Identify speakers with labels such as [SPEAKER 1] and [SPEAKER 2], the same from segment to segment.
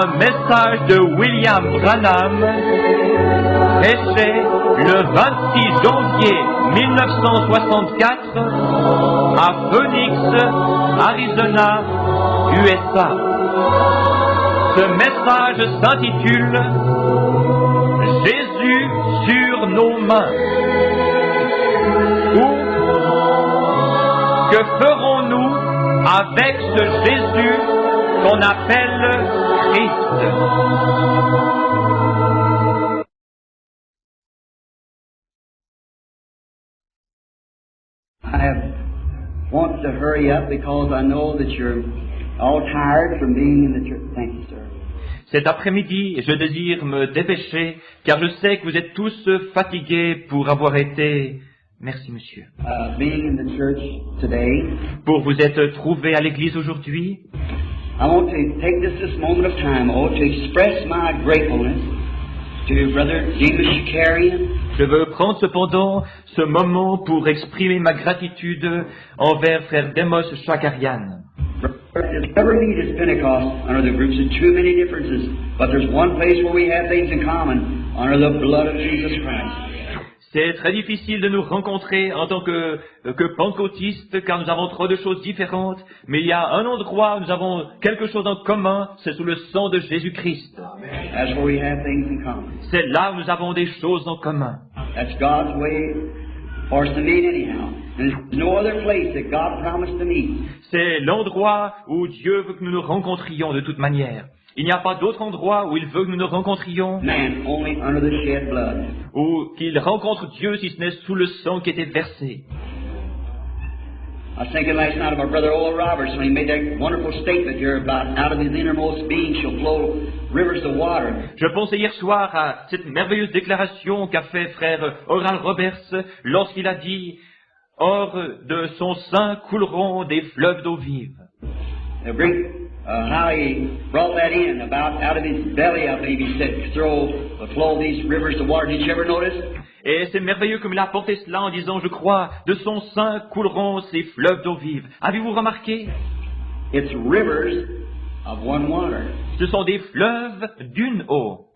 [SPEAKER 1] un message de William Branham, prêché le 26 janvier 1964 à Phoenix, Arizona, USA. Ce message s'intitule « Jésus sur nos mains » ou « Que ferons-nous avec ce Jésus qu'on appelle Christ ?»
[SPEAKER 2] I want to hurry up because I know that you're all tired from being in the church. Thank you, sir.
[SPEAKER 1] Cet après-midi, je désire me dépêcher, car je sais que vous êtes tous fatigués pour avoir été... Merci, monsieur.
[SPEAKER 2] Being in the church today,
[SPEAKER 1] Pour vous être trouvés à l'église aujourd'hui,
[SPEAKER 2] I want to take this moment of time, to express my gratefulness to Brother Demas Shakarian.
[SPEAKER 1] je veux prendre cependant ce moment pour exprimer ma gratitude envers frère Demos Shakarian.
[SPEAKER 2] Never meet as Pentecost under the groups of too many differences, but there's one place where we have things in common, under the blood of Jesus Christ.
[SPEAKER 1] C'est très difficile de nous rencontrer en tant que pentecôtistes, car nous avons trop de choses différentes, mais il y a un endroit où nous avons quelque chose en commun, c'est sous le sang de Jésus-Christ.
[SPEAKER 2] That's where we have things in common.
[SPEAKER 1] C'est là où nous avons des choses en commun.
[SPEAKER 2] That's God's way for us to meet anyhow. And there's no other place that God promised to meet.
[SPEAKER 1] C'est l'endroit où Dieu veut que nous nous rencontrions de toute manière. Il n'y a pas d'autre endroit où il veut que nous nous rencontrions,
[SPEAKER 2] Man, only under the shed blood.
[SPEAKER 1] ou qu'il rencontre Dieu si ce n'est sous le sang qui était versé.
[SPEAKER 2] I was thinking last night of our brother Oral Roberts when he made that wonderful statement here about out of his innermost being shall flow rivers of water.
[SPEAKER 1] Je pensais hier soir à cette merveilleuse déclaration qu'a fait frère Oral Roberts lorsqu'il a dit « Hors de son sein couleront des fleuves d'eau vive ».
[SPEAKER 2] How he brought that in about out of his belly, I believe he said, flow these rivers of water. Did you ever notice?
[SPEAKER 1] Et c'est merveilleux comme il a apporté cela en disant, je crois, de son sein couleront ces fleuves d'eau vive. Avez-vous remarqué?
[SPEAKER 2] It's rivers of one water.
[SPEAKER 1] Ce sont des fleuves d'une eau.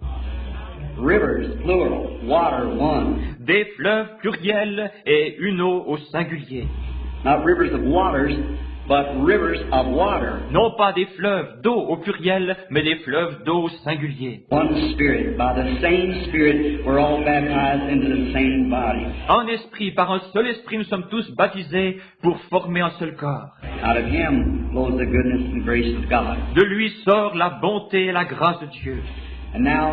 [SPEAKER 2] Rivers, plural, water, one.
[SPEAKER 1] Des fleuves pluriels et une eau au singulier.
[SPEAKER 2] Not rivers of waters, but rivers of water.
[SPEAKER 1] Non pas des fleuves d'eau au pluriel, mais des fleuves d'eau au singulier.
[SPEAKER 2] One Spirit, by the same Spirit, we're all baptized into the same body.
[SPEAKER 1] Un esprit, par un seul esprit, nous sommes tous baptisés pour former un seul corps.
[SPEAKER 2] Out of Him flows the goodness and grace of God.
[SPEAKER 1] De lui sort la bonté et la grâce de Dieu.
[SPEAKER 2] And now,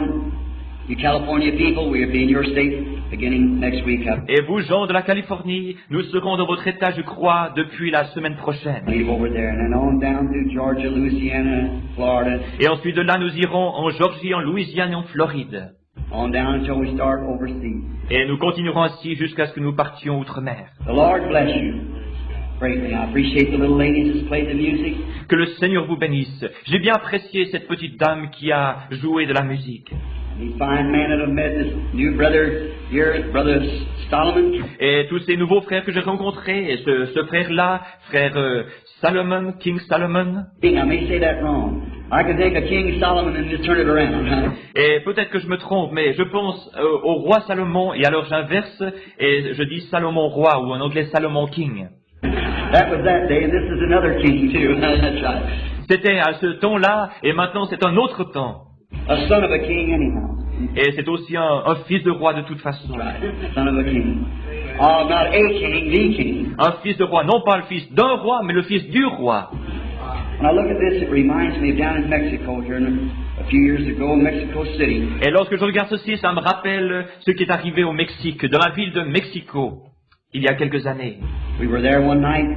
[SPEAKER 2] you California people, we'll be in your state beginning next week.
[SPEAKER 1] Et vous, gens de la Californie, nous serons dans votre état, je crois, depuis la semaine prochaine.
[SPEAKER 2] Leave over there, and then on down through Georgia, Louisiana, Florida.
[SPEAKER 1] Et ensuite de là, nous irons en Georgie, en Louisiane et en Floride.
[SPEAKER 2] On down until we start overseas.
[SPEAKER 1] Et nous continuerons ainsi jusqu'à ce que nous partions outre-mer.
[SPEAKER 2] The Lord bless you greatly. I appreciate the little ladies that's played the music.
[SPEAKER 1] Que le Seigneur vous bénisse. J'ai bien apprécié cette petite dame qui a joué de la musique.
[SPEAKER 2] These fine men that have met this new brother here, Brother Solomon.
[SPEAKER 1] Et tous ces nouveaux frères que j'ai rencontrés, et ce frère-là, frère Solomon, King Solomon.
[SPEAKER 2] I may say that wrong. I could take a King Solomon and just turn it around.
[SPEAKER 1] Et peut-être que je me trompe, mais je pense au roi Salomon, et alors j'inverse, et je dis Salomon roi, ou en anglais Salomon King.
[SPEAKER 2] That was that day, and this is another king too. That's right.
[SPEAKER 1] C'était à ce temps-là, et maintenant c'est un autre temps.
[SPEAKER 2] A son of a king anyhow.
[SPEAKER 1] Et c'est aussi un fils de roi de toute façon.
[SPEAKER 2] Right. Son of a king. Oh, not a king, the king.
[SPEAKER 1] Un fils de roi, non pas le fils d'un roi, mais le fils du roi.
[SPEAKER 2] When I look at this, it reminds me of down in Mexico here a few years ago in Mexico City.
[SPEAKER 1] Et lorsque je regarde ceci, ça me rappelle ce qui est arrivé au Mexique, dans la ville de Mexico, il y a quelques années.
[SPEAKER 2] We were there one night.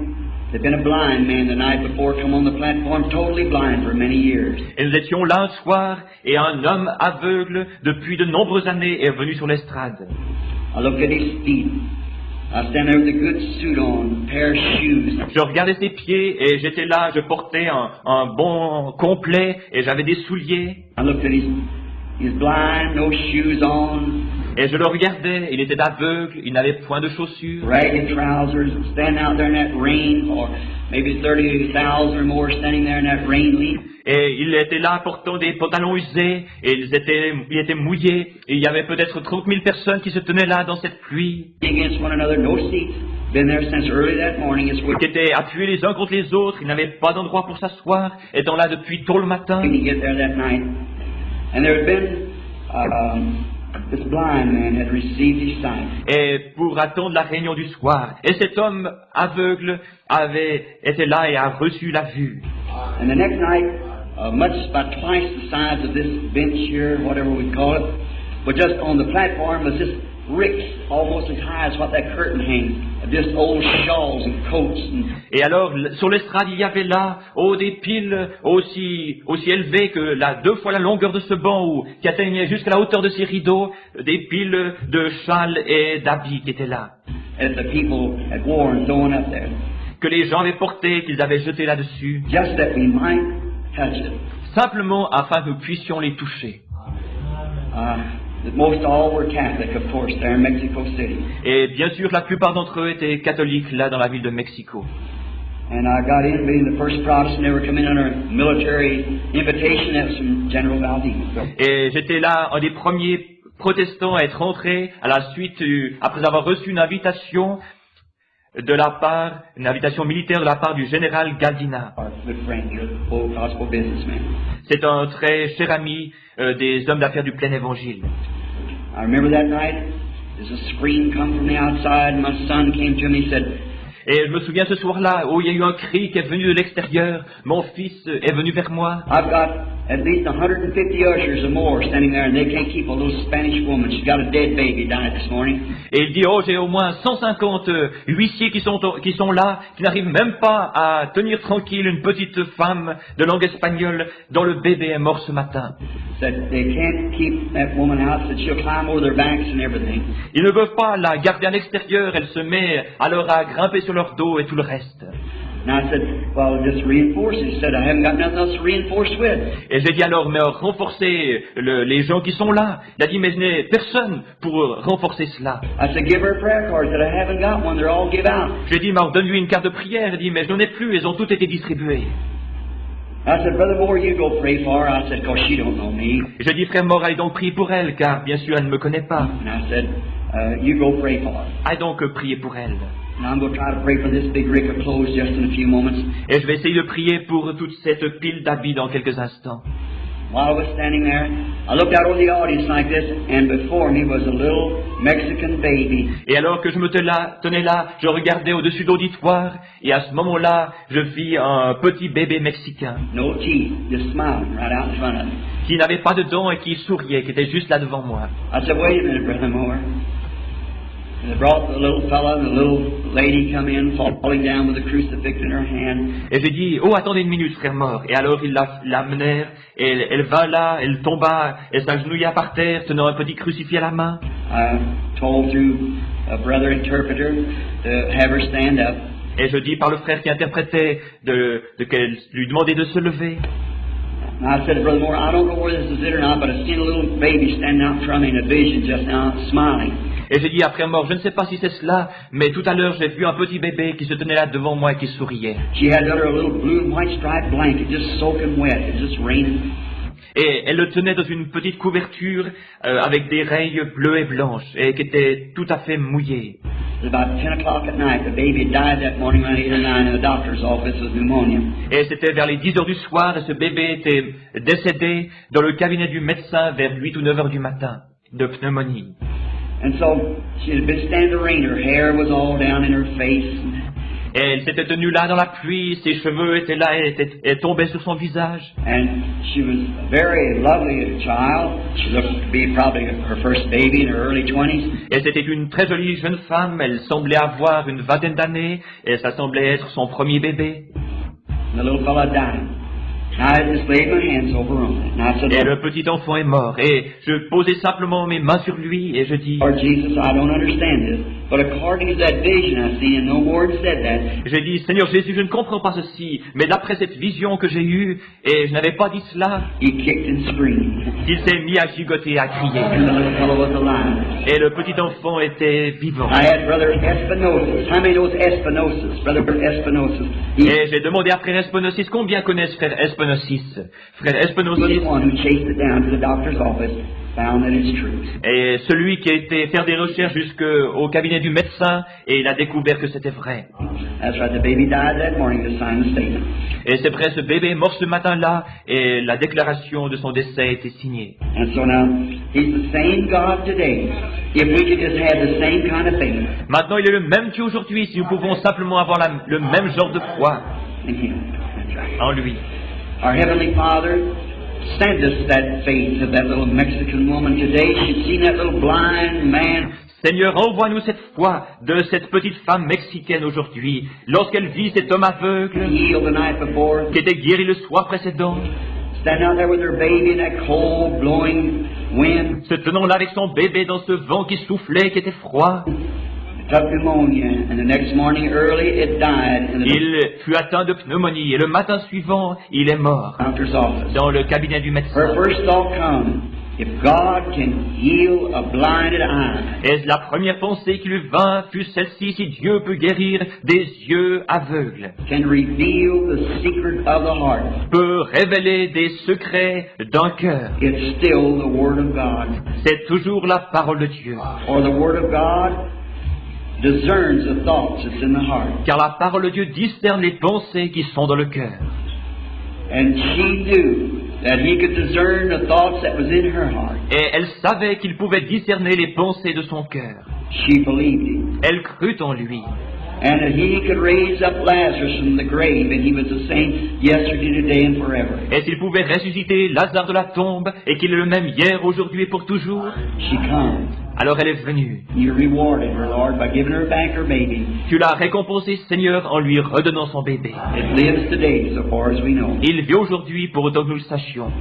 [SPEAKER 2] There'd been a blind man the night before come on the platform, totally blind for many years.
[SPEAKER 1] Et nous étions là un soir, et un homme aveugle, depuis de nombreuses années, est venu sur l'estrade.
[SPEAKER 2] I looked at his feet. I was standing there with a good suit on, a pair of shoes.
[SPEAKER 1] Je regardais ses pieds, et j'étais là, je portais un bon complet, et j'avais des souliers.
[SPEAKER 2] I looked at he's blind, no shoes on.
[SPEAKER 1] Et je le regardais, il était aveugle, il n'avait point de chaussures.
[SPEAKER 2] Ragged trousers, standing out there in that rain, or maybe 30,000 or more standing there in that rain leaf.
[SPEAKER 1] Et il était là portant des pantalons usés, et il était mouillé, et il y avait peut-être 30 000 personnes qui se tenaient là dans cette pluie,
[SPEAKER 2] Against one another, no seats. Been there since early that morning. It's
[SPEAKER 1] qui étaient appuyés les uns contre les autres, ils n'avaient pas d'endroit pour s'asseoir, étant là depuis tôt le matin.
[SPEAKER 2] to get there that night. And there had been this blind man had received his sight.
[SPEAKER 1] Et pour attendre la réunion du soir. Et cet homme aveugle était là et a reçu la vue.
[SPEAKER 2] And the next night, much about twice the size of this bench here, whatever we call it, but just on the platform was just ricks almost as high as what that curtain hangs, of just old shawls and coats.
[SPEAKER 1] Et alors, sur l'estrade, il y avait là, des piles aussi élevées que 2 fois la longueur de ce banc, qui atteignaient jusqu'à la hauteur de ces rideaux, des piles de châles et d'habits qui étaient là,
[SPEAKER 2] That the people had worn thrown up there,
[SPEAKER 1] que les gens avaient portés, qu'ils avaient jetés là-dessus,
[SPEAKER 2] just that we might touch it.
[SPEAKER 1] simplement afin que nous puissions les toucher.
[SPEAKER 2] Most all were Catholic, of course, there in Mexico City.
[SPEAKER 1] Et bien sûr, la plupart d'entre eux étaient catholiques là dans la ville de Mexico.
[SPEAKER 2] And I got in, being the first Protestant ever come in under a military invitation. That was from General Valdez.
[SPEAKER 1] Et j'étais là, un des premiers protestants à être entré à la suite, après avoir reçu une invitation militaire de la part du général Galdina.
[SPEAKER 2] Our good friend here, old gospel businessman.
[SPEAKER 1] C'est un très cher ami des hommes d'affaires du plein évangile.
[SPEAKER 2] I remember that night, there's a scream come from the outside, and my son came to me, he said,
[SPEAKER 1] Et je me souviens ce soir-là, il y a eu un cri qui est venu de l'extérieur. Mon fils est venu vers moi.
[SPEAKER 2] I've got at least 150 ushers or more standing there, and they can't keep a little Spanish woman. She's got a dead baby died this morning.
[SPEAKER 1] Et il dit, j'ai au moins 150 huissiers qui sont là, qui n'arrivent même pas à tenir tranquille une petite femme de langue espagnole dont le bébé est mort ce matin.
[SPEAKER 2] Said they can't keep that woman out. Said she'll climb over their backs and everything.
[SPEAKER 1] Ils ne peuvent pas la garder à l'extérieur, elle se met alors à grimper sur leur dos et tout le reste.
[SPEAKER 2] And I said, well, just reinforce it. He said, I haven't got nothing else to reinforce with.
[SPEAKER 1] Et j'ai dit alors, mais renforcer les gens qui sont là. Il a dit, mais je n'ai personne pour renforcer cela.
[SPEAKER 2] I said, give her a prayer card. He said, I haven't got one. They're all give out.
[SPEAKER 1] J'ai dit, mais donne-lui une carte de prière. Il dit, mais je n'en ai plus, elles ont toutes été distribuées.
[SPEAKER 2] I said, Brother Moore, you go pray for her. I said, because she don't know me.
[SPEAKER 1] Je dis, frère Moore, allez donc prier pour elle, car bien sûr, elle ne me connaît pas.
[SPEAKER 2] And I said, you go pray for her.
[SPEAKER 1] Allez donc prier pour elle.
[SPEAKER 2] And I'm going to try to pray for this big rick of clothes just in a few moments.
[SPEAKER 1] Et je vais essayer de prier pour toute cette pile d'habits dans quelques instants.
[SPEAKER 2] While I was standing there, I looked out over the audience like this, and before me was a little Mexican baby.
[SPEAKER 1] Et alors que je me tenais là, je regardais au-dessus de l'auditoire, et à ce moment-là, je vis un petit bébé mexicain,
[SPEAKER 2] No teeth, just smiling right out in front of me.
[SPEAKER 1] qui n'avait pas de dents et qui souriait, qui était juste là devant moi.
[SPEAKER 2] I said, wait a minute, Brother Moore. And they brought the little fella, and the little lady come in, falling down with a crucifix in her hand.
[SPEAKER 1] Et j'ai dit, attendez une minute, frère Mort. Et alors ils l'amenèrent, et elle vint là, elle tomba, elle s'agenouilla par terre, tenant un petit crucifix à la main.
[SPEAKER 2] I told through a brother interpreter to have her stand up.
[SPEAKER 1] Et je dis par le frère qui interprétait qu'elle lui demandait de se lever.
[SPEAKER 2] And I said to Brother Moore, I don't know where this is it or not, but I seen a little baby standing out in front of me in a vision just now, smiling.
[SPEAKER 1] Et j'ai dit à frère Mort, je ne sais pas si c'est cela, mais tout à l'heure j'ai vu un petit bébé qui se tenait là devant moi et qui souriait.
[SPEAKER 2] She had under her a little blue and white striped blanket, just soaking wet. It was just raining.
[SPEAKER 1] Et elle le tenait dans une petite couverture avec des rayures bleues et blanches, et qui était tout à fait mouillée.
[SPEAKER 2] It was about 10 o'clock at night. The baby had died that morning around 8 or 9 in the doctor's office with pneumonia.
[SPEAKER 1] Et c'était vers les 10 heures du soir, et ce bébé était décédé dans le cabinet du médecin vers 8 ou 9 heures du matin, de pneumonie.
[SPEAKER 2] And so she had been standing in the rain. Her hair was all down in her face.
[SPEAKER 1] Et elle s'était tenue là dans la pluie, ses cheveux étaient là, elle tombait sur son visage.
[SPEAKER 2] And she was a very lovely child. She looked to be probably her first baby in her early 20s.
[SPEAKER 1] Et c'était une très jolie jeune femme, elle semblait avoir une vingtaine d'années, et ça semblait être son premier bébé.
[SPEAKER 2] And the little fella died. And I just laid my hands over him. And I said,
[SPEAKER 1] Et le petit enfant est mort, et je posais simplement mes mains sur lui, et je dis,
[SPEAKER 2] Lord Jesus, I don't understand this, But according to that vision I seen, and no more than said that,
[SPEAKER 1] J'ai dit, Seigneur Jésus, je ne comprends pas ceci, mais d'après cette vision que j'ai eue, et je n'avais pas dit cela,
[SPEAKER 2] he kicked and screamed.
[SPEAKER 1] il s'est mis à gigoter et à crier.
[SPEAKER 2] And the little fellow was alive.
[SPEAKER 1] Et le petit enfant était vivant.
[SPEAKER 2] I had Brother Espinosa. How many knows Espinosa? Brother Espinosa.
[SPEAKER 1] Et j'ai demandé à Frère Espinosis combien connaissent Frère Espinosis. Frère
[SPEAKER 2] He was
[SPEAKER 1] Espinosis
[SPEAKER 2] the one who chased it down to the doctor's office, found that it's true.
[SPEAKER 1] est celui qui a été faire des recherches jusqu'au cabinet du médecin et il a découvert que c'était vrai.
[SPEAKER 2] That's right, the baby died that morning to sign the statement.
[SPEAKER 1] Et c'est vrai, ce bébé est mort ce matin-là et la déclaration de son décès a été signée.
[SPEAKER 2] And so now, He's the same God today. If we could just have the same kind of faith
[SPEAKER 1] Maintenant, il est le même Dieu aujourd'hui si nous pouvons simplement avoir le même genre de foi
[SPEAKER 2] in Him. That's right.
[SPEAKER 1] en lui.
[SPEAKER 2] Our Heavenly Father, send us that faith of that little Mexican woman today. She'd seen that little blind man.
[SPEAKER 1] Seigneur, envoie-nous cette foi de cette petite femme mexicaine aujourd'hui, lorsqu'elle vit cet homme aveugle
[SPEAKER 2] Healed the night before,
[SPEAKER 1] qui était guéri le soir précédent,
[SPEAKER 2] standing out there with her baby in that cold, blowing wind,
[SPEAKER 1] se tenant là avec son bébé dans ce vent qui soufflait, qui était froid.
[SPEAKER 2] took pneumonia, and the next morning early it died in the
[SPEAKER 1] Il fut atteint de pneumonie et le matin suivant, il est mort
[SPEAKER 2] doctor's office.
[SPEAKER 1] dans le cabinet du
[SPEAKER 2] Her
[SPEAKER 1] médecin.
[SPEAKER 2] first thought come, if God can heal a blinded eye,
[SPEAKER 1] Et la première pensée qui lui vint fut celle-ci: si Dieu peut guérir des yeux aveugles,
[SPEAKER 2] can reveal the secret of the heart,
[SPEAKER 1] peut révéler des secrets d'un cœur,
[SPEAKER 2] it's still the Word of God.
[SPEAKER 1] c'est toujours la parole de Dieu.
[SPEAKER 2] For the Word of God discerns the thoughts that's in the heart.
[SPEAKER 1] Car la parole de Dieu discerne les pensées qui sont dans le cœur.
[SPEAKER 2] And she knew that He could discern the thoughts that was in her heart.
[SPEAKER 1] Et elle savait qu'il pouvait discerner les pensées de son cœur.
[SPEAKER 2] She believed Him.
[SPEAKER 1] Elle crut en lui.
[SPEAKER 2] And that He could raise up Lazarus from the grave, and He was the same yesterday, today, and forever.
[SPEAKER 1] Et s'il pouvait ressusciter Lazare de la tombe, et qu'il est le même hier, aujourd'hui et pour toujours,
[SPEAKER 2] She comes.
[SPEAKER 1] alors elle est venue.
[SPEAKER 2] You rewarded her, Lord, by giving her back her baby.
[SPEAKER 1] Tu l'as récompensé, Seigneur, en lui redonnant son bébé.
[SPEAKER 2] It lives today, so far as we know.
[SPEAKER 1] Il vit aujourd'hui pour autant que nous le sachions.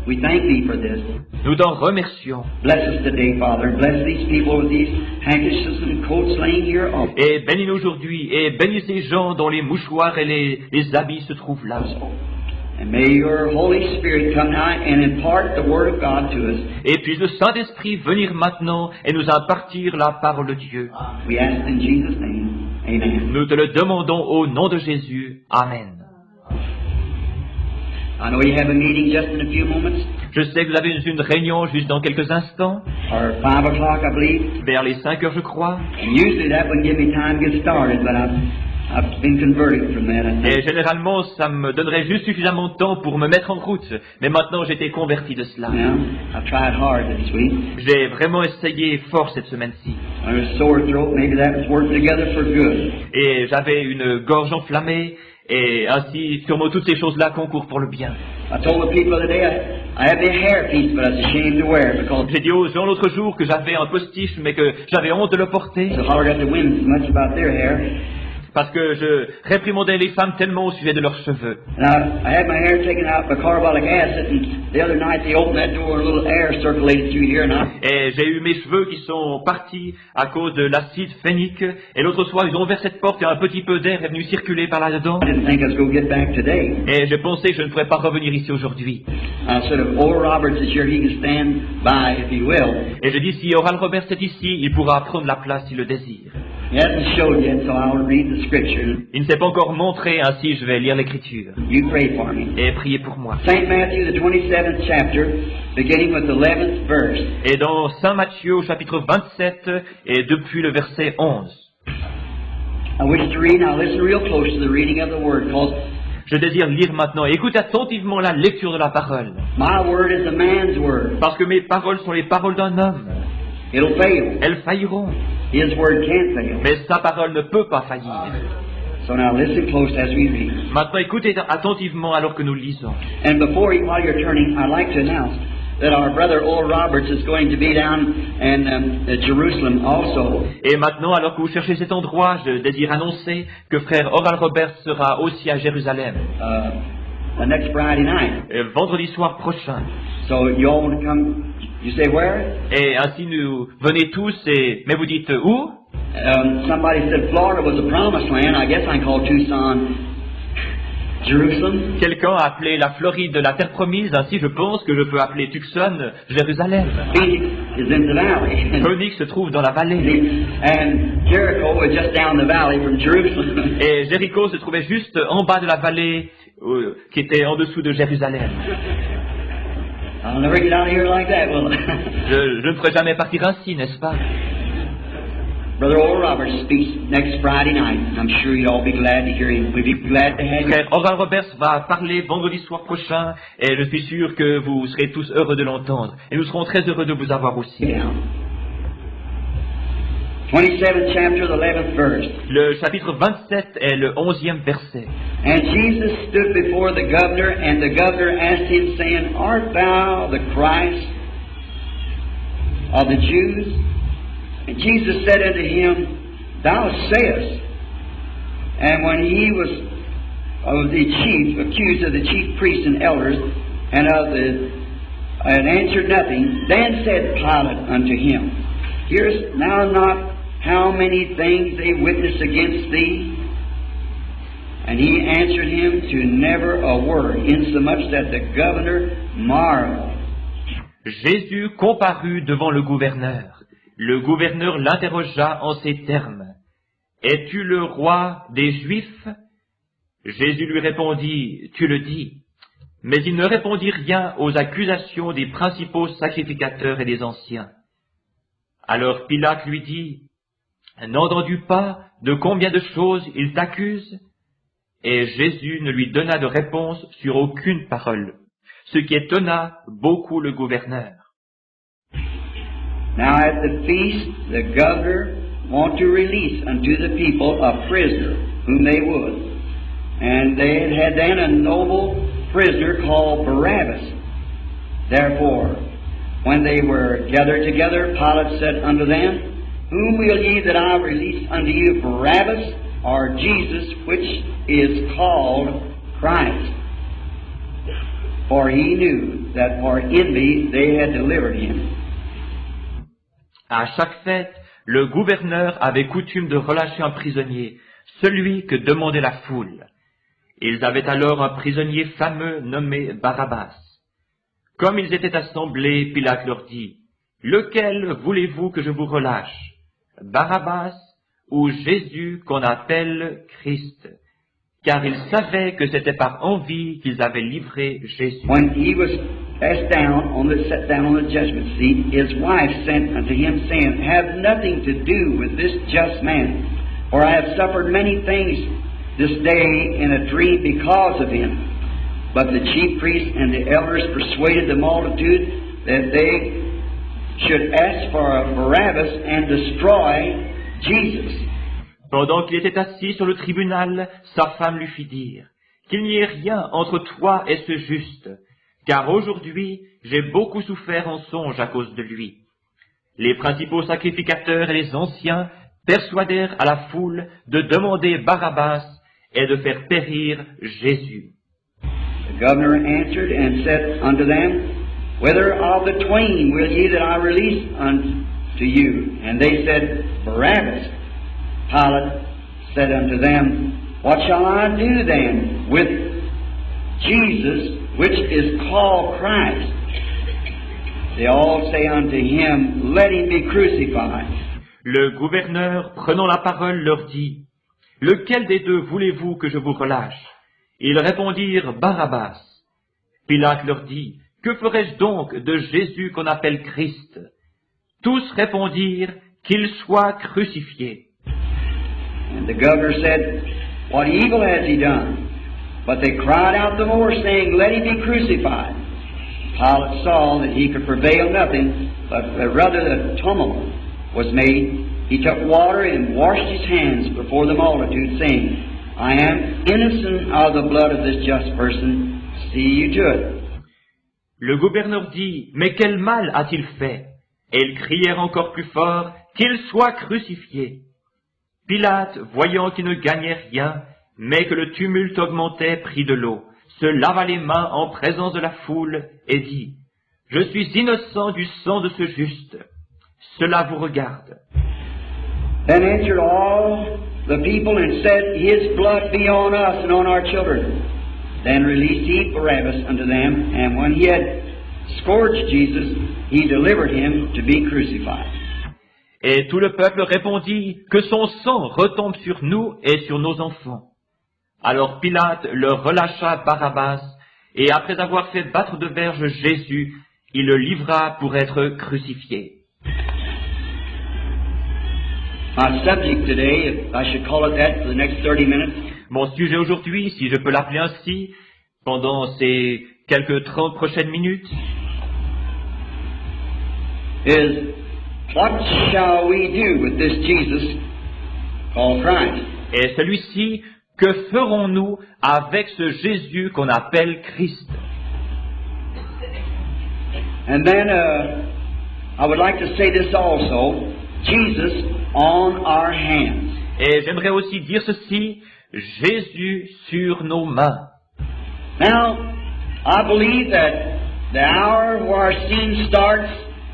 [SPEAKER 2] We thank Thee for this.
[SPEAKER 1] Nous t'en remercions.
[SPEAKER 2] Bless us today, Father. Bless these people with these handkerchiefs and coats laying here.
[SPEAKER 1] Et bénis-nous aujourd'hui, et bénis ces gens dont les mouchoirs et les habits se trouvent là.
[SPEAKER 2] And may your Holy Spirit come now and impart the Word of God to us.
[SPEAKER 1] Et puis le Saint-Esprit venir maintenant et nous impartir la parole de Dieu.
[SPEAKER 2] We ask in Jesus' name. Amen.
[SPEAKER 1] Nous te le demandons au nom de Jésus. Amen.
[SPEAKER 2] I know you have a meeting just in a few moments,
[SPEAKER 1] Je sais que vous avez une réunion juste dans quelques instants,
[SPEAKER 2] or 5 o'clock, I believe.
[SPEAKER 1] vers les 5 heures je crois.
[SPEAKER 2] And usually that wouldn't give me time to get started, but I've been converted from that. I think.
[SPEAKER 1] Et généralement, ça me donnerait juste suffisamment de temps pour me mettre en route. Mais maintenant, j'ai été converti de cela.
[SPEAKER 2] Now, I've tried hard this week.
[SPEAKER 1] J'ai vraiment essayé fort cette semaine-ci.
[SPEAKER 2] I was a sore throat, maybe that was working together for good.
[SPEAKER 1] Et j'avais une gorge enflammée. Et ainsi, sûrement toutes ces choses-là concourent pour le bien.
[SPEAKER 2] I told the people the other day I had my hair piece, but I was ashamed to wear it because
[SPEAKER 1] J'ai dit aux gens l'autre jour que j'avais un postiche, mais que j'avais honte de le porter.
[SPEAKER 2] it's hollered at the women so much about their hair.
[SPEAKER 1] Parce que je réprimandais les femmes tellement au sujet de leurs cheveux.
[SPEAKER 2] And I had my hair taken out by carbolic acid, and the other night they opened that door and a little air circulated through here, and
[SPEAKER 1] Et j'ai eu mes cheveux qui sont partis à cause de l'acide phénique. Et l'autre soir, ils ont ouvert cette porte et un petit peu d'air est venu circuler par là-dedans.
[SPEAKER 2] I didn't think I was going to get back today.
[SPEAKER 1] Et j'ai pensé que je ne pourrais pas revenir ici aujourd'hui.
[SPEAKER 2] I said, if Oral Roberts is here, he can stand by if he will.
[SPEAKER 1] Et je dis, si Oral Roberts est ici, il pourra prendre la place s'il le désire.
[SPEAKER 2] He hasn't showed yet, so I'll read the scripture.
[SPEAKER 1] Il ne s'est pas encore montré, ainsi je vais lire l'Écriture.
[SPEAKER 2] You pray for me.
[SPEAKER 1] Et prier pour moi.
[SPEAKER 2] St. Matthew, the 27th chapter, beginning with the 11th verse.
[SPEAKER 1] Et dans Saint Matthieu au chapitre 27, et depuis le verset 11.
[SPEAKER 2] I wish to read, now listen real close to the reading of the word, because
[SPEAKER 1] Je désire lire maintenant. Écoute attentivement la lecture de la parole.
[SPEAKER 2] my word is a man's word.
[SPEAKER 1] Parce que mes paroles sont les paroles d'un homme.
[SPEAKER 2] It'll fail.
[SPEAKER 1] Elles failliront.
[SPEAKER 2] His word can't fail.
[SPEAKER 1] Mais sa parole ne peut pas faillir.
[SPEAKER 2] So now listen close as we read.
[SPEAKER 1] Maintenant, écoutez attentivement alors que nous lisons.
[SPEAKER 2] And before you, while you're turning, I'd like to announce that our brother Oral Roberts is going to be down in Jerusalem also.
[SPEAKER 1] Et maintenant, alors que vous cherchez cet endroit, je désire annoncer que frère Oral Roberts sera aussi à Jérusalem.
[SPEAKER 2] The next Friday night.
[SPEAKER 1] Vendredi soir prochain.
[SPEAKER 2] So you all want to come? You say where?
[SPEAKER 1] Et ainsi nous venez tous et mais vous dites où?
[SPEAKER 2] Somebody said Florida was a promised land. I guess I can call Tucson Jerusalem.
[SPEAKER 1] Quelqu'un a appelé la Floride la terre promise, ainsi je pense que je peux appeler Tucson Jérusalem.
[SPEAKER 2] Phoenix is in the valley.
[SPEAKER 1] Phoenix se trouve dans la vallée.
[SPEAKER 2] And Jericho was just down the valley from Jerusalem.
[SPEAKER 1] Et Jéricho se trouvait juste en bas de la vallée, qui était en dessous de Jérusalem.
[SPEAKER 2] I'll never get out of here like that, will I?
[SPEAKER 1] Je ne ferai jamais partir ainsi, n'est-ce pas?
[SPEAKER 2] Brother Oral Roberts speaks next Friday night. I'm sure you'd all be glad to hear him. We'd be glad to have
[SPEAKER 1] Frère
[SPEAKER 2] you.
[SPEAKER 1] Oral Roberts va parler vendredi soir prochain, et je suis sûr que vous serez tous heureux de l'entendre. Et nous serons très heureux de vous avoir aussi.
[SPEAKER 2] Down. 27th chapter, the 11th verse.
[SPEAKER 1] Le chapitre 27 est le 11e verset.
[SPEAKER 2] And Jesus stood before the governor, and the governor asked him, saying, Art thou the Christ of the Jews? And Jesus said unto him, Thou sayest. And when he was accused of the chief priests and elders, and answered nothing, then said Pilate unto him, Hearest thou not how many things they witness against thee? And he answered him to never a word, insomuch that the governor marveled.
[SPEAKER 1] Jésus comparut devant le gouverneur. Le gouverneur l'interrogea en ces termes. Es-tu le roi des Juifs? Jésus lui répondit, Tu le dis. Mais il ne répondit rien aux accusations des principaux sacrificateurs et des anciens. Alors Pilate lui dit, N'entends-tu pas de combien de choses il t'accuse? Et Jésus ne lui donna de réponse sur aucune parole, ce qui étonna beaucoup le gouverneur.
[SPEAKER 2] Now at the feast, the governor wanted to release unto the people a prisoner, whom they would. And they had then a noble prisoner called Barabbas. Therefore, when they were gathered together, Pilate said unto them, Whom will ye that I release unto you, Barabbas, or Jesus, which is called Christ? For he knew that for envy they had delivered him.
[SPEAKER 1] À chaque fête, le gouverneur avait coutume de relâcher un prisonnier, celui que demandait la foule. Ils avaient alors un prisonnier fameux nommé Barabbas. Comme ils étaient assemblés, Pilate leur dit, Lequel voulez-vous que je vous relâche, Barabbas ou Jésus qu'on appelle Christ? Car ils savaient que c'était par envie qu'ils avaient livré Jésus.
[SPEAKER 2] When he was set down on the judgment seat, his wife sent unto him, saying, Have nothing to do with this just man, for I have suffered many things this day in a dream because of him. But the chief priests and the elders persuaded the multitude that they should ask for Barabbas and destroy Jesus.
[SPEAKER 1] Pendant qu'il était assis sur le tribunal, sa femme lui fit dire, Qu'il n'y ait rien entre toi et ce juste, car aujourd'hui j'ai beaucoup souffert en songe à cause de lui. Les principaux sacrificateurs et les anciens persuadèrent à la foule de demander Barabbas et de faire périr Jésus.
[SPEAKER 2] The governor answered and said unto them, Whither of the twain will ye that I release unto you? And they said, Barabbas. Pilate said unto them, What shall I do then with Jesus, which is called Christ? They all say unto him, Let him be crucified.
[SPEAKER 1] Le gouverneur, prenant la parole, leur dit, Lequel des deux voulez-vous que je vous relâche? Ils répondirent, Barabbas. Pilate leur dit, Que ferai-je donc de Jésus qu'on appelle Christ? Tous répondirent, Qu'il soit crucifié.
[SPEAKER 2] And the governor said, What evil has he done? But they cried out the more, saying, Let him be crucified. Pilate saw that he could prevail nothing, but rather the tumult was made. He took water and washed his hands before the multitude, saying, I am innocent of the blood of this just person. See you to it.
[SPEAKER 1] Le gouverneur dit, Mais quel mal a-t-il fait? Et ils crièrent encore plus fort, Qu'il soit crucifié. Pilate, voyant qu'il ne gagnait rien, mais que le tumulte augmentait, prit de l'eau, se lava les mains en présence de la foule, et dit, « Je suis innocent du sang de ce juste. Cela vous regarde. »
[SPEAKER 2] Then answered all the people and said, His blood be on us and on our children. Then released he Barabbas unto them, and when he had scourged Jesus, he delivered him to be crucified.
[SPEAKER 1] Et tout le peuple répondit, que son sang retombe sur nous et sur nos enfants. Alors Pilate leur relâcha Barabbas, et après avoir fait battre de verge Jésus, il le livra pour être crucifié.
[SPEAKER 2] My subject today, if I should call it that for the next 30 minutes,
[SPEAKER 1] Mon sujet aujourd'hui, si je peux l'appeler ainsi, pendant ces quelques 30 prochaines minutes,
[SPEAKER 2] is what shall we do with this Jesus called Christ?
[SPEAKER 1] est celui-ci, que ferons-nous avec ce Jésus qu'on appelle Christ?
[SPEAKER 2] And then I would like to say this also, Jesus on our hands.
[SPEAKER 1] Et j'aimerais aussi dire ceci, Jésus sur nos mains.
[SPEAKER 2] Now, I believe that the hour where our scene starts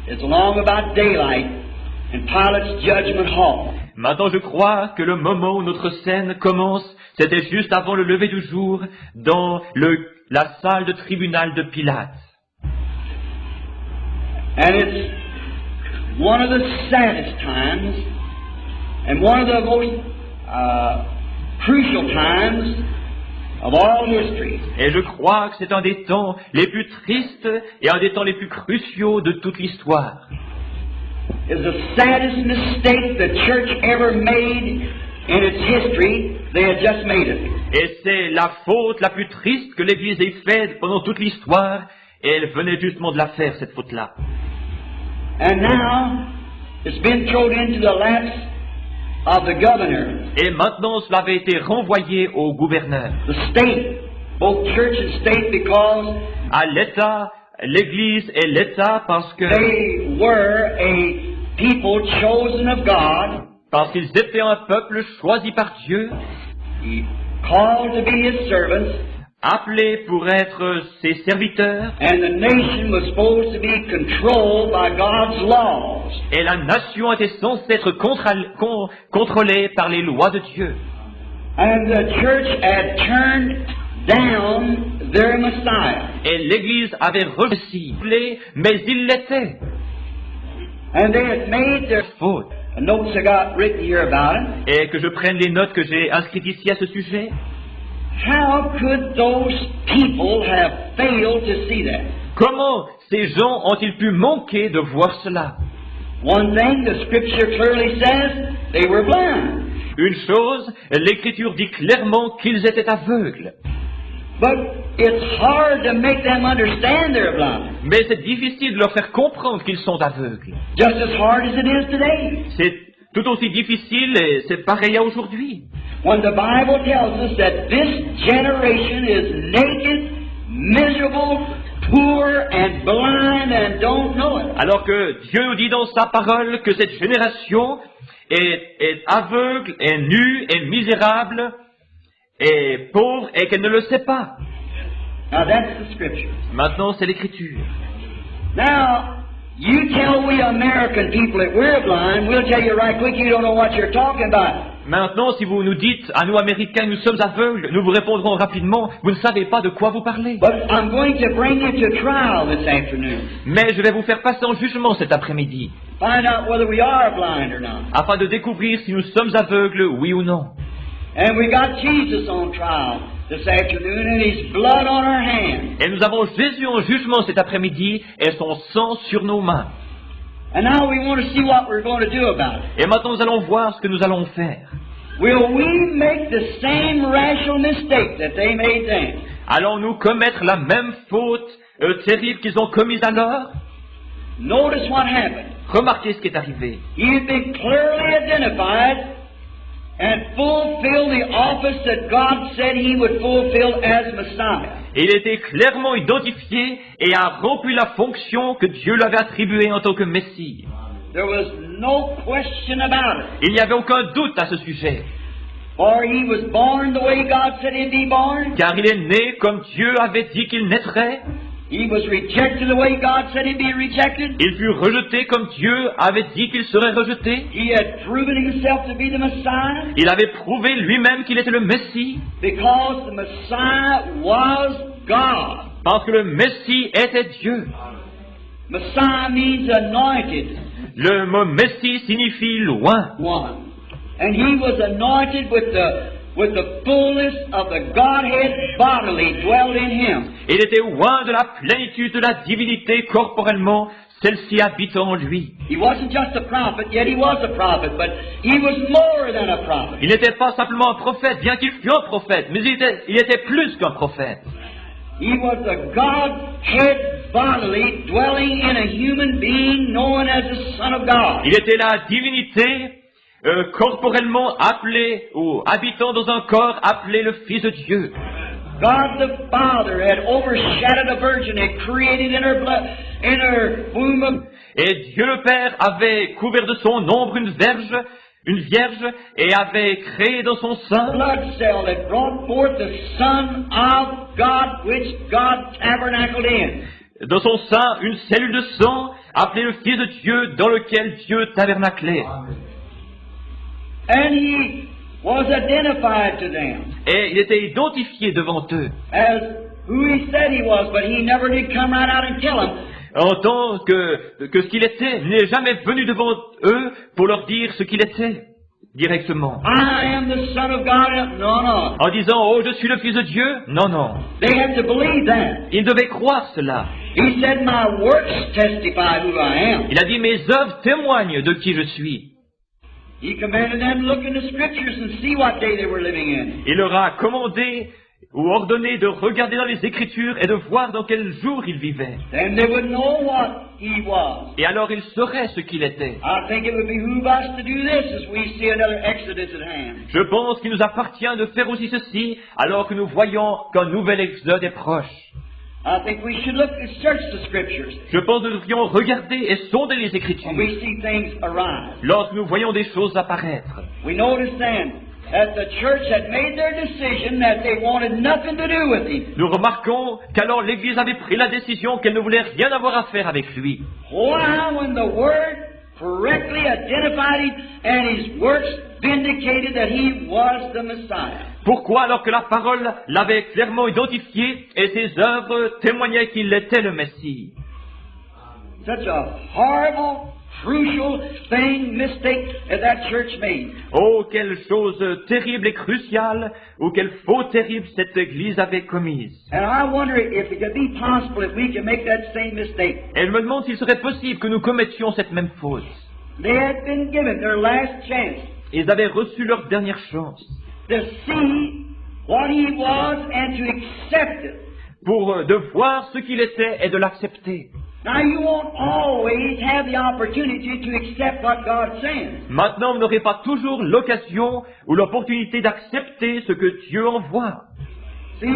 [SPEAKER 2] is along about daylight in Pilate's judgment hall.
[SPEAKER 1] Maintenant, je crois que le moment où notre scène commence, c'était juste avant le lever du jour, dans la salle de tribunal de Pilate.
[SPEAKER 2] And it's one of the saddest times and one of the most crucial times of all history.
[SPEAKER 1] Et je crois que c'est un des temps les plus tristes et un des temps les plus cruciaux de toute l'histoire.
[SPEAKER 2] It's the saddest mistake the church ever made in its history. They had just made it.
[SPEAKER 1] Et c'est la faute la plus triste que l'Église ait faite pendant toute l'histoire, et elle venait justement de la faire, cette faute-là.
[SPEAKER 2] And now it's been thrown into the laps of the governor,
[SPEAKER 1] Et maintenant, cela avait été renvoyé au gouverneur,
[SPEAKER 2] the state, both church and state, because
[SPEAKER 1] à l'État, l'Église et l'État, parce
[SPEAKER 2] they were a people chosen of God,
[SPEAKER 1] qu'ils étaient un peuple choisi par Dieu,
[SPEAKER 2] called to be His servants,
[SPEAKER 1] appelés pour être ses serviteurs,
[SPEAKER 2] and the nation was supposed to be controlled by God's laws.
[SPEAKER 1] et la nation était censée être contrôlée par les lois de Dieu.
[SPEAKER 2] And the church had turned down their Messiah.
[SPEAKER 1] Et l'Église avait reçu, mais il l'était.
[SPEAKER 2] And they had made their
[SPEAKER 1] Faute.
[SPEAKER 2] notes I got written here about it.
[SPEAKER 1] Et que je prenne les notes que j'ai inscrites ici à ce sujet.
[SPEAKER 2] How could those people have failed to see that?
[SPEAKER 1] Comment ces gens ont-ils pu manquer de voir cela?
[SPEAKER 2] One thing the Scripture clearly says, they were blind.
[SPEAKER 1] Une chose, l'Écriture dit clairement qu'ils étaient aveugles.
[SPEAKER 2] But it's hard to make them understand they're blind.
[SPEAKER 1] Mais c'est difficile de leur faire comprendre qu'ils sont aveugles.
[SPEAKER 2] Just as hard as it is today.
[SPEAKER 1] C'est tout aussi difficile et c'est pareil à aujourd'hui.
[SPEAKER 2] When the Bible tells us that this generation is naked, miserable, poor and blind and don't know it.
[SPEAKER 1] Alors que Dieu nous dit dans sa parole que cette génération est aveugle, est nue, est misérable, est pauvre et qu'elle ne le sait pas.
[SPEAKER 2] Now that's the Scripture.
[SPEAKER 1] Maintenant, c'est l'Écriture.
[SPEAKER 2] Now, you tell we American people that we're blind, we'll tell you right quick you don't know what you're talking about.
[SPEAKER 1] Maintenant, si vous nous dites, à nous Américains, nous sommes aveugles, nous vous répondrons rapidement, vous ne savez pas de quoi vous parlez.
[SPEAKER 2] But I'm going to bring you to trial this afternoon.
[SPEAKER 1] Mais je vais vous faire passer en jugement cet après-midi,
[SPEAKER 2] Find out whether we are blind or not.
[SPEAKER 1] afin de découvrir si nous sommes aveugles, oui ou non.
[SPEAKER 2] And we got Jesus on trial this afternoon and His blood on our hands.
[SPEAKER 1] Et nous avons Jésus en jugement cet après-midi et son sang sur nos mains.
[SPEAKER 2] And now we want to see what we're going to do about it.
[SPEAKER 1] Et maintenant nous allons voir ce que nous allons faire.
[SPEAKER 2] Will we make the same rational mistake that they made then?
[SPEAKER 1] Allons-nous commettre la même faute terrible qu'ils ont commise alors?
[SPEAKER 2] Notice what happened.
[SPEAKER 1] Remarquez ce qui est arrivé.
[SPEAKER 2] He's been clearly identified and fulfilled the office that God said He would fulfill as Messiah.
[SPEAKER 1] Il était clairement identifié et a rempli la fonction que Dieu lui avait attribuée en tant que Messie.
[SPEAKER 2] There was no question about it.
[SPEAKER 1] Il n'y avait aucun doute à ce sujet,
[SPEAKER 2] For He was born the way God said He'd be born.
[SPEAKER 1] car il est né comme Dieu avait dit qu'il naîtrait.
[SPEAKER 2] He was rejected the way God said he'd be rejected.
[SPEAKER 1] Il fut rejeté comme Dieu avait dit qu'il serait rejeté.
[SPEAKER 2] He had proven himself to be the Messiah
[SPEAKER 1] Il avait prouvé lui-même qu'il était le Messie,
[SPEAKER 2] because the Messiah was God.
[SPEAKER 1] parce que le Messie était Dieu.
[SPEAKER 2] Messiah means anointed
[SPEAKER 1] Le mot Messie signifie loin.
[SPEAKER 2] one. And he was anointed with the fullness of the Godhead bodily dwelt in him.
[SPEAKER 1] Il était loin de la plénitude de la divinité corporellement, celle-ci habitant en lui.
[SPEAKER 2] He wasn't just a prophet, yet he was a prophet, but he was more than a prophet.
[SPEAKER 1] Il n'était pas simplement un prophète, bien qu'il fût un prophète, mais il était plus qu'un prophète.
[SPEAKER 2] He was the Godhead bodily dwelling in a human being known as the Son of God.
[SPEAKER 1] Il était la divinité corporellement appelée, ou habitant dans un corps appelé le Fils de Dieu.
[SPEAKER 2] God the Father had overshadowed a virgin and created in her blood, in her womb
[SPEAKER 1] Et Dieu le Père avait couvert de son ombre une vierge, et avait créé dans son sein
[SPEAKER 2] blood cell that brought forth the Son of God, which God tabernacled in.
[SPEAKER 1] dans son sein une cellule de sang appelée le Fils de Dieu, dans lequel Dieu tabernaclait.
[SPEAKER 2] And he was identified to them
[SPEAKER 1] Et il était identifié devant eux,
[SPEAKER 2] as who he said he was, but he never did come right out and tell them.
[SPEAKER 1] en tant que ce qu'il était. Il n'est jamais venu devant eux pour leur dire ce qu'il était, directement.
[SPEAKER 2] I am the Son of God. No, no.
[SPEAKER 1] En disant, oh, je suis le Fils de Dieu. Non, non.
[SPEAKER 2] They had to believe that.
[SPEAKER 1] Ils devaient croire cela.
[SPEAKER 2] He said, my works testify who I am.
[SPEAKER 1] Il a dit, mes œuvres témoignent de qui je suis.
[SPEAKER 2] He commanded them to look in the scriptures and see what day they were living in.
[SPEAKER 1] Il leur a commandé ou ordonné de regarder dans les Écritures et de voir dans quel jour ils vivaient.
[SPEAKER 2] Then they would know what he was.
[SPEAKER 1] Et alors ils sauraient ce qu'il était.
[SPEAKER 2] I think it would behoove us to do this as we see another Exodus at hand.
[SPEAKER 1] Je pense qu'il nous appartient de faire aussi ceci alors que nous voyons qu'un nouvel exode est proche.
[SPEAKER 2] I think we should look and search the scriptures
[SPEAKER 1] Je pense que nous devrions regarder et sonder les
[SPEAKER 2] when
[SPEAKER 1] Écritures
[SPEAKER 2] we see things arise.
[SPEAKER 1] lorsque nous voyons des choses apparaître.
[SPEAKER 2] We notice then that the church had made their decision that they wanted nothing to do with him.
[SPEAKER 1] Nous remarquons qu'alors l'Église avait pris la décision qu'elle ne voulait rien avoir à faire avec lui.
[SPEAKER 2] Why, when the Word correctly identified him and his works vindicated that he was the Messiah?
[SPEAKER 1] Pourquoi alors que la parole l'avait clairement identifié et ses œuvres témoignaient qu'il était le Messie?
[SPEAKER 2] Such a horrible, crucial mistake that church made.
[SPEAKER 1] Oh, quelle chose terrible et cruciale, ou quelle faute terrible cette Église avait commise.
[SPEAKER 2] And I wonder if it could be possible if we can make that same mistake.
[SPEAKER 1] Et je me demande s'il serait possible que nous commettions cette même faute.
[SPEAKER 2] They had been given their last chance
[SPEAKER 1] Ils avaient reçu leur dernière chance
[SPEAKER 2] to see what he was and to accept it.
[SPEAKER 1] de voir ce qu'il était et de l'accepter.
[SPEAKER 2] Now you won't always have the opportunity to accept what God sends.
[SPEAKER 1] Maintenant, vous n'aurez pas toujours l'occasion ou l'opportunité d'accepter ce que Dieu envoie.
[SPEAKER 2] See,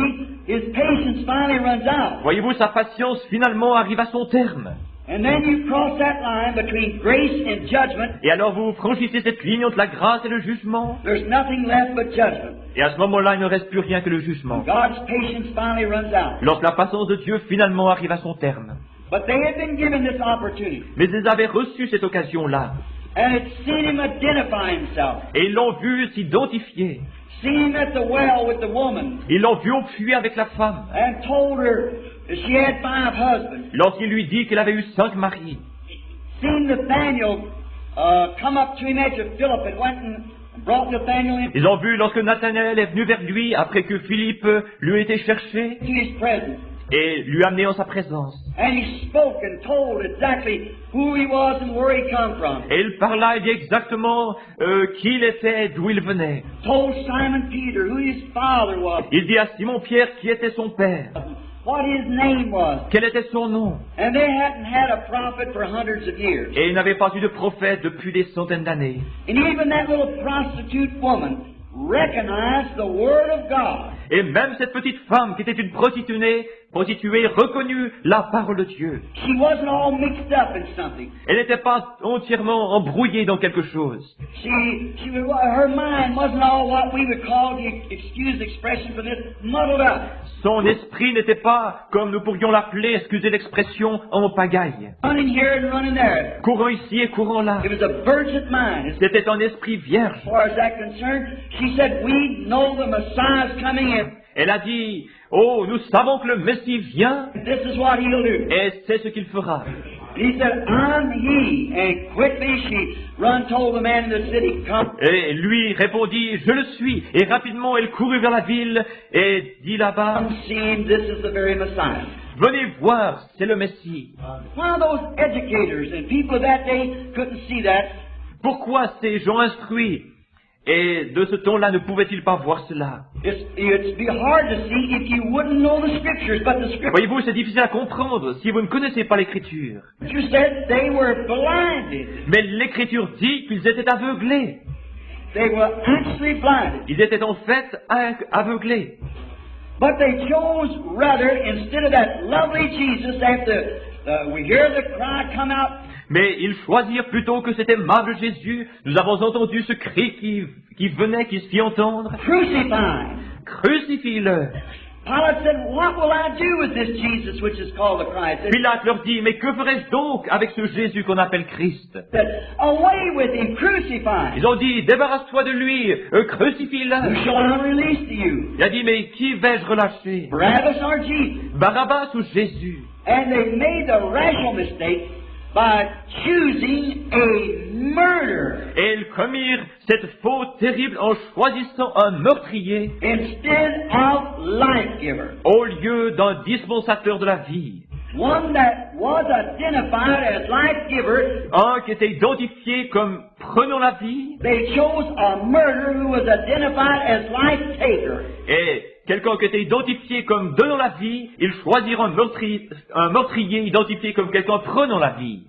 [SPEAKER 2] his patience finally runs out.
[SPEAKER 1] Voyez-vous, sa patience finalement arrive à son terme.
[SPEAKER 2] And then you cross that line between grace and judgment.
[SPEAKER 1] Et alors vous franchissez cette ligne entre la grâce et le jugement.
[SPEAKER 2] There's nothing left but judgment.
[SPEAKER 1] Et à ce moment-là, il ne reste plus rien que le jugement.
[SPEAKER 2] God's patience finally runs out.
[SPEAKER 1] Lorsque la patience de Dieu finalement arrive à son terme.
[SPEAKER 2] But they had been given this opportunity.
[SPEAKER 1] Mais ils avaient reçu cette occasion-là.
[SPEAKER 2] And had seen him identify himself.
[SPEAKER 1] Et ils l'ont vu s'identifier.
[SPEAKER 2] Seen him at the well with the woman.
[SPEAKER 1] Ils l'ont vu au puits avec la femme.
[SPEAKER 2] And told her that she had 5 husbands.
[SPEAKER 1] Lorsqu'il lui dit qu'elle avait eu 5 maris.
[SPEAKER 2] Seen Nathaniel come up to him after Philip had went and brought Nathaniel into
[SPEAKER 1] Ils ont vu lorsque Nathanaël est venu vers lui après que Philippe lui a été cherché
[SPEAKER 2] his presence.
[SPEAKER 1] et lui a amené en sa présence.
[SPEAKER 2] And he spoke and told exactly who he was and where he come from.
[SPEAKER 1] Et il parla et dit exactement qui il était, d'où il venait.
[SPEAKER 2] Told Simon Peter who his father was,
[SPEAKER 1] Il dit à Simon-Pierre qui était son père,
[SPEAKER 2] what his name was.
[SPEAKER 1] quel était son nom.
[SPEAKER 2] And they hadn't had a prophet for hundreds of years.
[SPEAKER 1] Et il n'avait pas eu de prophète depuis des centaines d'années.
[SPEAKER 2] And even that little prostitute woman recognized the Word of God.
[SPEAKER 1] Et même cette petite femme qui était une prostituée reconnut la parole de Dieu.
[SPEAKER 2] She wasn't all mixed up in something.
[SPEAKER 1] Elle n'était pas entièrement embrouillée dans quelque chose.
[SPEAKER 2] Her mind wasn't all what we would call, excuse the expression for this, muddled up.
[SPEAKER 1] Son esprit n'était pas, comme nous pourrions l'appeler, excusez l'expression, en pagaille.
[SPEAKER 2] Running here and running there.
[SPEAKER 1] Courant ici et courant là.
[SPEAKER 2] It was a virgin mind.
[SPEAKER 1] C'était un esprit vierge.
[SPEAKER 2] As far as that concerned, she said, we know the Messiah's coming in.
[SPEAKER 1] Elle a dit, oh, nous savons que le Messie vient,
[SPEAKER 2] This is what he'll do.
[SPEAKER 1] et c'est ce qu'il fera.
[SPEAKER 2] And he said, I'm he. And quickly she run told the man in the city, come.
[SPEAKER 1] Et lui répondit, je le suis. Et rapidement, elle courut vers la ville et dit là-bas,
[SPEAKER 2] I'm seeing this is the very Messiah.
[SPEAKER 1] venez voir, c'est le Messie.
[SPEAKER 2] Why those educators and people of that day couldn't see that?
[SPEAKER 1] Pourquoi ces gens instruits et de ce ton-là ne pouvaient-ils pas voir cela?
[SPEAKER 2] It'd be hard to see if you wouldn't know the scriptures, but the scriptures
[SPEAKER 1] Voyez-vous, c'est difficile à comprendre si vous ne connaissez pas l'Écriture.
[SPEAKER 2] said they were blinded.
[SPEAKER 1] Mais l'Écriture dit qu'ils étaient aveuglés.
[SPEAKER 2] They were actually blinded.
[SPEAKER 1] Ils étaient en fait aveuglés.
[SPEAKER 2] But they chose rather, instead of that lovely Jesus, after we hear the cry come out,
[SPEAKER 1] Mais ils choisirent plutôt que cet aimable Jésus. Nous avons entendu ce cri qui venait, qui se fit entendre.
[SPEAKER 2] crucify him.
[SPEAKER 1] Crucifie-le.
[SPEAKER 2] Pilate said, what will I do with this Jesus which is called the Christ? They
[SPEAKER 1] Pilate leur dit, mais que ferais-je donc avec ce Jésus qu'on appelle Christ?
[SPEAKER 2] said, away with him, crucify him.
[SPEAKER 1] Ils ont dit, débarrasse-toi de lui,
[SPEAKER 2] Who
[SPEAKER 1] crucifie-le.
[SPEAKER 2] shall I release to you?
[SPEAKER 1] Il a dit, mais qui vais-je relâcher?
[SPEAKER 2] Barabbas or Jesus?
[SPEAKER 1] Barabbas ou Jésus?
[SPEAKER 2] And they made the rational mistake by choosing a murderer
[SPEAKER 1] Et ils commirent cette faute terrible en choisissant un meurtrier
[SPEAKER 2] instead of life-giver.
[SPEAKER 1] au lieu d'un dispensateur de la vie.
[SPEAKER 2] One that was identified as life-giver,
[SPEAKER 1] Un qui était identifié comme prenant la vie
[SPEAKER 2] they chose a murderer who was identified as life-taker.
[SPEAKER 1] et quelqu'un qui était identifié comme donnant la vie, ils choisirent un meurtrier identifié comme quelqu'un prenant la vie.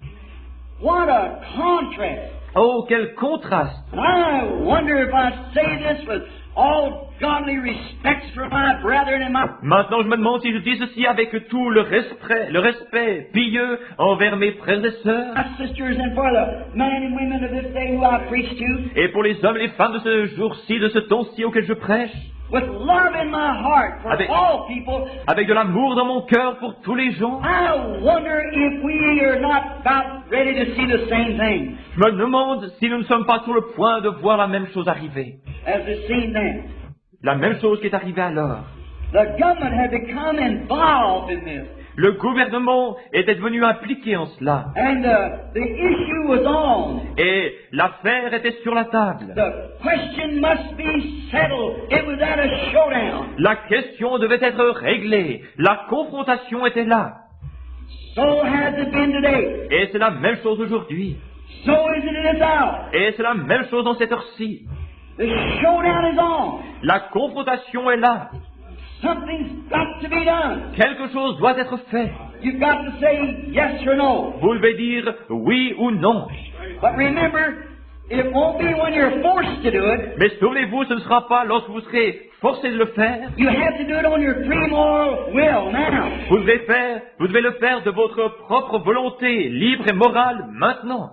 [SPEAKER 2] What a contrast!
[SPEAKER 1] Oh, quel contraste!
[SPEAKER 2] I wonder if I say this with all godly respects for my brethren and my
[SPEAKER 1] Maintenant, je me demande si je dis ceci avec tout le respect pieux envers mes frères et sœurs,
[SPEAKER 2] sisters and for the men and women of this day who I preach to,
[SPEAKER 1] et pour les hommes et les femmes de ce jour-ci, de ce temps-ci auquel je prêche,
[SPEAKER 2] with love in my heart for
[SPEAKER 1] Avec-
[SPEAKER 2] all people.
[SPEAKER 1] avec de l'amour dans mon cœur pour tous les gens.
[SPEAKER 2] I wonder if we are not about ready to see the same thing
[SPEAKER 1] Je me demande si nous ne sommes pas sur le point de voir la même chose arriver.
[SPEAKER 2] as is seen then.
[SPEAKER 1] La même chose qui est arrivée alors.
[SPEAKER 2] The government had become involved in this,
[SPEAKER 1] Le gouvernement était devenu impliqué en cela.
[SPEAKER 2] and the issue was on.
[SPEAKER 1] Et l'affaire était sur la table.
[SPEAKER 2] The question must be settled. It was at a showdown.
[SPEAKER 1] La question devait être réglée. La confrontation était là.
[SPEAKER 2] So has it been today.
[SPEAKER 1] Et c'est la même chose aujourd'hui.
[SPEAKER 2] So is it in this hour.
[SPEAKER 1] Et c'est la même chose dans cette heure-ci.
[SPEAKER 2] The showdown is on.
[SPEAKER 1] La confrontation est là.
[SPEAKER 2] Something's got to be done.
[SPEAKER 1] Quelque chose doit être fait.
[SPEAKER 2] You've got to say yes or no.
[SPEAKER 1] Vous devez dire oui ou non.
[SPEAKER 2] But remember, it won't be when you're forced to do it.
[SPEAKER 1] Mais souvenez-vous, ce ne sera pas lorsque vous serez forcé de le faire.
[SPEAKER 2] You have to do it on your free moral will now.
[SPEAKER 1] Vous devez le faire de votre propre volonté, libre et morale, maintenant.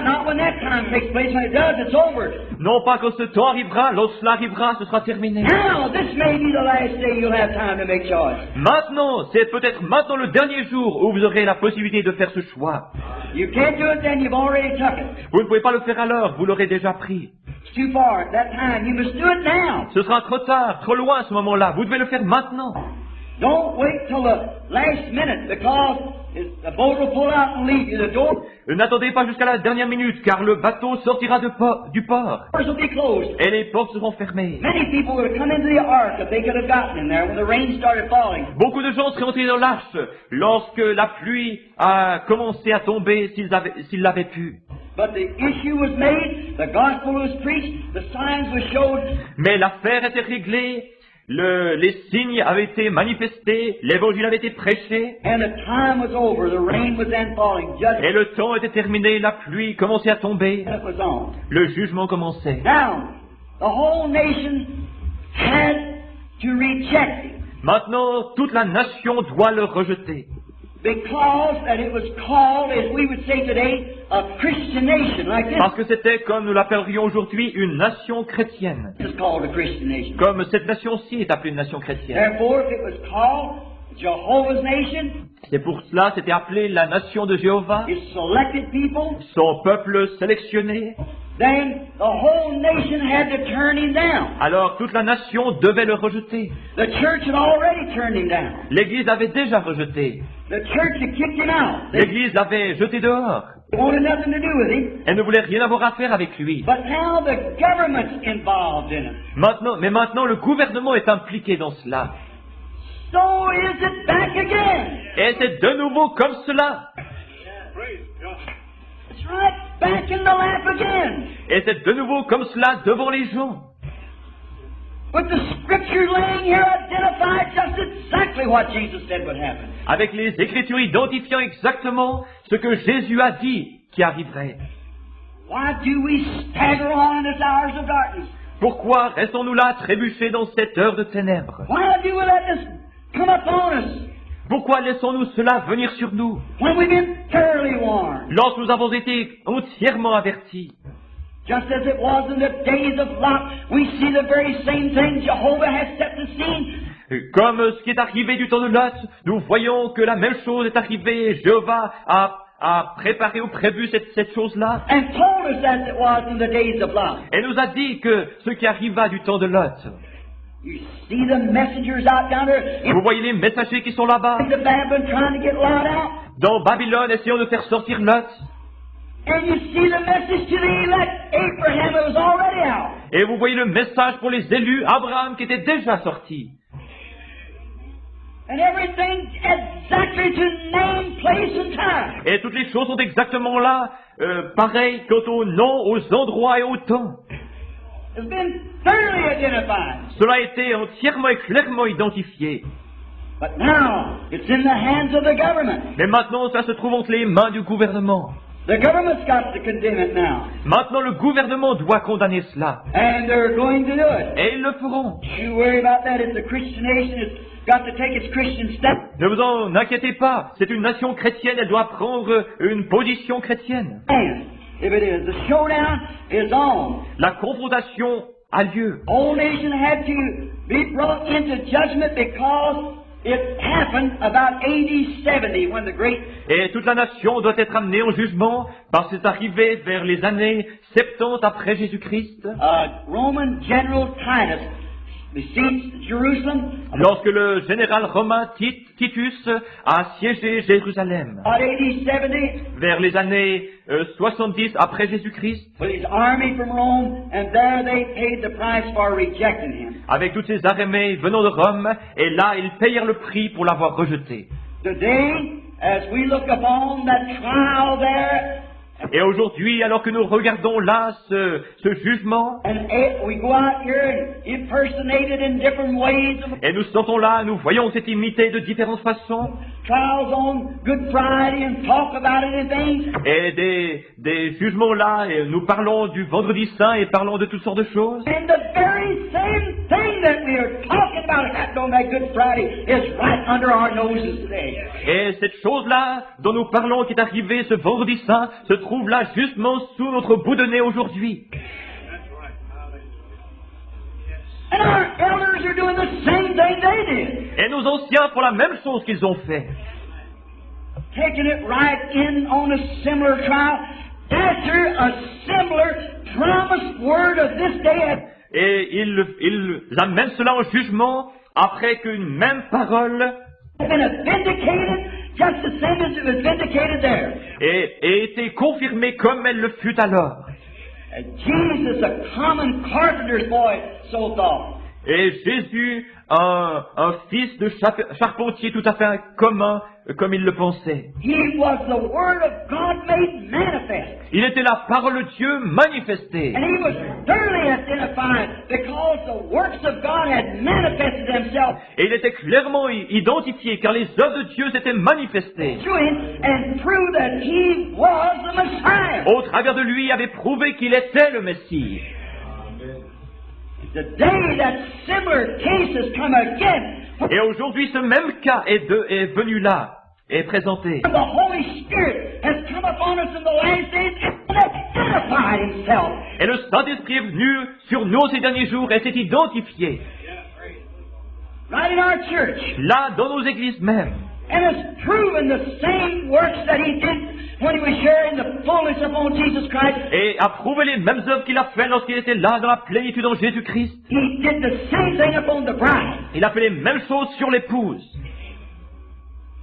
[SPEAKER 2] Not when that time takes place. When it does, it's over.
[SPEAKER 1] Non pas quand ce temps arrivera, lorsque cela arrivera, ce sera terminé.
[SPEAKER 2] Now, this may be the last day you'll have time to make choice.
[SPEAKER 1] Maintenant, c'est peut-être maintenant le dernier jour où vous aurez la possibilité de faire ce choix.
[SPEAKER 2] You can't do it then. You've already took it.
[SPEAKER 1] Vous ne pouvez pas le faire alors, vous l'aurez déjà pris.
[SPEAKER 2] It's too far at that time. You must do it now.
[SPEAKER 1] Ce sera trop tard, trop loin à ce moment-là. Vous devez le faire maintenant.
[SPEAKER 2] Don't wait till the last minute because the boat will pull out and leave you. The doors
[SPEAKER 1] N'attendez pas jusqu'à la dernière minute, car le bateau sortira du port
[SPEAKER 2] will be closed.
[SPEAKER 1] et les portes seront fermées.
[SPEAKER 2] Many people would have come into the ark if they could have gotten in there when the rain started falling.
[SPEAKER 1] Beaucoup de gens seraient entrés dans l'arche lorsque la pluie a commencé à tomber, s'ils l'avaient pu.
[SPEAKER 2] But the issue was made, the gospel was preached, the signs were showed,
[SPEAKER 1] Mais l'affaire était réglée, les signes avaient été manifestés, l'évangile avait été prêché,
[SPEAKER 2] and the time was over. The rain was then falling. Judgment
[SPEAKER 1] et le temps était terminé, la pluie commençait à tomber,
[SPEAKER 2] was on.
[SPEAKER 1] le jugement commençait.
[SPEAKER 2] Now, the whole nation had to reject it.
[SPEAKER 1] Maintenant, toute la nation doit le rejeter.
[SPEAKER 2] Because that it was called, as we would say today, a Christian nation like this.
[SPEAKER 1] Parce que c'était, comme nous l'appellerions aujourd'hui, une nation chrétienne.
[SPEAKER 2] It's called a Christian nation.
[SPEAKER 1] Comme cette nation-ci est appelée une nation chrétienne.
[SPEAKER 2] Therefore, if it was called Jehovah's nation,
[SPEAKER 1] C'est pour cela, c'était appelé la nation de Jéhovah,
[SPEAKER 2] his selected people,
[SPEAKER 1] son peuple sélectionné.
[SPEAKER 2] then the whole nation had to turn him down.
[SPEAKER 1] Alors toute la nation devait le rejeter.
[SPEAKER 2] The church had already turned him down.
[SPEAKER 1] L'Église l'avait déjà rejeté.
[SPEAKER 2] The church had kicked him out. They
[SPEAKER 1] L'Église l'avait jeté dehors.
[SPEAKER 2] wanted nothing to do with him.
[SPEAKER 1] Elle ne voulait rien avoir à faire avec lui.
[SPEAKER 2] But now the government's involved in it.
[SPEAKER 1] Mais maintenant, le gouvernement est impliqué dans cela.
[SPEAKER 2] So is it back again.
[SPEAKER 1] Et c'est de nouveau comme cela.
[SPEAKER 2] It's right back in the lap again.
[SPEAKER 1] Et c'est de nouveau comme cela devant les gens.
[SPEAKER 2] With the scripture laying here identified just exactly what Jesus said would happen.
[SPEAKER 1] Avec les Écritures identifiant exactement ce que Jésus a dit qui arriverait.
[SPEAKER 2] Why do we stagger on in these hours of darkness?
[SPEAKER 1] Pourquoi restons-nous là trébuchés dans cette heure de ténèbres?
[SPEAKER 2] Why do we let this come upon us
[SPEAKER 1] Pourquoi laissons-nous cela venir sur nous
[SPEAKER 2] when we've been thoroughly warned?
[SPEAKER 1] lorsque nous avons été entièrement avertis?
[SPEAKER 2] Just as it was in the days of Lot, we see the very same thing Jehovah has set the scene.
[SPEAKER 1] Comme ce qui est arrivé du temps de Lot, nous voyons que la même chose est arrivée. Jéhovah a préparé ou prévu cette chose-là.
[SPEAKER 2] And told us as it was in the days of Lot.
[SPEAKER 1] Et nous a dit que ce qui arriva du temps de Lot.
[SPEAKER 2] You see the messengers out down there in
[SPEAKER 1] Vous voyez les messagers qui sont là-bas,
[SPEAKER 2] the Babylon trying to get Lot out.
[SPEAKER 1] dans Babylone, essayant de faire sortir Lot.
[SPEAKER 2] And you see the message to the elect, Abraham, it was already out.
[SPEAKER 1] Et vous voyez le message pour les élus, Abraham, qui était déjà sorti.
[SPEAKER 2] And everything exactly to name, place, and time.
[SPEAKER 1] Et toutes les choses sont exactement là, pareil quant au nom, aux endroits et au temps.
[SPEAKER 2] It's been thoroughly identified.
[SPEAKER 1] Cela a été entièrement et clairement identifié.
[SPEAKER 2] But now, it's in the hands of the government.
[SPEAKER 1] Mais maintenant, ça se trouve entre les mains du gouvernement.
[SPEAKER 2] The government's got to condemn it now.
[SPEAKER 1] Maintenant, le gouvernement doit condamner cela.
[SPEAKER 2] And they're going to do it.
[SPEAKER 1] Et ils le feront.
[SPEAKER 2] You worry about that. It's a Christian nation. It's got to take its Christian step.
[SPEAKER 1] Ne vous en inquiétez pas. C'est une nation chrétienne, elle doit prendre une position chrétienne.
[SPEAKER 2] And if it is, the showdown is on.
[SPEAKER 1] La confrontation a lieu.
[SPEAKER 2] Whole nation had to be brought into judgment because it happened about AD 70 when the great
[SPEAKER 1] Et toute la nation doit être amenée au jugement parce que c'est arrivé vers les années 70 après Jésus-Christ.
[SPEAKER 2] Roman general Titus besieged Jerusalem.
[SPEAKER 1] Lorsque le général romain Titus a assiégé Jérusalem.
[SPEAKER 2] About AD 70
[SPEAKER 1] Vers les années 70 après Jésus-Christ.
[SPEAKER 2] with his army from Rome, and there they paid the price for rejecting him.
[SPEAKER 1] Avec toutes ces armées venant de Rome, et là ils payèrent le prix pour l'avoir rejeté.
[SPEAKER 2] Today, as we look upon that trial there,
[SPEAKER 1] Et aujourd'hui, alors que nous regardons là ce jugement,
[SPEAKER 2] and we go out here and impersonate it in different ways,
[SPEAKER 1] et nous sortons là, nous voyons cette imité de différentes façons,
[SPEAKER 2] trials on Good Friday and talk about it and things,
[SPEAKER 1] et des jugements là, et nous parlons du vendredi saint et parlons de toutes sortes de choses.
[SPEAKER 2] and the very same thing that we are talking about happened on that Good Friday is right under our noses today.
[SPEAKER 1] Et cette chose-là dont nous parlons qui est arrivée ce vendredi saint se trouve là justement sous notre bout de nez aujourd'hui.
[SPEAKER 2] And our elders are doing the same thing they did.
[SPEAKER 1] Et nos anciens font la même chose qu'ils ont fait.
[SPEAKER 2] Taking it right in on a similar trial after a similar promised word of this day.
[SPEAKER 1] Et ils amènent cela en jugement après qu'une même parole
[SPEAKER 2] Been vindicated just the same as it was vindicated there.
[SPEAKER 1] ait été confirmée comme elle le fut alors.
[SPEAKER 2] And Jesus, a common carpenter's boy, so thought.
[SPEAKER 1] Et Jésus, un fils de charpentier tout à fait commun, comme il le pensait.
[SPEAKER 2] He was the Word of God made manifest.
[SPEAKER 1] Il était la parole de Dieu manifestée.
[SPEAKER 2] And he was thoroughly identified because the works of God had manifested themselves
[SPEAKER 1] Et il était clairement identifié car les œuvres de Dieu s'étaient manifestées.
[SPEAKER 2] through him and proved that he was the Messiah.
[SPEAKER 1] Au travers de lui, il avait prouvé qu'il était le Messie.
[SPEAKER 2] Today that similar case has come again.
[SPEAKER 1] Et aujourd'hui, ce même cas est venu là. est présenté.
[SPEAKER 2] The Holy Spirit has come upon us in the last days and identified Himself.
[SPEAKER 1] Et le Saint-Esprit est venu sur nous ces derniers jours et s'est identifié,
[SPEAKER 2] Right in our church.
[SPEAKER 1] là, dans nos églises mêmes.
[SPEAKER 2] And has proven the same works that He did when He was sharing the fullness upon Jesus Christ.
[SPEAKER 1] Et a prouvé les mêmes œuvres qu'il a fait lorsqu'il était là dans la plénitude en Jésus-Christ.
[SPEAKER 2] He did the same thing upon the bride.
[SPEAKER 1] Il a fait les mêmes choses sur l'épouse,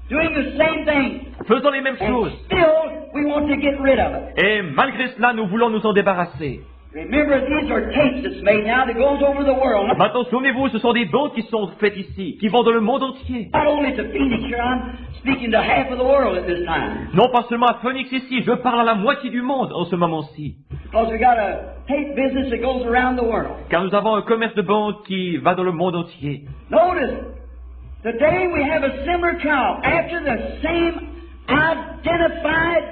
[SPEAKER 2] Doing the same thing.
[SPEAKER 1] faisant les mêmes
[SPEAKER 2] And
[SPEAKER 1] choses.
[SPEAKER 2] still, we want to get rid of it.
[SPEAKER 1] Et malgré cela, nous voulons nous en débarrasser.
[SPEAKER 2] Remember, these are tapes that's made now that goes over the world.
[SPEAKER 1] Maintenant, souvenez-vous, ce sont des bandes qui sont faites ici, qui vont dans le monde entier.
[SPEAKER 2] Not only to Phoenix here, I'm speaking to half of the world at this time.
[SPEAKER 1] Non pas seulement à Phoenix ici, je parle à la moitié du monde en ce moment-ci.
[SPEAKER 2] Because we got a tape business that goes around the world.
[SPEAKER 1] Car nous avons un commerce de bandes qui va dans le monde entier.
[SPEAKER 2] Notice, today we have a similar trial after the same identified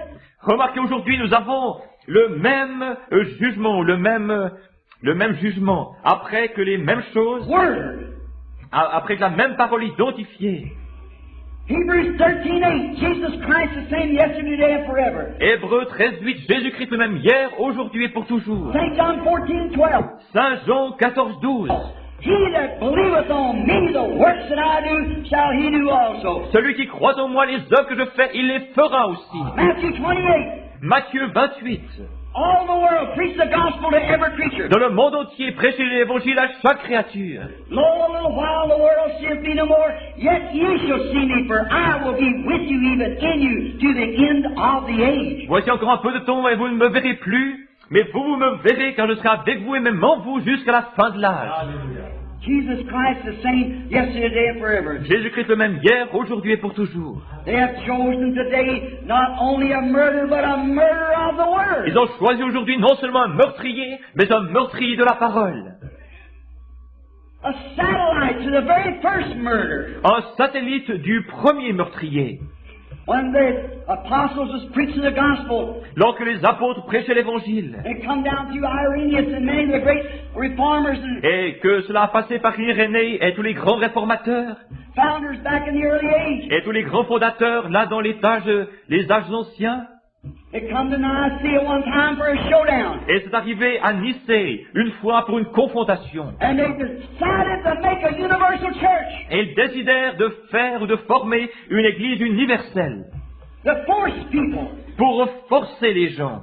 [SPEAKER 1] Remarquez, aujourd'hui, nous avons le même jugement, le même jugement, après que les mêmes choses,
[SPEAKER 2] word.
[SPEAKER 1] après que la même parole identifiée.
[SPEAKER 2] Hebrews 13:8, Jesus Christ the same yesterday, today, and forever.
[SPEAKER 1] Hébreux 13:8, Jésus-Christ le même hier, aujourd'hui et pour toujours.
[SPEAKER 2] St. John 14:12.
[SPEAKER 1] Saint Jean 14:12.
[SPEAKER 2] He that believeth on me, the works that I do, shall he do also.
[SPEAKER 1] Celui qui croit en moi, les œuvres que je fais, il les fera aussi.
[SPEAKER 2] Matthew 28.
[SPEAKER 1] Matthieu 28.
[SPEAKER 2] All the world preach the gospel to every creature.
[SPEAKER 1] Dans le monde entier, prêchez l'évangile à chaque créature.
[SPEAKER 2] Lo, a little while the world seeth me no more, yet ye shall see me, for I will be with you, even in you, to the end of the age.
[SPEAKER 1] Voici encore un peu de temps et vous ne me verrez plus, mais vous me verrez car je serai avec vous et même en vous jusqu'à la fin de l'âge.
[SPEAKER 2] Jesus Christ the same yesterday, today, and forever.
[SPEAKER 1] Jésus-Christ le même hier, aujourd'hui et pour toujours.
[SPEAKER 2] They have chosen today not only a murder, but a murder of the word.
[SPEAKER 1] Ils ont choisi aujourd'hui non seulement un meurtrier, mais un meurtrier de la parole.
[SPEAKER 2] A satellite to the very first murder.
[SPEAKER 1] Un satellite du premier meurtrier.
[SPEAKER 2] When the apostles was preaching the gospel,
[SPEAKER 1] Lorsque les apôtres prêchaient l'évangile,
[SPEAKER 2] it come down through Irenaeus and many of the great reformers and
[SPEAKER 1] et que cela a passé par Irénée et tous les grands réformateurs,
[SPEAKER 2] founders back in the early age.
[SPEAKER 1] et tous les grands fondateurs, là dans les âges anciens,
[SPEAKER 2] It come to Nicaea one time for a showdown.
[SPEAKER 1] et c'est arrivé à Nicée, une fois pour une confrontation.
[SPEAKER 2] And they decided to make a universal church.
[SPEAKER 1] Et ils décidèrent de faire ou de former une église universelle,
[SPEAKER 2] To force people
[SPEAKER 1] pour forcer les gens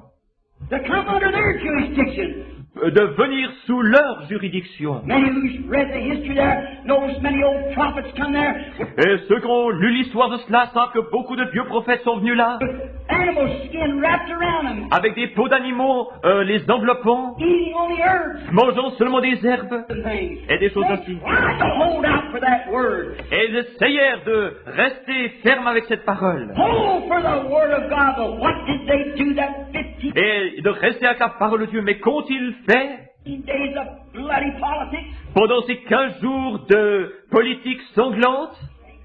[SPEAKER 2] to come under their jurisdiction.
[SPEAKER 1] de venir sous leur juridiction.
[SPEAKER 2] Many who's read the history there knows many old prophets come there
[SPEAKER 1] Et ceux qui ont lu l'histoire de cela savent que beaucoup de vieux prophètes sont venus là,
[SPEAKER 2] with animal skin wrapped around them,
[SPEAKER 1] avec des peaux d'animaux les enveloppant,
[SPEAKER 2] eating only herbs
[SPEAKER 1] mangeant seulement des herbes
[SPEAKER 2] and things.
[SPEAKER 1] et des choses
[SPEAKER 2] They
[SPEAKER 1] ainsi.
[SPEAKER 2] tried to hold out for that word.
[SPEAKER 1] Et ils essayèrent de rester fermes avec cette parole,
[SPEAKER 2] Hold for the word of God. But what did they do that 15
[SPEAKER 1] et de rester avec la parole de Dieu. Mais qu'ont-ils fait
[SPEAKER 2] days of bloody politics?
[SPEAKER 1] pendant ces 15 jours de politique sanglante?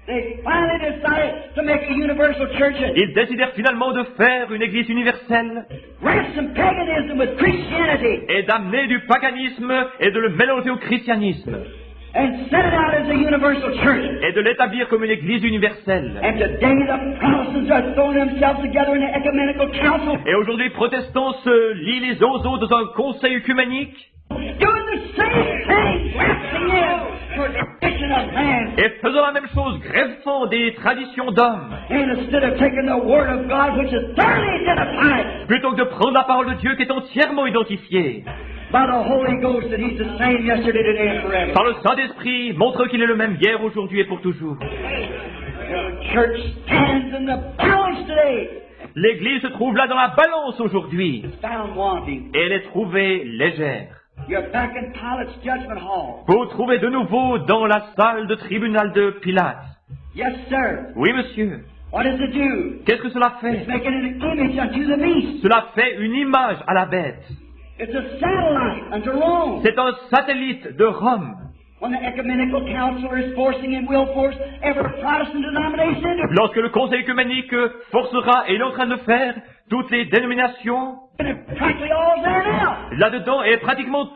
[SPEAKER 2] They finally decided to make a universal church and
[SPEAKER 1] Ils décidèrent finalement de faire une église universelle
[SPEAKER 2] wrap some paganism with Christianity
[SPEAKER 1] et d'amener du paganisme et de le mélanger au christianisme
[SPEAKER 2] and set it out as a universal church.
[SPEAKER 1] et de l'établir comme une église universelle.
[SPEAKER 2] And today the Protestants are throwing themselves together in an ecumenical council,
[SPEAKER 1] Et aujourd'hui, les protestants se lient les uns aux autres dans un conseil œcuménique
[SPEAKER 2] doing the same thing, lapsing in for tradition of man.
[SPEAKER 1] et faisant la même chose, greffant des traditions d'hommes,
[SPEAKER 2] And instead of taking the word of God, which is thoroughly identified
[SPEAKER 1] plutôt que de prendre la parole de Dieu qui est entièrement identifiée
[SPEAKER 2] by the Holy Ghost that He's the same yesterday, today, and forever.
[SPEAKER 1] par le Saint-Esprit, montre qu'il est le même hier, aujourd'hui et pour toujours.
[SPEAKER 2] The church stands in the balance today.
[SPEAKER 1] L'Église se trouve là dans la balance aujourd'hui
[SPEAKER 2] It's found wanting.
[SPEAKER 1] et elle est trouvée légère.
[SPEAKER 2] You're back in Pilate's judgment hall.
[SPEAKER 1] Vous vous trouvez de nouveau dans la salle de tribunal de Pilate.
[SPEAKER 2] Yes, sir.
[SPEAKER 1] Oui, monsieur.
[SPEAKER 2] What does it do?
[SPEAKER 1] Qu'est-ce que cela
[SPEAKER 2] It's
[SPEAKER 1] fait?
[SPEAKER 2] making an image unto the beast.
[SPEAKER 1] Cela fait une image à la bête.
[SPEAKER 2] It's a satellite unto Rome.
[SPEAKER 1] C'est un satellite de Rome.
[SPEAKER 2] When the ecumenical council is forcing and will force every Protestant denomination into
[SPEAKER 1] Lorsque le conseil œcuménique forcera, et il est en train de faire, toutes les dénominations
[SPEAKER 2] and it's practically all there now.
[SPEAKER 1] là-dedans, et pratiquement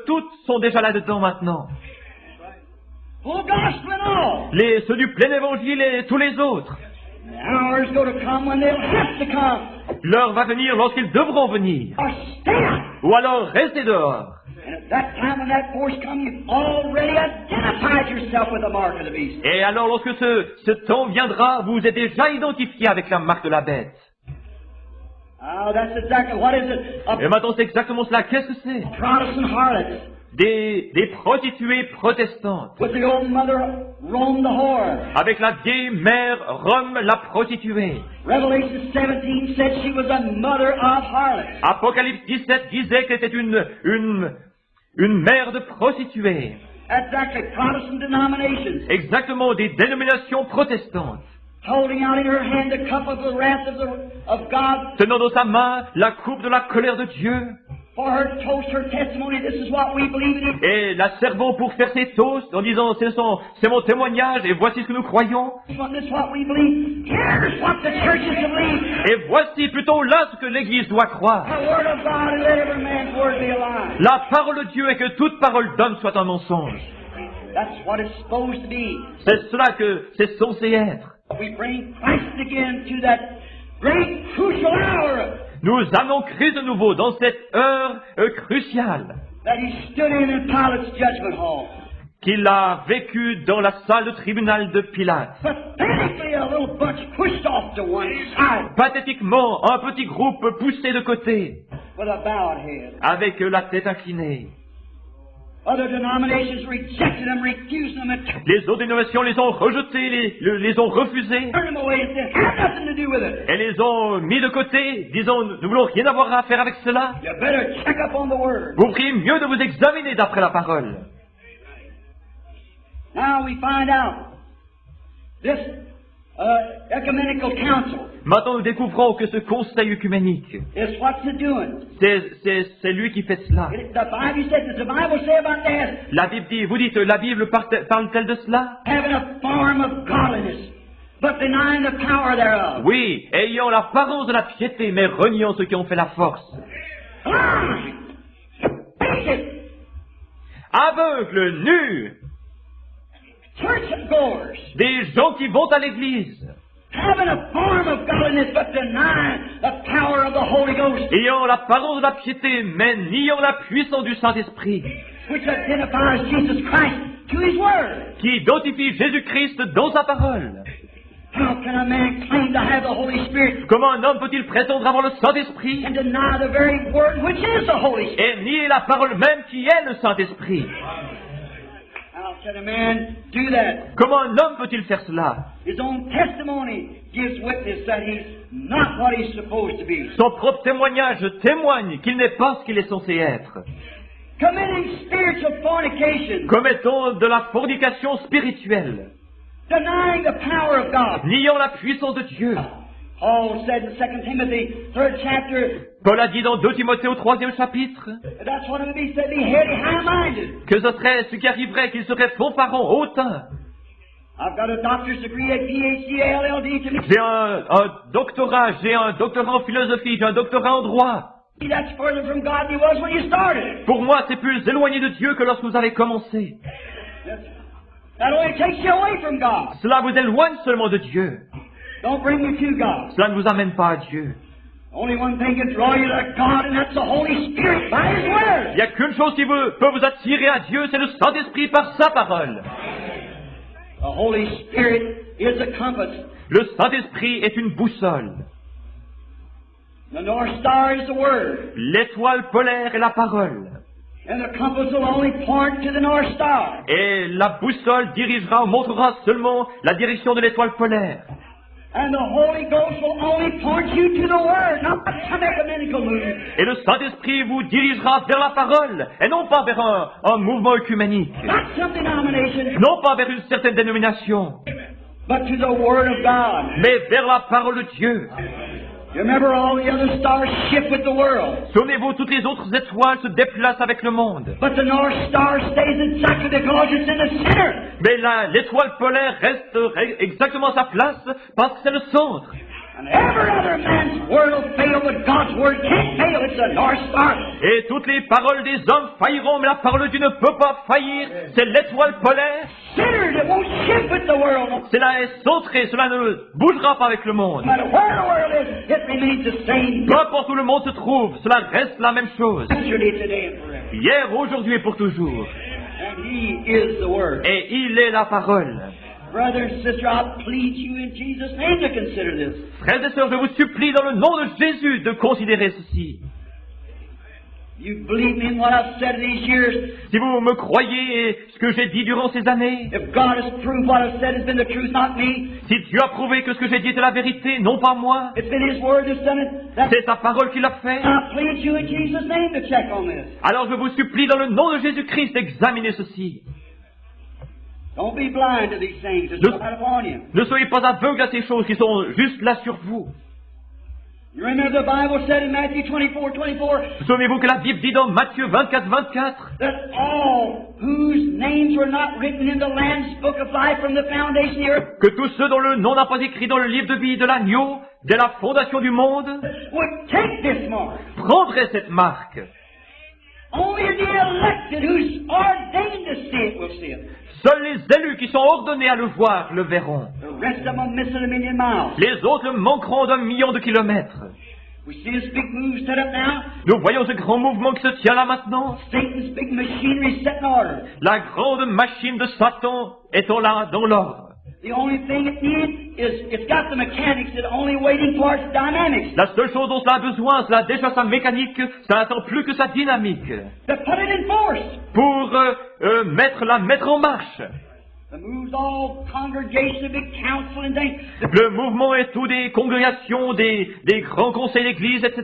[SPEAKER 1] toutes sont déjà là-dedans maintenant.
[SPEAKER 2] Full gospel and all.
[SPEAKER 1] Ceux du plein évangile et tous les autres.
[SPEAKER 2] The hour's going to come when they'll have to come.
[SPEAKER 1] L'heure va venir lorsqu'ils devront venir.
[SPEAKER 2] Or stay out.
[SPEAKER 1] Ou alors restez dehors.
[SPEAKER 2] And at that time when that force comes, you've already identified yourself with the mark of the beast.
[SPEAKER 1] Et alors lorsque ce temps viendra, vous êtes déjà identifié avec la marque de la bête.
[SPEAKER 2] Oh, that's exactly what is it?
[SPEAKER 1] Et maintenant c'est exactement cela. Qu'est-ce que c'est?
[SPEAKER 2] Protestant harlots.
[SPEAKER 1] Des prostituées protestantes.
[SPEAKER 2] With the old mother Rome the whore.
[SPEAKER 1] Avec la vieille mère Rome la prostituée.
[SPEAKER 2] Revelation 17 said she was a mother of harlots.
[SPEAKER 1] Apocalypse 17 disait qu'elle était une mère de prostituées.
[SPEAKER 2] Exactly, Protestant denominations.
[SPEAKER 1] Exactement, des dénominations protestantes.
[SPEAKER 2] Holding out in her hand the cup of the wrath of God.
[SPEAKER 1] Tenant dans sa main la coupe de la colère de Dieu.
[SPEAKER 2] For her toast, her testimony, this is what we believe in.
[SPEAKER 1] Et la servant pour faire ses toasts en disant c'est mon témoignage et voici ce que nous croyons.
[SPEAKER 2] This is what we believe. Here's what the churches believe.
[SPEAKER 1] Et voici plutôt là ce que l'Église doit croire.
[SPEAKER 2] The word of God, and let every man's word be a lie.
[SPEAKER 1] La parole de Dieu est que toute parole d'homme soit un mensonge.
[SPEAKER 2] That's what it's supposed to be.
[SPEAKER 1] C'est cela que c'est censé être.
[SPEAKER 2] We bring Christ again to that great crucial hour
[SPEAKER 1] Nous amenons Christ de nouveau dans cette heure cruciale
[SPEAKER 2] that he stood in Pilate's judgment hall.
[SPEAKER 1] qu'il a vécu dans la salle de tribunal de Pilate.
[SPEAKER 2] Pathetically, a little bunch pushed off to one side
[SPEAKER 1] Pathétiquement, un petit groupe poussé de côté,
[SPEAKER 2] with a bowed head.
[SPEAKER 1] avec la tête inclinée.
[SPEAKER 2] Other denominations rejected them, refused them, and
[SPEAKER 1] Les autres dénominations les ont rejetés, les ont refusés,
[SPEAKER 2] turned them away and said, have nothing to do with it.
[SPEAKER 1] et les ont mis de côté, disant, nous ne voulons rien avoir à faire avec cela.
[SPEAKER 2] You better check up on the word.
[SPEAKER 1] Vous feriez mieux de vous examiner d'après la parole.
[SPEAKER 2] Now we find out this ecumenical council
[SPEAKER 1] Maintenant, nous découvrons que ce conseil œcuménique,
[SPEAKER 2] is what's it doing.
[SPEAKER 1] c'est lui qui fait cela.
[SPEAKER 2] The Bible said, does the Bible say about that?
[SPEAKER 1] La Bible dit, vous dites, la Bible parle-t-elle de cela?
[SPEAKER 2] Having a form of godliness, but denying the power thereof.
[SPEAKER 1] Oui, ayant l'apparence de la piété, mais reniant ceux qui ont fait la force.
[SPEAKER 2] Blind, basic,
[SPEAKER 1] Aveugles, nus,
[SPEAKER 2] church-goers,
[SPEAKER 1] des gens qui vont à l'église,
[SPEAKER 2] having a form of godliness, but denying the power of the Holy Ghost,
[SPEAKER 1] ayant l'apparence de la piété, mais niant la puissance du Saint-Esprit,
[SPEAKER 2] which identifies Jesus Christ to His Word.
[SPEAKER 1] qui identifie Jésus-Christ dans sa parole.
[SPEAKER 2] How can a man claim to have the Holy Spirit
[SPEAKER 1] Comment un homme peut-il prétendre avoir le Saint-Esprit
[SPEAKER 2] and deny the very Word which is the Holy Spirit?
[SPEAKER 1] et nier la parole même qui est le Saint-Esprit?
[SPEAKER 2] How can a man do that?
[SPEAKER 1] Comment un homme peut-il faire cela?
[SPEAKER 2] His own testimony gives witness that he's not what he's supposed to be.
[SPEAKER 1] Son propre témoignage témoigne qu'il n'est pas ce qu'il est censé être.
[SPEAKER 2] Committing spiritual fornication,
[SPEAKER 1] Commettons de la fornication spirituelle,
[SPEAKER 2] denying the power of God.
[SPEAKER 1] niant la puissance de Dieu.
[SPEAKER 2] Paul said in 2 Timothy, 3rd chapter,
[SPEAKER 1] Paul a dit dans 2 Timothée au 3e chapitre
[SPEAKER 2] that's what it would be, said, be heady, high-minded.
[SPEAKER 1] que ce serait ce qui arriverait, qu'il serait fanfaron, hautain.
[SPEAKER 2] I've got a doctor's degree, a PhD, a LLD, to me.
[SPEAKER 1] J'ai un doctorat en philosophie, j'ai un doctorat en droit.
[SPEAKER 2] That's further from God than he was when you started.
[SPEAKER 1] Pour moi, c'est plus éloigné de Dieu que lorsque vous avez commencé.
[SPEAKER 2] That only takes you away from God.
[SPEAKER 1] Cela vous éloigne seulement de Dieu.
[SPEAKER 2] Don't bring you to God.
[SPEAKER 1] Cela ne vous amène pas à Dieu.
[SPEAKER 2] Only one thing can draw you to God, and that's the Holy Spirit by His Word.
[SPEAKER 1] Il n'y a qu'une chose qui peut vous attirer à Dieu, c'est le Saint-Esprit par sa parole.
[SPEAKER 2] The Holy Spirit is a compass.
[SPEAKER 1] Le Saint-Esprit est une boussole.
[SPEAKER 2] The North Star is the Word.
[SPEAKER 1] L'étoile polaire est la parole.
[SPEAKER 2] And the compass will only point to the North Star.
[SPEAKER 1] Et la boussole montrera seulement la direction de l'étoile polaire.
[SPEAKER 2] And the Holy Ghost will only point you to the Word, not some ecumenical movement.
[SPEAKER 1] Et le Saint-Esprit vous dirigera vers la parole, et non pas vers un mouvement œcuménique,
[SPEAKER 2] Not some denomination,
[SPEAKER 1] non pas vers une certaine dénomination,
[SPEAKER 2] but to the Word of God.
[SPEAKER 1] mais vers la parole de Dieu.
[SPEAKER 2] You remember all the other stars shift with the world.
[SPEAKER 1] Souvenez-vous, toutes les autres étoiles se déplacent avec le monde.
[SPEAKER 2] But the North Star stays exactly because it's in the center.
[SPEAKER 1] Mais l'étoile polaire reste exactement à sa place parce que c'est le centre.
[SPEAKER 2] And every other man's word will fail, but God's word can't fail. It's the North Star.
[SPEAKER 1] Et toutes les paroles des hommes failliront, mais la parole de Dieu ne peut pas faillir. C'est l'étoile polaire.
[SPEAKER 2] Sinners, it won't shift with the world.
[SPEAKER 1] Cela est centré, cela ne bougera pas avec le monde.
[SPEAKER 2] No matter where the world is, it remains the same.
[SPEAKER 1] Peu importe où le monde se trouve, cela reste la même chose.
[SPEAKER 2] Yesterday, today, and forever.
[SPEAKER 1] Hier, aujourd'hui et pour toujours.
[SPEAKER 2] And He is the Word.
[SPEAKER 1] Et il est la parole.
[SPEAKER 2] Brother and sister, I plead you in Jesus' name to consider this.
[SPEAKER 1] Frères et sœurs, je vous supplie dans le nom de Jésus de considérer ceci.
[SPEAKER 2] You believe me in what I've said these years.
[SPEAKER 1] Si vous me croyez ce que j'ai dit durant ces années,
[SPEAKER 2] If God has proved what I've said has been the truth, not me,
[SPEAKER 1] si Dieu a prouvé que ce que j'ai dit était la vérité, non pas moi,
[SPEAKER 2] it's been His Word that's done it. That's
[SPEAKER 1] c'est sa parole qui l'a fait,
[SPEAKER 2] I plead you in Jesus' name to check on this.
[SPEAKER 1] alors je vous supplie dans le nom de Jésus-Christ d'examiner ceci.
[SPEAKER 2] Don't be blind to these things. It's
[SPEAKER 1] Ne-
[SPEAKER 2] right upon you.
[SPEAKER 1] Ne soyez pas aveugles à ces choses qui sont juste là sur vous.
[SPEAKER 2] You remember the Bible said in Matthew 24:24
[SPEAKER 1] Souvenez-vous que la Bible dit dans Matthieu 24, 24,
[SPEAKER 2] that all whose names were not written in the Lamb's book of life from the foundation of the earth
[SPEAKER 1] que tous ceux dont le nom n'a pas écrit dans le livre de vie de l'agneau, dès la fondation du monde,
[SPEAKER 2] would take this mark.
[SPEAKER 1] prendraient cette marque.
[SPEAKER 2] Only the elected who's ordained to see it will see it.
[SPEAKER 1] Seuls les élus qui sont ordonnés à le voir le verront.
[SPEAKER 2] The rest of them will miss it a million miles.
[SPEAKER 1] Les autres le manqueront d'1 million de kilomètres.
[SPEAKER 2] We see this big move set up now.
[SPEAKER 1] Nous voyons ce grand mouvement qui se tient là maintenant.
[SPEAKER 2] Satan's big machinery is set in order.
[SPEAKER 1] La grande machine de Satan étant là dans l'ordre.
[SPEAKER 2] The only thing it needs is it's got the mechanics that only waiting for its dynamics.
[SPEAKER 1] La seule chose dont cela a besoin, cela a déjà sa mécanique, ça n'attend plus que sa dynamique.
[SPEAKER 2] To put it in force.
[SPEAKER 1] Pour la mettre en marche.
[SPEAKER 2] The move's all congregation, big council and things.
[SPEAKER 1] Le mouvement est tout des congrégations, des grands conseils d'église, etc.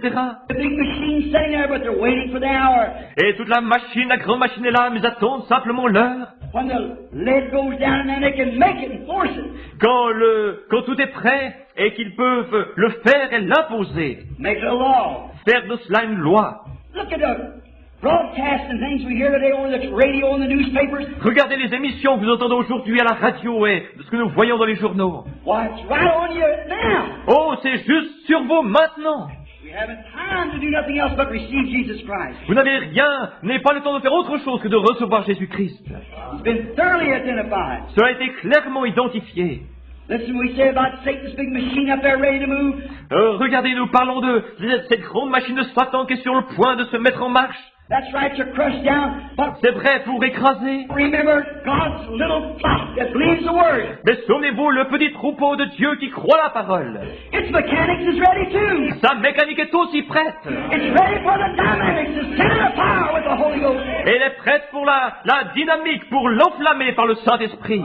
[SPEAKER 2] The big machine's sitting there, but they're waiting for the hour.
[SPEAKER 1] Et toute la machine, la grande machine est là, mais attendent simplement l'heure.
[SPEAKER 2] When the lid goes down and then they can make it and force it.
[SPEAKER 1] Quand tout est prêt et qu'ils peuvent le faire et l'imposer.
[SPEAKER 2] Make it a law.
[SPEAKER 1] Faire de cela une loi.
[SPEAKER 2] Look at the broadcast and things we hear today over the radio and the newspapers.
[SPEAKER 1] Regardez les émissions que vous entendez aujourd'hui à la radio et ce que nous voyons dans les journaux.
[SPEAKER 2] Why, it's right on you now.
[SPEAKER 1] Oh, c'est juste sur vous maintenant.
[SPEAKER 2] We haven't time to do nothing else but receive Jesus Christ.
[SPEAKER 1] Vous n'avez pas le temps de faire autre chose que de recevoir Jésus-Christ.
[SPEAKER 2] It's been thoroughly identified.
[SPEAKER 1] Cela a été clairement identifié.
[SPEAKER 2] Listen, we say about Satan's big machine up there ready to move.
[SPEAKER 1] Regardez, nous parlons de cette grande machine de Satan qui est sur le point de se mettre en marche.
[SPEAKER 2] That's right, you're crushed down. But
[SPEAKER 1] C'est vrai, pour écraser.
[SPEAKER 2] remember God's little flock that believes the word.
[SPEAKER 1] Mais souvenez-vous, le petit troupeau de Dieu qui croit la parole.
[SPEAKER 2] Its mechanics is ready too.
[SPEAKER 1] Sa mécanique est aussi prête.
[SPEAKER 2] It's ready for the dynamics to send the power with the Holy Ghost.
[SPEAKER 1] Et elle est prête pour la dynamique, pour l'enflammer par le Saint-Esprit.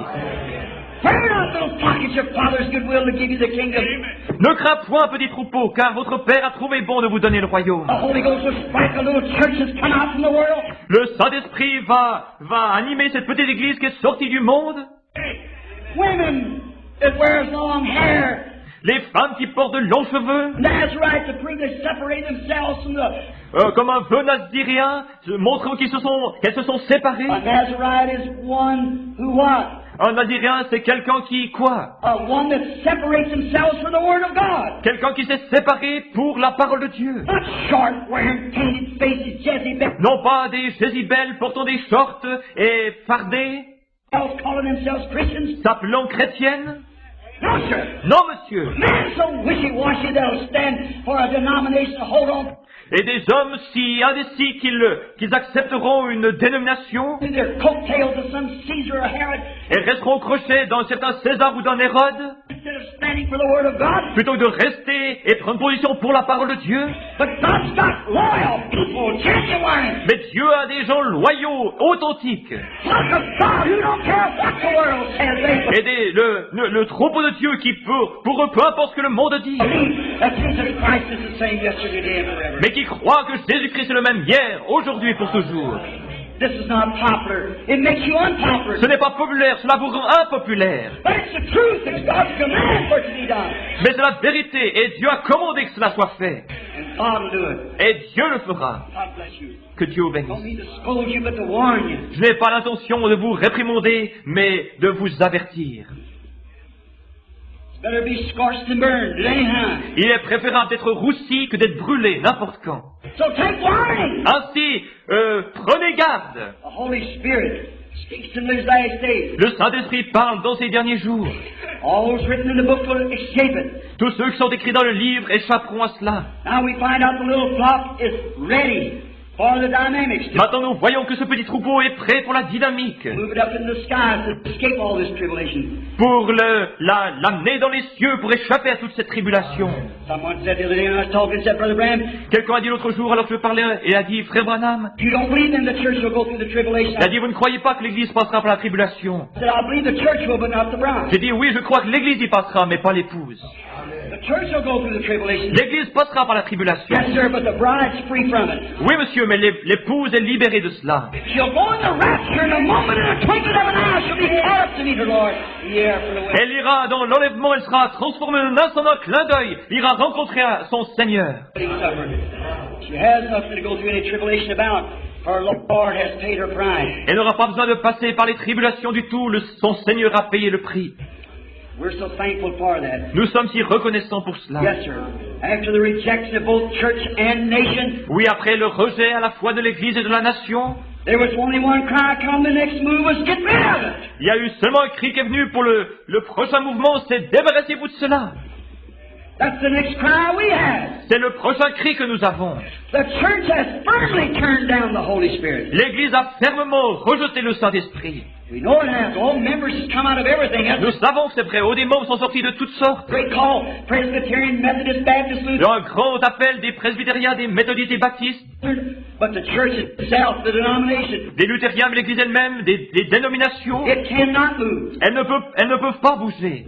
[SPEAKER 2] Fear not, little flock, it's your Father's good will to give you the kingdom.
[SPEAKER 1] Ne crains point, petit troupeau, car votre Père a trouvé bon de vous donner le royaume.
[SPEAKER 2] The Holy Ghost will strike a little church that's come out from the world.
[SPEAKER 1] Le Saint-Esprit va animer cette petite église qui est sortie du monde.
[SPEAKER 2] Women that wears long hair.
[SPEAKER 1] Les femmes qui portent de longs cheveux,
[SPEAKER 2] That's right, to prove they separate themselves from the...
[SPEAKER 1] comme un vœu nazirien, montrant qu'elles se sont séparées.
[SPEAKER 2] A Nazarite is one who what?
[SPEAKER 1] Un nazirien, c'est quelqu'un qui, quoi?
[SPEAKER 2] One that separates themselves from the Word of God.
[SPEAKER 1] Quelqu'un qui s'est séparé pour la parole de Dieu.
[SPEAKER 2] Not short, wearing painted faces, Jezebel,
[SPEAKER 1] Non pas des Jézibel portant des shorts et fardés,
[SPEAKER 2] else calling themselves Christians.
[SPEAKER 1] s'appelant chrétiennes.
[SPEAKER 2] No, sir.
[SPEAKER 1] Non, monsieur.
[SPEAKER 2] Men so wishy-washy they'll stand for a denomination to hold on
[SPEAKER 1] Et des hommes si indécis qu'ils accepteront une dénomination
[SPEAKER 2] to their coattails of some Caesar or Herod
[SPEAKER 1] et resteront crochés dans certains César ou d'un Hérode,
[SPEAKER 2] instead of standing for the Word of God.
[SPEAKER 1] plutôt que de rester et prendre position pour la parole de Dieu.
[SPEAKER 2] But God's got loyal people, genuine,
[SPEAKER 1] Mais Dieu a des gens loyaux, authentiques.
[SPEAKER 2] flock of God who don't care what the world says. They
[SPEAKER 1] Et le troupeau de Dieu qui, pour eux, peu importe ce que le monde dit,
[SPEAKER 2] believe that Jesus Christ is the same yesterday, today, and forever.
[SPEAKER 1] mais qui croient que Jésus-Christ est le même hier, aujourd'hui et pour toujours.
[SPEAKER 2] This is not popular. It makes you unpopular.
[SPEAKER 1] Ce n'est pas populaire, cela vous rend impopulaire.
[SPEAKER 2] But it's the truth. It's God's command for it to be done.
[SPEAKER 1] Mais c'est la vérité, et Dieu a commandé que cela soit fait.
[SPEAKER 2] And God will do it.
[SPEAKER 1] Et Dieu le fera.
[SPEAKER 2] God bless you.
[SPEAKER 1] Que Dieu vous
[SPEAKER 2] I don't
[SPEAKER 1] bénisse.
[SPEAKER 2] mean to scold you, but to warn you.
[SPEAKER 1] Je n'ai pas l'intention de vous réprimander, mais de vous avertir.
[SPEAKER 2] It's Better be scorched than burned at any time.
[SPEAKER 1] Il est préférable d'être roussi que d'être brûlé n'importe quand.
[SPEAKER 2] So take warning.
[SPEAKER 1] Ainsi, prenez garde.
[SPEAKER 2] The Holy Spirit speaks in these last days.
[SPEAKER 1] Le Saint-Esprit parle dans ces derniers jours.
[SPEAKER 2] All those written in the book will escape it.
[SPEAKER 1] Tous ceux qui sont écrits dans le livre échapperont à cela.
[SPEAKER 2] Now we find out the little flock is ready for the dynamics to
[SPEAKER 1] Maintenant, nous voyons que ce petit troupeau est prêt pour la dynamique,
[SPEAKER 2] move it up in the skies to escape all this tribulation.
[SPEAKER 1] pour l'amener dans les cieux, pour échapper à toute cette tribulation.
[SPEAKER 2] Someone said the other day when I was talking, said, Brother Branham,
[SPEAKER 1] Quelqu'un a dit l'autre jour, alors que je parlais, et a dit, Frère Branham,
[SPEAKER 2] if you don't believe in the church will go through the tribulation.
[SPEAKER 1] il a dit, vous ne croyez pas que l'Église passera par la tribulation?
[SPEAKER 2] I said, I believe the church will, but not the bride.
[SPEAKER 1] J'ai dit, oui, je crois que l'Église y passera, mais pas l'épouse.
[SPEAKER 2] The church will go through the tribulation.
[SPEAKER 1] L'Église passera par la tribulation.
[SPEAKER 2] Yes, sir, but the bride's free from it.
[SPEAKER 1] Oui, monsieur, mais l'épouse est libérée de cela.
[SPEAKER 2] She'll go in the rapture in a moment, in a twinkling of an eye. She'll be caught up to meet her Lord. Yeah, for the way.
[SPEAKER 1] Elle ira dans l'enlèvement, elle sera transformée en un instant, un clin d'œil, ira rencontrer son Seigneur.
[SPEAKER 2] She has nothing to go through any tribulation about, for the Lord has paid her price.
[SPEAKER 1] Elle n'aura pas besoin de passer par les tribulations du tout, son Seigneur a payé le prix.
[SPEAKER 2] We're so thankful for that.
[SPEAKER 1] Nous sommes si reconnaissants pour cela.
[SPEAKER 2] Yes, sir. After the rejection of both church and nation,
[SPEAKER 1] Oui, après le rejet à la fois de l'Église et de la nation,
[SPEAKER 2] there was only one cry come, the next move was get rid of it.
[SPEAKER 1] il y a eu seulement un cri qui est venu pour le prochain mouvement, c'est débarrassez-vous de cela.
[SPEAKER 2] That's the next cry we have.
[SPEAKER 1] C'est le prochain cri que nous avons.
[SPEAKER 2] The church has firmly turned down the Holy Spirit.
[SPEAKER 1] L'Église a fermement rejeté le Saint-Esprit.
[SPEAKER 2] We know it has. All members has come out of everything.
[SPEAKER 1] Nous savons que c'est vrai. Oh, des membres sont sortis de toutes sortes.
[SPEAKER 2] Great call, Presbyterian, Methodist, Baptist,
[SPEAKER 1] Il y
[SPEAKER 2] Lutheran.
[SPEAKER 1] a un grand appel des presbytériens, des méthodistes et baptistes,
[SPEAKER 2] But the church itself, the denomination,
[SPEAKER 1] des luthériens, mais l'Église elle-même, des dénominations,
[SPEAKER 2] it cannot move.
[SPEAKER 1] elles ne peuvent pas bouger.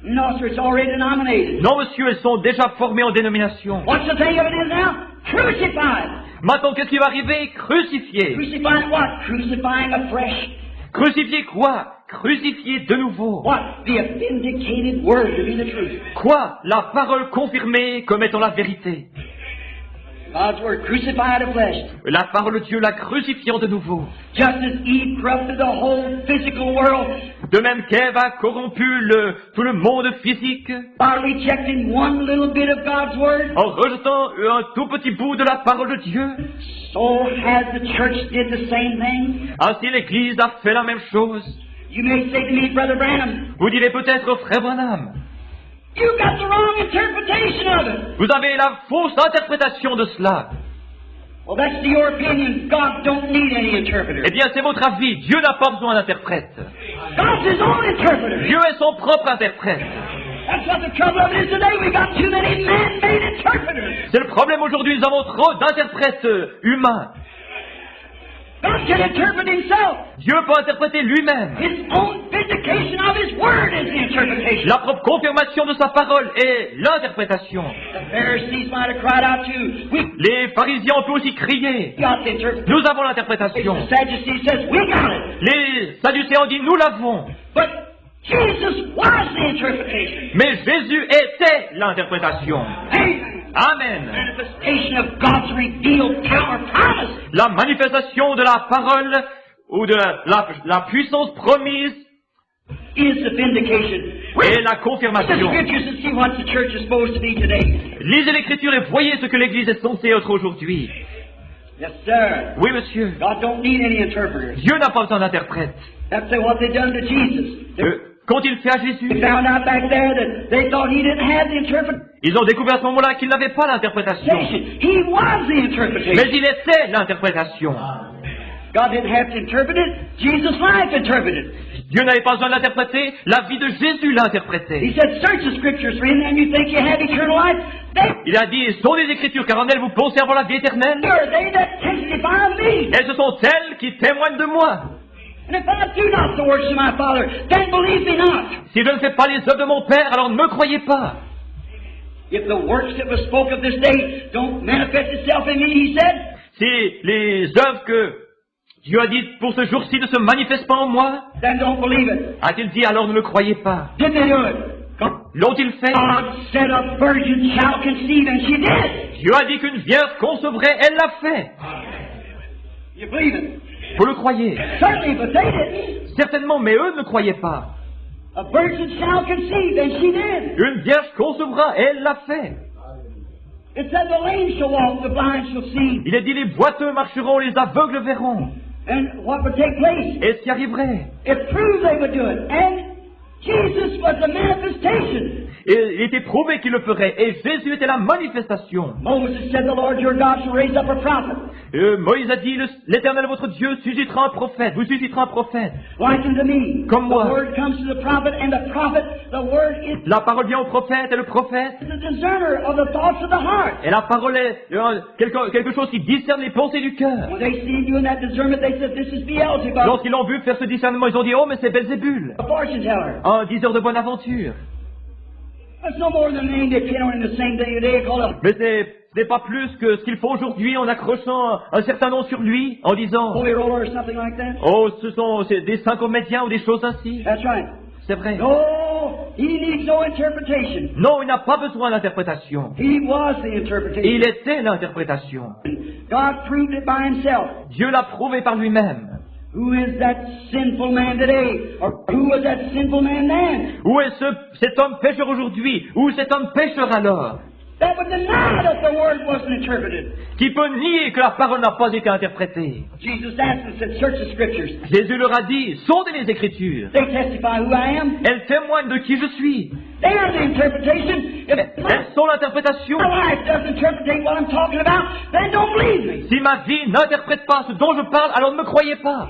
[SPEAKER 2] No, sir, it's already denominated.
[SPEAKER 1] Non, monsieur, elles sont déjà formées en dénomination.
[SPEAKER 2] What's the thing of it is now? Crucified.
[SPEAKER 1] Maintenant, qu'est-ce qui va arriver? Crucifier.
[SPEAKER 2] Crucifying what? Crucifying afresh.
[SPEAKER 1] Crucifier quoi? Crucifier de nouveau.
[SPEAKER 2] What? The vindicated word to be the truth.
[SPEAKER 1] Quoi? La parole confirmée comme étant la vérité.
[SPEAKER 2] God's word crucified afresh.
[SPEAKER 1] La parole de Dieu la crucifiant de nouveau.
[SPEAKER 2] Just as Eve corrupted the whole physical world
[SPEAKER 1] De même qu'Ève a corrompu tout le monde physique
[SPEAKER 2] by rejecting one little bit of God's word,
[SPEAKER 1] en rejetant un tout petit bout de la parole de Dieu,
[SPEAKER 2] so has the church did the same thing.
[SPEAKER 1] ainsi l'Église a fait la même chose.
[SPEAKER 2] You may say to me, Brother Branham,
[SPEAKER 1] Vous direz peut-être, Frère Branham,
[SPEAKER 2] you got the wrong interpretation of it.
[SPEAKER 1] vous avez la fausse interprétation de cela.
[SPEAKER 2] Well, that's your opinion. God don't need any interpreter.
[SPEAKER 1] Eh bien, c'est votre avis. Dieu n'a pas besoin d'interprète.
[SPEAKER 2] God's his own interpreter.
[SPEAKER 1] Dieu est son propre interprète.
[SPEAKER 2] That's what the trouble of it is today. We got too many man-made interpreters.
[SPEAKER 1] C'est le problème aujourd'hui, nous avons trop d'interprètes humains.
[SPEAKER 2] God can interpret himself.
[SPEAKER 1] Dieu peut interpréter lui-même.
[SPEAKER 2] His own vindication of his word is the interpretation.
[SPEAKER 1] La propre confirmation de sa parole est l'interprétation.
[SPEAKER 2] The Pharisees might have cried out too. We
[SPEAKER 1] Les pharisiens ont pu aussi crier.
[SPEAKER 2] got the interpretation.
[SPEAKER 1] Nous avons l'interprétation.
[SPEAKER 2] The Sadducees says we got it.
[SPEAKER 1] Les sadducéens ont dit nous l'avons.
[SPEAKER 2] But Jesus was the interpretation.
[SPEAKER 1] Mais Jésus était l'interprétation.
[SPEAKER 2] Amen.
[SPEAKER 1] Amen.
[SPEAKER 2] Manifestation of God's revealed power promise.
[SPEAKER 1] La manifestation de la parole ou de la puissance promise
[SPEAKER 2] Is the vindication.
[SPEAKER 1] et la
[SPEAKER 2] Read the
[SPEAKER 1] confirmation.
[SPEAKER 2] scriptures and see what the church is supposed to be today.
[SPEAKER 1] Lisez l'Écriture et voyez ce que l'Église est censée être aujourd'hui.
[SPEAKER 2] Yes, sir.
[SPEAKER 1] Oui, monsieur.
[SPEAKER 2] God don't need any interpreters.
[SPEAKER 1] Dieu n'a pas besoin d'interprète.
[SPEAKER 2] That's what they done to Jesus.
[SPEAKER 1] Qu'ont ils fait à
[SPEAKER 2] They
[SPEAKER 1] Jésus?
[SPEAKER 2] found out back there that they thought he didn't have the interpretation.
[SPEAKER 1] Ils ont découvert à ce moment-là qu'il n'avait pas l'interprétation.
[SPEAKER 2] He was the interpretation.
[SPEAKER 1] Mais il était l'interprétation.
[SPEAKER 2] God didn't have to interpret it. Jesus' life interpreted.
[SPEAKER 1] Dieu n'avait pas besoin de l'interpréter. La vie de Jésus l'a interprété.
[SPEAKER 2] He said, search the scriptures, for in them you think you have eternal life.
[SPEAKER 1] Il a dit, sont les Écritures, car en elles vous pensez avoir la vie éternelle.
[SPEAKER 2] They are they that testify of me.
[SPEAKER 1] Et ce sont elles qui témoignent de moi.
[SPEAKER 2] And if I do not the works of my Father, then believe me not.
[SPEAKER 1] Si je ne fais pas les œuvres de mon Père, alors ne me croyez pas.
[SPEAKER 2] If the works that were spoke of this day don't manifest itself in me, he said,
[SPEAKER 1] Si les œuvres que Dieu a dites pour ce jour-ci ne se manifestent pas en moi,
[SPEAKER 2] then don't believe it.
[SPEAKER 1] a-t-il dit, alors ne le croyez pas.
[SPEAKER 2] Did they do it?
[SPEAKER 1] L'ont-ils fait?
[SPEAKER 2] God said a virgin shall conceive, and she did.
[SPEAKER 1] Dieu a dit qu'une vierge concevrait, elle l'a fait.
[SPEAKER 2] You believe it?
[SPEAKER 1] Vous le croyez?
[SPEAKER 2] Certainly, but they didn't.
[SPEAKER 1] Certainement, mais eux ne croyaient pas.
[SPEAKER 2] A virgin shall conceive, and she did.
[SPEAKER 1] Une vierge concevra, et elle l'a fait.
[SPEAKER 2] It said the lame shall walk, the blind shall see.
[SPEAKER 1] Il est dit, les boiteux marcheront, les aveugles verront.
[SPEAKER 2] And what would take place?
[SPEAKER 1] Et ce qui arriverait.
[SPEAKER 2] It proved they would do it. And Jesus was the manifestation.
[SPEAKER 1] Et il était prouvé qu'il le ferait. Et Jésus était la manifestation.
[SPEAKER 2] Moses said, the Lord your God shall raise up a prophet.
[SPEAKER 1] Moïse a dit, l'Éternel votre Dieu suscitera un prophète. Vous suscitera un prophète.
[SPEAKER 2] Like unto me.
[SPEAKER 1] Comme moi.
[SPEAKER 2] The word comes to the prophet, and the prophet, the word is
[SPEAKER 1] La parole vient au prophète, et le prophète.
[SPEAKER 2] the discerner of the thoughts of the heart.
[SPEAKER 1] Et la parole est quelque chose qui discerne les pensées du cœur.
[SPEAKER 2] When they see doing that discernment, they said, this is Beelzebub,
[SPEAKER 1] Lorsqu'ils l'ont vu faire ce discernement, ils ont dit, oh, mais c'est Belzébul,
[SPEAKER 2] a fortune teller.
[SPEAKER 1] un diseur de bonne aventure.
[SPEAKER 2] That's no more than a name they pin on in the same day today called a
[SPEAKER 1] Mais ce n'est pas plus que ce qu'ils font aujourd'hui en accrochant un certain nom sur lui, en disant,
[SPEAKER 2] holy roller or something like that.
[SPEAKER 1] oh, c'est des saints comédiens ou des choses ainsi.
[SPEAKER 2] That's right.
[SPEAKER 1] C'est vrai.
[SPEAKER 2] No, he needs no interpretation.
[SPEAKER 1] Non, il n'a pas besoin d'interprétation.
[SPEAKER 2] He was the interpretation.
[SPEAKER 1] Il était l'interprétation.
[SPEAKER 2] God proved it by himself.
[SPEAKER 1] Dieu l'a prouvé par lui-même.
[SPEAKER 2] Who is that sinful man today? Or who was that sinful man then?
[SPEAKER 1] Où est cet homme pécheur aujourd'hui? Où cet homme pécheur alors?
[SPEAKER 2] That would deny that the word wasn't interpreted.
[SPEAKER 1] Qui peut nier que la parole n'a pas été interprétée?
[SPEAKER 2] Jesus asked and said, search the scriptures.
[SPEAKER 1] Jésus leur a dit, sondez les Écritures.
[SPEAKER 2] They testify who I am.
[SPEAKER 1] Elles témoignent de qui je suis.
[SPEAKER 2] They are the interpretation. If
[SPEAKER 1] Elles sont l'interprétation.
[SPEAKER 2] my life doesn't interpret what I'm talking about, then don't believe me.
[SPEAKER 1] Si ma vie n'interprète pas ce dont je parle, alors ne me croyez pas.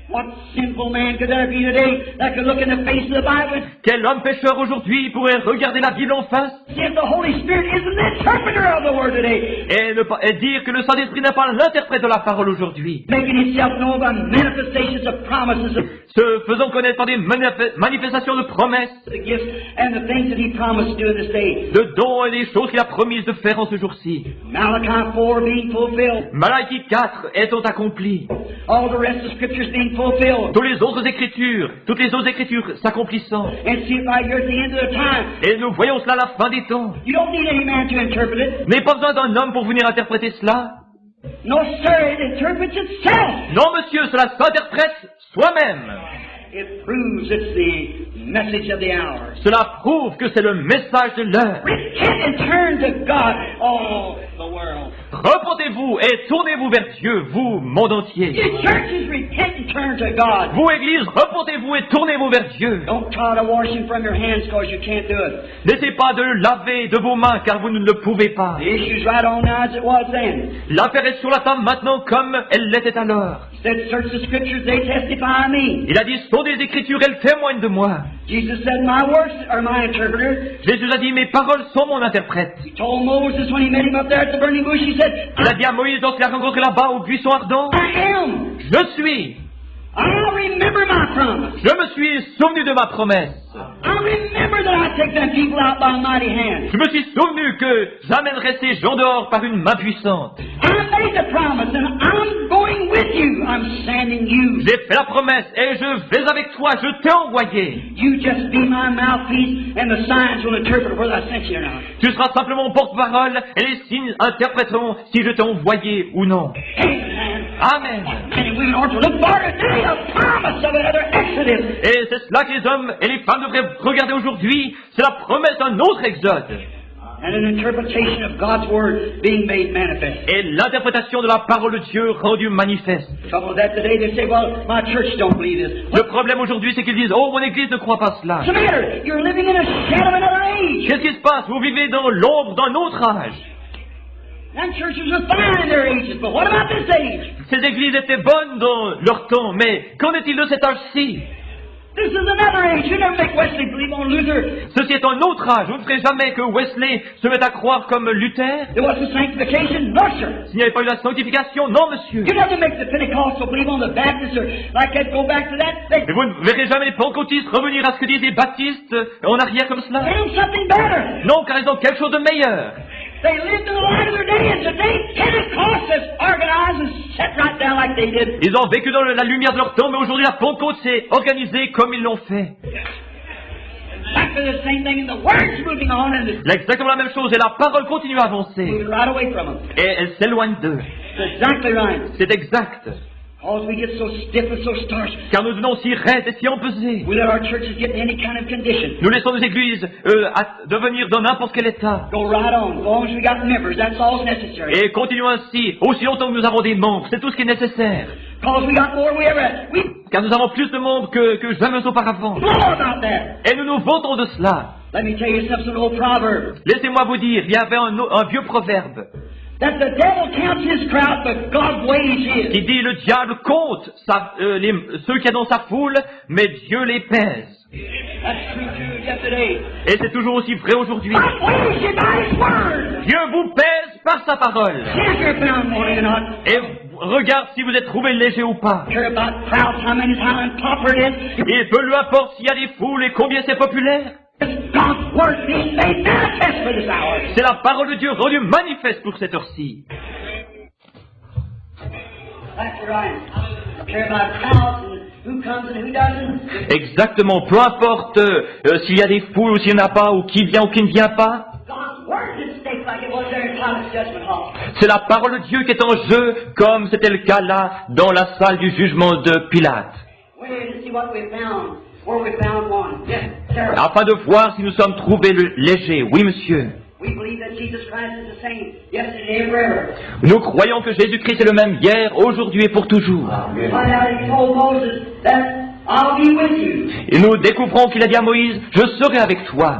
[SPEAKER 2] What sinful man could there be today that could look in the face of the Bible and
[SPEAKER 1] Quel homme pécheur aujourd'hui pourrait regarder la Bible en face
[SPEAKER 2] see if the Holy Spirit isn't the interpreter of the word today?
[SPEAKER 1] et dire que le Saint-Esprit n'est pas l'interprète de la parole aujourd'hui,
[SPEAKER 2] Making himself known by manifestations of promises of
[SPEAKER 1] se faisant connaître par des manifestations de promesses,
[SPEAKER 2] the gifts and the things that he promised to do in this day.
[SPEAKER 1] de dons et des choses qu'il a promises de faire en ce jour-ci.
[SPEAKER 2] Malachi 4 being fulfilled.
[SPEAKER 1] Malachie 4 étant accompli.
[SPEAKER 2] All the rest of the scriptures being fulfilled.
[SPEAKER 1] Toutes les autres écritures s'accomplissant.
[SPEAKER 2] And see it right here at the end of the time.
[SPEAKER 1] Et nous voyons cela à la fin des temps.
[SPEAKER 2] You don't need any man to interpret it.
[SPEAKER 1] N'est pas besoin d'un homme pour venir interpréter cela.
[SPEAKER 2] No, sir, it interprets itself.
[SPEAKER 1] Non, monsieur, cela s'interprète soi-même.
[SPEAKER 2] It proves it's the message of the hour.
[SPEAKER 1] Cela prouve que c'est le message de l'heure.
[SPEAKER 2] Repent and turn to God, all the world.
[SPEAKER 1] Repentez-vous et tournez-vous vers Dieu, vous, monde entier.
[SPEAKER 2] You churches, repent and turn to God.
[SPEAKER 1] Vous, Église, repentez-vous et tournez-vous vers Dieu.
[SPEAKER 2] Don't try to wash him from your hands because you can't do it.
[SPEAKER 1] N'essayez pas de le laver de vos mains car vous ne le pouvez pas.
[SPEAKER 2] The issue's right on now as it was then.
[SPEAKER 1] L'affaire est sur la table maintenant comme elle l'était alors.
[SPEAKER 2] He said, search the scriptures, they testify of me.
[SPEAKER 1] Il a dit, sondez les Écritures, elles témoignent de moi.
[SPEAKER 2] Jesus said, my words are my interpreter.
[SPEAKER 1] Jésus a dit, mes paroles sont mon interprète.
[SPEAKER 2] He told Moses when he met him up there at the burning bush, he said,
[SPEAKER 1] Il a dit à Moïse lorsqu'il a rencontré là-bas au buisson ardent,
[SPEAKER 2] I am.
[SPEAKER 1] je suis.
[SPEAKER 2] I remember my promise.
[SPEAKER 1] Je me suis souvenu de ma promesse.
[SPEAKER 2] I remember that I take them people out by a mighty hand.
[SPEAKER 1] Je me suis souvenu que j'amènerai ces gens dehors par une main puissante.
[SPEAKER 2] I made the promise and I'm going with you. I'm sending you.
[SPEAKER 1] J'ai fait la promesse et je vais avec toi, je t'ai envoyé.
[SPEAKER 2] You just be my mouthpiece and the signs will interpret whether I sent you or not.
[SPEAKER 1] Tu seras simplement porte-parole et les signes interpréteront si je t'ai envoyé ou non.
[SPEAKER 2] Amen.
[SPEAKER 1] Amen.
[SPEAKER 2] Men and women are to look for today a promise of another Exodus.
[SPEAKER 1] Et c'est cela que les hommes et les femmes devraient regarder aujourd'hui, c'est la promesse d'un autre exode.
[SPEAKER 2] And an interpretation of God's Word being made manifest.
[SPEAKER 1] Et l'interprétation de la parole de Dieu rendue manifeste.
[SPEAKER 2] The trouble with that today, they say, well, my church don't believe this.
[SPEAKER 1] Le problème aujourd'hui, c'est qu'ils disent, oh, mon église ne croit pas cela.
[SPEAKER 2] What's the matter? You're living in a shadow of another age.
[SPEAKER 1] Qu'est-ce qui se passe? Vous vivez dans l'ombre d'un autre âge.
[SPEAKER 2] And churches are fine in their ages, but what about this age?
[SPEAKER 1] Ces églises étaient bonnes dans leur temps, mais qu'en est-il de cet âge-ci?
[SPEAKER 2] This is another age. You never make Wesley believe on Luther.
[SPEAKER 1] Ceci est un autre âge. Vous ne ferez jamais que Wesley se mette à croire comme Luther.
[SPEAKER 2] There wasn't sanctification, no sir.
[SPEAKER 1] S'il n'y avait pas eu la sanctification, non, monsieur.
[SPEAKER 2] You never make the Pentecostal believe on the Baptists or like that. Go back to that. They
[SPEAKER 1] Mais vous ne verrez jamais les pentecôtistes revenir à ce que disent les baptistes en arrière comme cela.
[SPEAKER 2] found something better.
[SPEAKER 1] Non, car ils ont quelque chose de meilleur.
[SPEAKER 2] They lived in the light of their day, and today Pentecost is organized and set right down like they did.
[SPEAKER 1] Ils ont vécu dans la lumière de leur temps, mais aujourd'hui la Pentecôte s'est organisée comme ils l'ont fait.
[SPEAKER 2] Exactly the same thing, and the word's moving on, and it's
[SPEAKER 1] Exactement la même chose, et la parole continue à avancer.
[SPEAKER 2] moving right away from them.
[SPEAKER 1] Et elle s'éloigne d'eux.
[SPEAKER 2] It's exactly right.
[SPEAKER 1] C'est exact.
[SPEAKER 2] Because we get so stiff and so starch.
[SPEAKER 1] car nous devenons si raides et si empesés.
[SPEAKER 2] We let our churches get in any kind of condition.
[SPEAKER 1] Nous laissons nos églises devenir dans n'importe quel état.
[SPEAKER 2] Go right on. As long as we got members, that's all necessary.
[SPEAKER 1] Et continuons ainsi, aussi longtemps que nous avons des membres, c'est tout ce qui est nécessaire.
[SPEAKER 2] Because we got more than we ever had. We
[SPEAKER 1] Car nous avons plus de membres que jamais auparavant.
[SPEAKER 2] know about that.
[SPEAKER 1] Et nous nous vantons de cela.
[SPEAKER 2] Let me tell you something, an old proverb.
[SPEAKER 1] Laissez-moi vous dire, il y avait un vieux proverbe
[SPEAKER 2] That the devil counts his crowd, but God weighs his.
[SPEAKER 1] qui dit le diable compte ceux qu'il y a dans sa foule, mais Dieu les pèse.
[SPEAKER 2] That's true too yesterday.
[SPEAKER 1] Et c'est toujours aussi vrai aujourd'hui.
[SPEAKER 2] God weighs you by his word.
[SPEAKER 1] Dieu vous pèse par sa parole.
[SPEAKER 2] Check you're found morning or not.
[SPEAKER 1] Et regarde si vous êtes trouvé léger ou pas.
[SPEAKER 2] Care about crowds, how many how popular it is.
[SPEAKER 1] Et peu lui importe s'il y a des foules et combien c'est populaire.
[SPEAKER 2] It's God's word being made manifest for this hour.
[SPEAKER 1] C'est la parole de Dieu rendue manifeste pour cette heure-ci.
[SPEAKER 2] That's right. Care about crowds and who comes and who doesn't.
[SPEAKER 1] Exactement, peu importe s'il y a des foules ou s'il n'y en a pas, ou qui vient ou qui ne vient pas.
[SPEAKER 2] God's word is at stake like it was there in Pilate's judgment hall.
[SPEAKER 1] C'est la parole de Dieu qui est en jeu, comme c'était le cas là, dans la salle du jugement de Pilate.
[SPEAKER 2] We're here to see what we found, where we found one. Yes, sir.
[SPEAKER 1] Afin de voir si nous sommes trouvés légers. Oui, monsieur.
[SPEAKER 2] We believe that Jesus Christ is the same yesterday and forever.
[SPEAKER 1] Nous croyons que Jésus-Christ est le même hier, aujourd'hui et pour toujours.
[SPEAKER 2] We find out he told Moses that I'll be with you.
[SPEAKER 1] Et nous découvrons qu'il a dit à Moïse, je serai avec toi.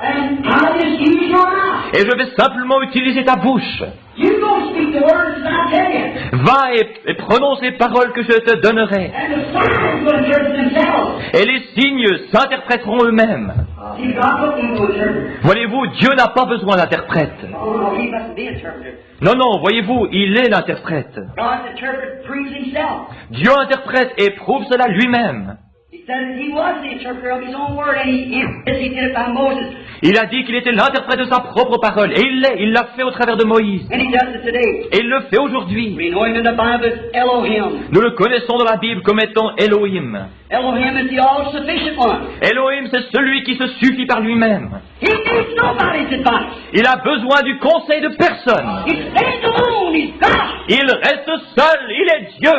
[SPEAKER 2] And I'll just use your mouth.
[SPEAKER 1] Et je vais simplement utiliser ta bouche.
[SPEAKER 2] You go speak the words that I tell you.
[SPEAKER 1] Va et prononce les paroles que je te donnerai.
[SPEAKER 2] And the signs will interpret themselves.
[SPEAKER 1] Et les signes s'interpréteront eux-mêmes.
[SPEAKER 2] See, God put them to interpret.
[SPEAKER 1] Voyez-vous, Dieu n'a pas besoin d'interprète.
[SPEAKER 2] Oh, no, he mustn't be interpreter.
[SPEAKER 1] Non, non, voyez-vous, il est l'interprète.
[SPEAKER 2] God's interpreter proves himself.
[SPEAKER 1] Dieu interprète et prouve cela lui-même.
[SPEAKER 2] He said that he was the interpreter of his own word, and he did it by Moses.
[SPEAKER 1] Il a dit qu'il était l'interprète de sa propre parole, et il l'a fait au travers de Moïse.
[SPEAKER 2] And he does it today.
[SPEAKER 1] Et il le fait aujourd'hui.
[SPEAKER 2] We know him in the Bible as Elohim.
[SPEAKER 1] Nous le connaissons dans la Bible comme étant Elohim.
[SPEAKER 2] Elohim is the all-sufficient one.
[SPEAKER 1] Elohim, c'est celui qui se suffit par lui-même.
[SPEAKER 2] He needs nobody's advice.
[SPEAKER 1] Il a besoin du conseil de personne.
[SPEAKER 2] He stands alone. He's God.
[SPEAKER 1] Il reste seul, il est Dieu.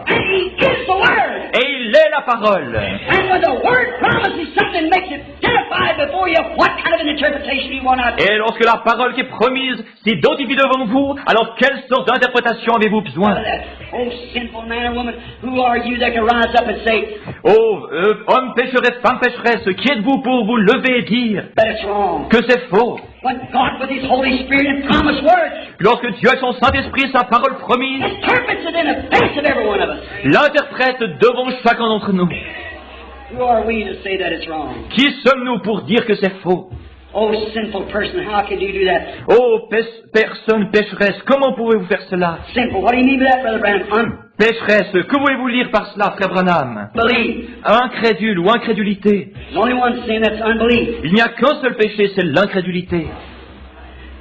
[SPEAKER 2] And he is the Word.
[SPEAKER 1] Et il est la parole.
[SPEAKER 2] And when the Word promises something, makes it identified before you what kind of an interpretation you want out.
[SPEAKER 1] Et lorsque la parole qui est promise s'identifie devant vous, alors quelle sorte d'interprétation avez-vous besoin?
[SPEAKER 2] Oh, sinful man or woman, who are you that can rise up and say
[SPEAKER 1] Oh, homme pécheresse, femme pécheresse, qui êtes-vous pour vous lever et dire
[SPEAKER 2] that it's wrong?
[SPEAKER 1] que c'est faux?
[SPEAKER 2] When God, with His Holy Spirit and promised Word,
[SPEAKER 1] Lorsque Dieu avec son Saint-Esprit, sa parole promise,
[SPEAKER 2] interprets it in the face of every one of us.
[SPEAKER 1] l'interprète devant chacun d'entre nous.
[SPEAKER 2] Who are we to say that it's wrong?
[SPEAKER 1] Qui sommes-nous pour dire que c'est faux?
[SPEAKER 2] Oh, sinful person, how can you do that?
[SPEAKER 1] Oh, personne pécheresse, comment pouvez-vous faire cela?
[SPEAKER 2] Sinful, what do you mean by that, Brother Branham?
[SPEAKER 1] Pécheresse, que voulez-vous lire par cela, frère Branham?
[SPEAKER 2] Unbelief.
[SPEAKER 1] Incrédule ou incrédulité.
[SPEAKER 2] There's only one sin, that's unbelief.
[SPEAKER 1] Il n'y a qu'un seul péché, c'est l'incrédulité.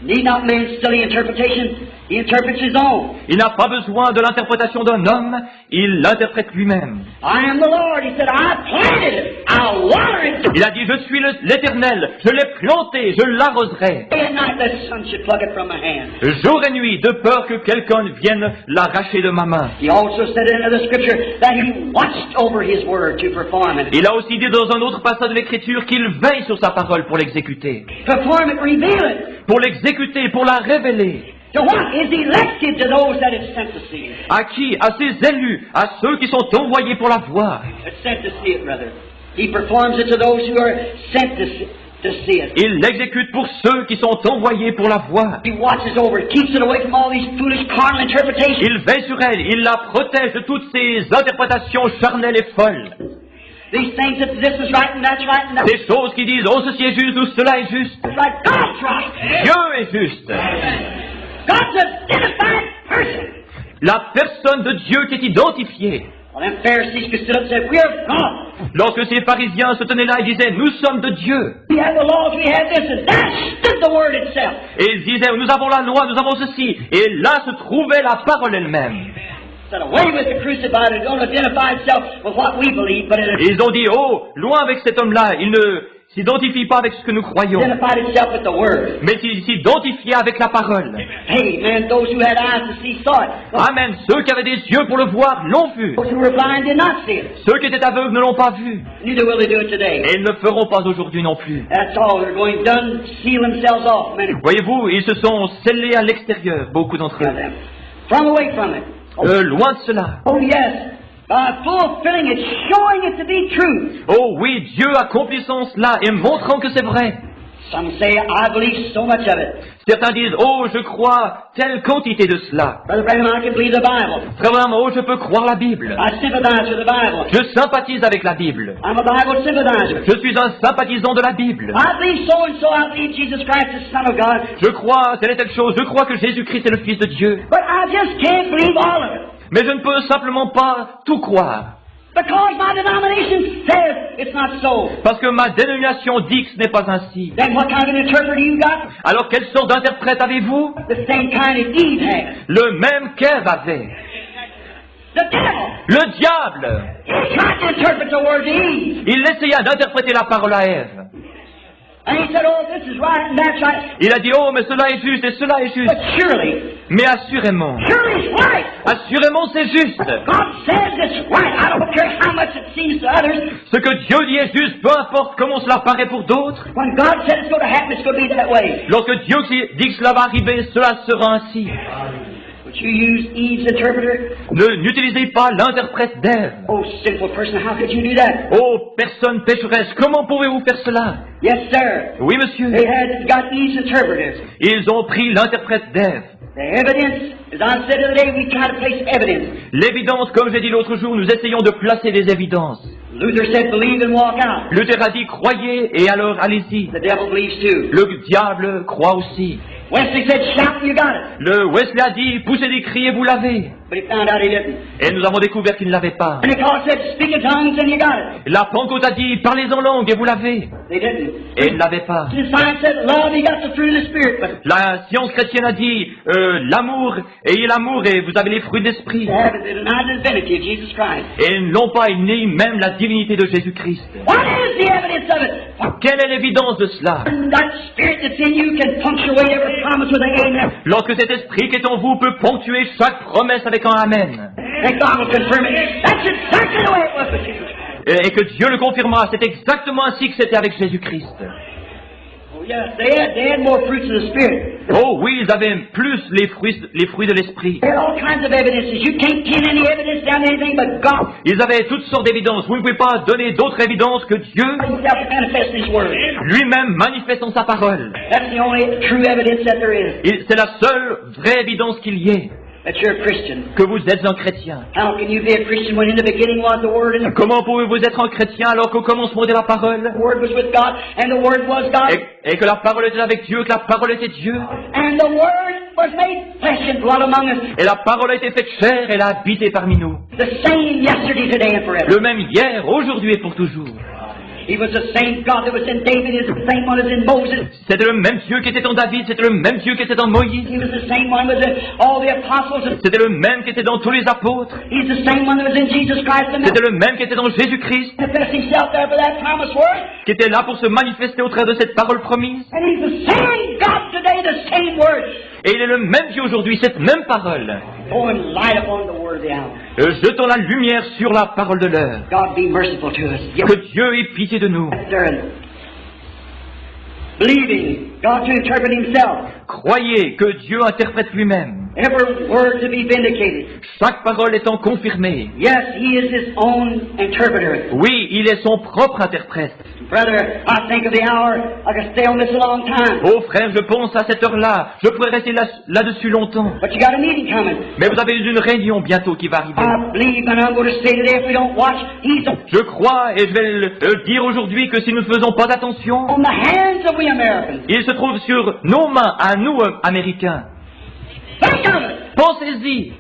[SPEAKER 2] Need not man study interpretation, he interprets his own.
[SPEAKER 1] Il n'a pas besoin de l'interprétation d'un homme, il l'interprète lui-même.
[SPEAKER 2] I am the Lord, he said, I planted it, I'll water it.
[SPEAKER 1] Il a dit, je suis l'Éternel, je l'ai planté, je l'arroserai.
[SPEAKER 2] Day and night the sun should pluck it from my hand.
[SPEAKER 1] Jour et nuit, de peur que quelqu'un vienne l'arracher de ma main.
[SPEAKER 2] He also said in another scripture that he watched over his word to perform it.
[SPEAKER 1] Il a aussi dit dans un autre passage de l'Écriture qu'il veille sur sa parole pour l'exécuter.
[SPEAKER 2] Perform it, reveal it.
[SPEAKER 1] Pour l'exécuter, pour la révéler.
[SPEAKER 2] To what? Is elected to those that is sent to see it.
[SPEAKER 1] À qui? À ses élus, à ceux qui sont envoyés pour la voir.
[SPEAKER 2] It's sent to see it, brother. He performs it to those who are sent to see it.
[SPEAKER 1] Il l'exécute pour ceux qui sont envoyés pour la voir.
[SPEAKER 2] He watches over it, keeps it away from all these foolish carnal interpretations.
[SPEAKER 1] Il veille sur elle, il la protège de toutes ces interprétations charnelles et folles.
[SPEAKER 2] These things that this is right and that's right and that's
[SPEAKER 1] Ces choses qui disent, oh ceci est juste ou cela est juste.
[SPEAKER 2] right. God's right.
[SPEAKER 1] Dieu est juste.
[SPEAKER 2] God's an identified person.
[SPEAKER 1] La personne de Dieu qui est identifiée.
[SPEAKER 2] Well, them Pharisees could sit up and say, we are God.
[SPEAKER 1] Lorsque ces pharisiens se tenaient là, ils disaient, nous sommes de Dieu.
[SPEAKER 2] We have the laws, we have this, and that stood the word itself.
[SPEAKER 1] Et ils disaient, nous avons la loi, nous avons ceci. Et là se trouvait la parole elle-même.
[SPEAKER 2] Said, away with the crucified, it don't identify itself with what we believe, but it
[SPEAKER 1] Et ils ont dit, oh, loin avec cet homme-là, il ne s'identifie pas avec ce que nous croyons,
[SPEAKER 2] identified itself with the Word.
[SPEAKER 1] mais s'identifie avec la parole.
[SPEAKER 2] Amen. Those who had eyes to see saw it.
[SPEAKER 1] Amen. Ceux qui avaient des yeux pour le voir l'ont vu.
[SPEAKER 2] Those who were blind did not see it.
[SPEAKER 1] Ceux qui étaient aveugles ne l'ont pas vu.
[SPEAKER 2] Neither will they do it today.
[SPEAKER 1] Et ils ne le feront pas aujourd'hui non plus.
[SPEAKER 2] That's all. They're going done, seal themselves off. Many
[SPEAKER 1] Voyez-vous, ils se sont scellés à l'extérieur, beaucoup d'entre
[SPEAKER 2] of
[SPEAKER 1] eux.
[SPEAKER 2] them. From away from it.
[SPEAKER 1] Loin de cela.
[SPEAKER 2] Oh yes. Fulfilling it, showing it to be true.
[SPEAKER 1] Oh oui, Dieu accomplissant cela et montrant que c'est vrai.
[SPEAKER 2] Some say, I believe so much of it.
[SPEAKER 1] Certains disent, oh, je crois telle quantité de cela.
[SPEAKER 2] Brother Branham, I can believe the Bible.
[SPEAKER 1] Frère Branham, oh, je peux croire la Bible.
[SPEAKER 2] I sympathize with the Bible.
[SPEAKER 1] Je sympathise avec la Bible.
[SPEAKER 2] I'm a Bible sympathizer.
[SPEAKER 1] Je suis un sympathisant de la Bible.
[SPEAKER 2] I believe so and so. I believe Jesus Christ is the Son of God.
[SPEAKER 1] Je crois telle et telle chose. Je crois que Jésus-Christ est le Fils de Dieu.
[SPEAKER 2] But I just can't believe all of it.
[SPEAKER 1] Mais je ne peux simplement pas tout croire.
[SPEAKER 2] Because my denomination says it's not so.
[SPEAKER 1] Parce que ma dénomination dit que ce n'est pas ainsi.
[SPEAKER 2] Then what kind of an interpreter you got?
[SPEAKER 1] Alors quelle sorte d'interprète avez-vous?
[SPEAKER 2] The same kind as Eve had.
[SPEAKER 1] Le même qu'Ève avait.
[SPEAKER 2] The devil.
[SPEAKER 1] Le diable.
[SPEAKER 2] He tried to interpret the word to Eve.
[SPEAKER 1] Il essaya d'interpréter la parole à Ève.
[SPEAKER 2] And he said, oh, this is right and that's right.
[SPEAKER 1] Il a dit, oh, mais cela est juste et cela est juste.
[SPEAKER 2] But surely
[SPEAKER 1] Mais assurément,
[SPEAKER 2] it's right.
[SPEAKER 1] assurément c'est juste.
[SPEAKER 2] God says it's right. I don't care how much it seems to others.
[SPEAKER 1] Ce que Dieu dit est juste, peu importe comment cela paraît pour d'autres.
[SPEAKER 2] When God said it's going to happen, it's going to be that way.
[SPEAKER 1] Lorsque Dieu dit que cela va arriver, cela sera ainsi.
[SPEAKER 2] Would you use Eve's interpreter?
[SPEAKER 1] N'utilisez pas l'interprète d'Ève.
[SPEAKER 2] Oh, sinful person, how could you do that?
[SPEAKER 1] Oh, personne pécheresse, comment pouvez-vous faire cela?
[SPEAKER 2] Yes, sir.
[SPEAKER 1] Oui, monsieur.
[SPEAKER 2] They had got Eve's interpreter.
[SPEAKER 1] Ils ont pris l'interprète d'Ève.
[SPEAKER 2] The evidence, as I said the other day, we try to place evidence.
[SPEAKER 1] L'évidence, comme j'ai dit l'autre jour, nous essayons de placer des évidences.
[SPEAKER 2] Luther said, believe and walk out.
[SPEAKER 1] Luther a dit, croyez et alors allez-y.
[SPEAKER 2] The devil believes too.
[SPEAKER 1] Le diable croit aussi.
[SPEAKER 2] Wesley said, shout and you got it.
[SPEAKER 1] Le Wesley a dit, poussez des cris et vous l'avez.
[SPEAKER 2] But he found out he didn't.
[SPEAKER 1] Et nous avons découvert qu'il ne l'avait pas.
[SPEAKER 2] Pentecost said, speak in tongues and you got it.
[SPEAKER 1] La Pentecôte a dit, parlez en langue et vous l'avez.
[SPEAKER 2] They didn't.
[SPEAKER 1] Et il ne l'avait pas.
[SPEAKER 2] The science said, love, you got the fruit of the Spirit. But
[SPEAKER 1] La science chrétienne a dit, l'amour, ayez l'amour et vous avez les fruits de l'esprit.
[SPEAKER 2] they haven't denied the divinity of Jesus Christ.
[SPEAKER 1] Et ils n'ont pas nié même la divinité de Jésus-Christ.
[SPEAKER 2] What is the evidence of it?
[SPEAKER 1] Quelle est l'évidence de cela?
[SPEAKER 2] That spirit that's in you can punctuate every promise with an amen.
[SPEAKER 1] Lorsque cet esprit qui est en vous peut ponctuer chaque promesse avec un amen.
[SPEAKER 2] And God will confirm it. That's exactly the way it was with Jesus Christ.
[SPEAKER 1] Et que Dieu le confirmera. C'est exactement ainsi que c'était avec Jésus-Christ.
[SPEAKER 2] Oh yes, they had more fruits of the Spirit.
[SPEAKER 1] Oh oui, ils avaient plus les fruits de l'esprit.
[SPEAKER 2] They had all kinds of evidences. You can't pin any evidence down to anything but God
[SPEAKER 1] Ils avaient toutes sortes d'évidences. Vous ne pouvez pas donner d'autres évidences que Dieu
[SPEAKER 2] Himself manifest His Word.
[SPEAKER 1] lui-même manifestant sa parole.
[SPEAKER 2] That's the only true evidence that there is.
[SPEAKER 1] C'est la seule vraie évidence qu'il y ait
[SPEAKER 2] That you're a Christian.
[SPEAKER 1] que vous êtes un chrétien.
[SPEAKER 2] How can you be a Christian when in the beginning was the Word and
[SPEAKER 1] Comment pouvez-vous être un chrétien alors qu'au commencement de la parole
[SPEAKER 2] the Word was with God and the Word was God
[SPEAKER 1] et que la parole était avec Dieu, que la parole était Dieu
[SPEAKER 2] and the Word was made flesh and blood among us.
[SPEAKER 1] et la parole a été faite chair et elle a habité parmi nous.
[SPEAKER 2] The same yesterday, today, and forever.
[SPEAKER 1] Le même hier, aujourd'hui et pour toujours.
[SPEAKER 2] He was the same God that was in David, is the same one as in Moses.
[SPEAKER 1] C'était le même Dieu qui était en David, c'était le même Dieu qui était en Moïse.
[SPEAKER 2] He was the same one that was in all the apostles.
[SPEAKER 1] C'était le même qui était dans tous les apôtres.
[SPEAKER 2] He's the same one that was in Jesus Christ and
[SPEAKER 1] C'était le même qui était dans Jésus-Christ,
[SPEAKER 2] manifest himself there for that promised word.
[SPEAKER 1] qui était là pour se manifester au travers de cette parole promise.
[SPEAKER 2] And he's the same God today, the same word.
[SPEAKER 1] Et il est le même Dieu aujourd'hui, cette même parole.
[SPEAKER 2] Go and light upon the word of the hour.
[SPEAKER 1] Jetons la lumière sur la parole de l'heure.
[SPEAKER 2] God be merciful to us. Yes,
[SPEAKER 1] Que Dieu ait pitié de nous.
[SPEAKER 2] sir. Believing God to interpret himself.
[SPEAKER 1] Croyez que Dieu interprète lui-même.
[SPEAKER 2] Every word to be vindicated.
[SPEAKER 1] Chaque parole étant confirmée.
[SPEAKER 2] Yes, he is his own interpreter.
[SPEAKER 1] Oui, il est son propre interprète.
[SPEAKER 2] Brother, I think of the hour. I could stay on this a long time.
[SPEAKER 1] Oh frère, je pense à cette heure-là. Je pourrais rester là-dessus longtemps.
[SPEAKER 2] But you got a meeting coming.
[SPEAKER 1] Mais vous avez une réunion bientôt qui va arriver.
[SPEAKER 2] I believe, and I'm going to say today, if we don't watch, he's
[SPEAKER 1] Je crois, et je vais le dire aujourd'hui, que si nous ne faisons pas attention,
[SPEAKER 2] on the hands of we Americans.
[SPEAKER 1] il se trouve sur nos mains, à nous, Américains.
[SPEAKER 2] Think of it.
[SPEAKER 1] Pensez-y.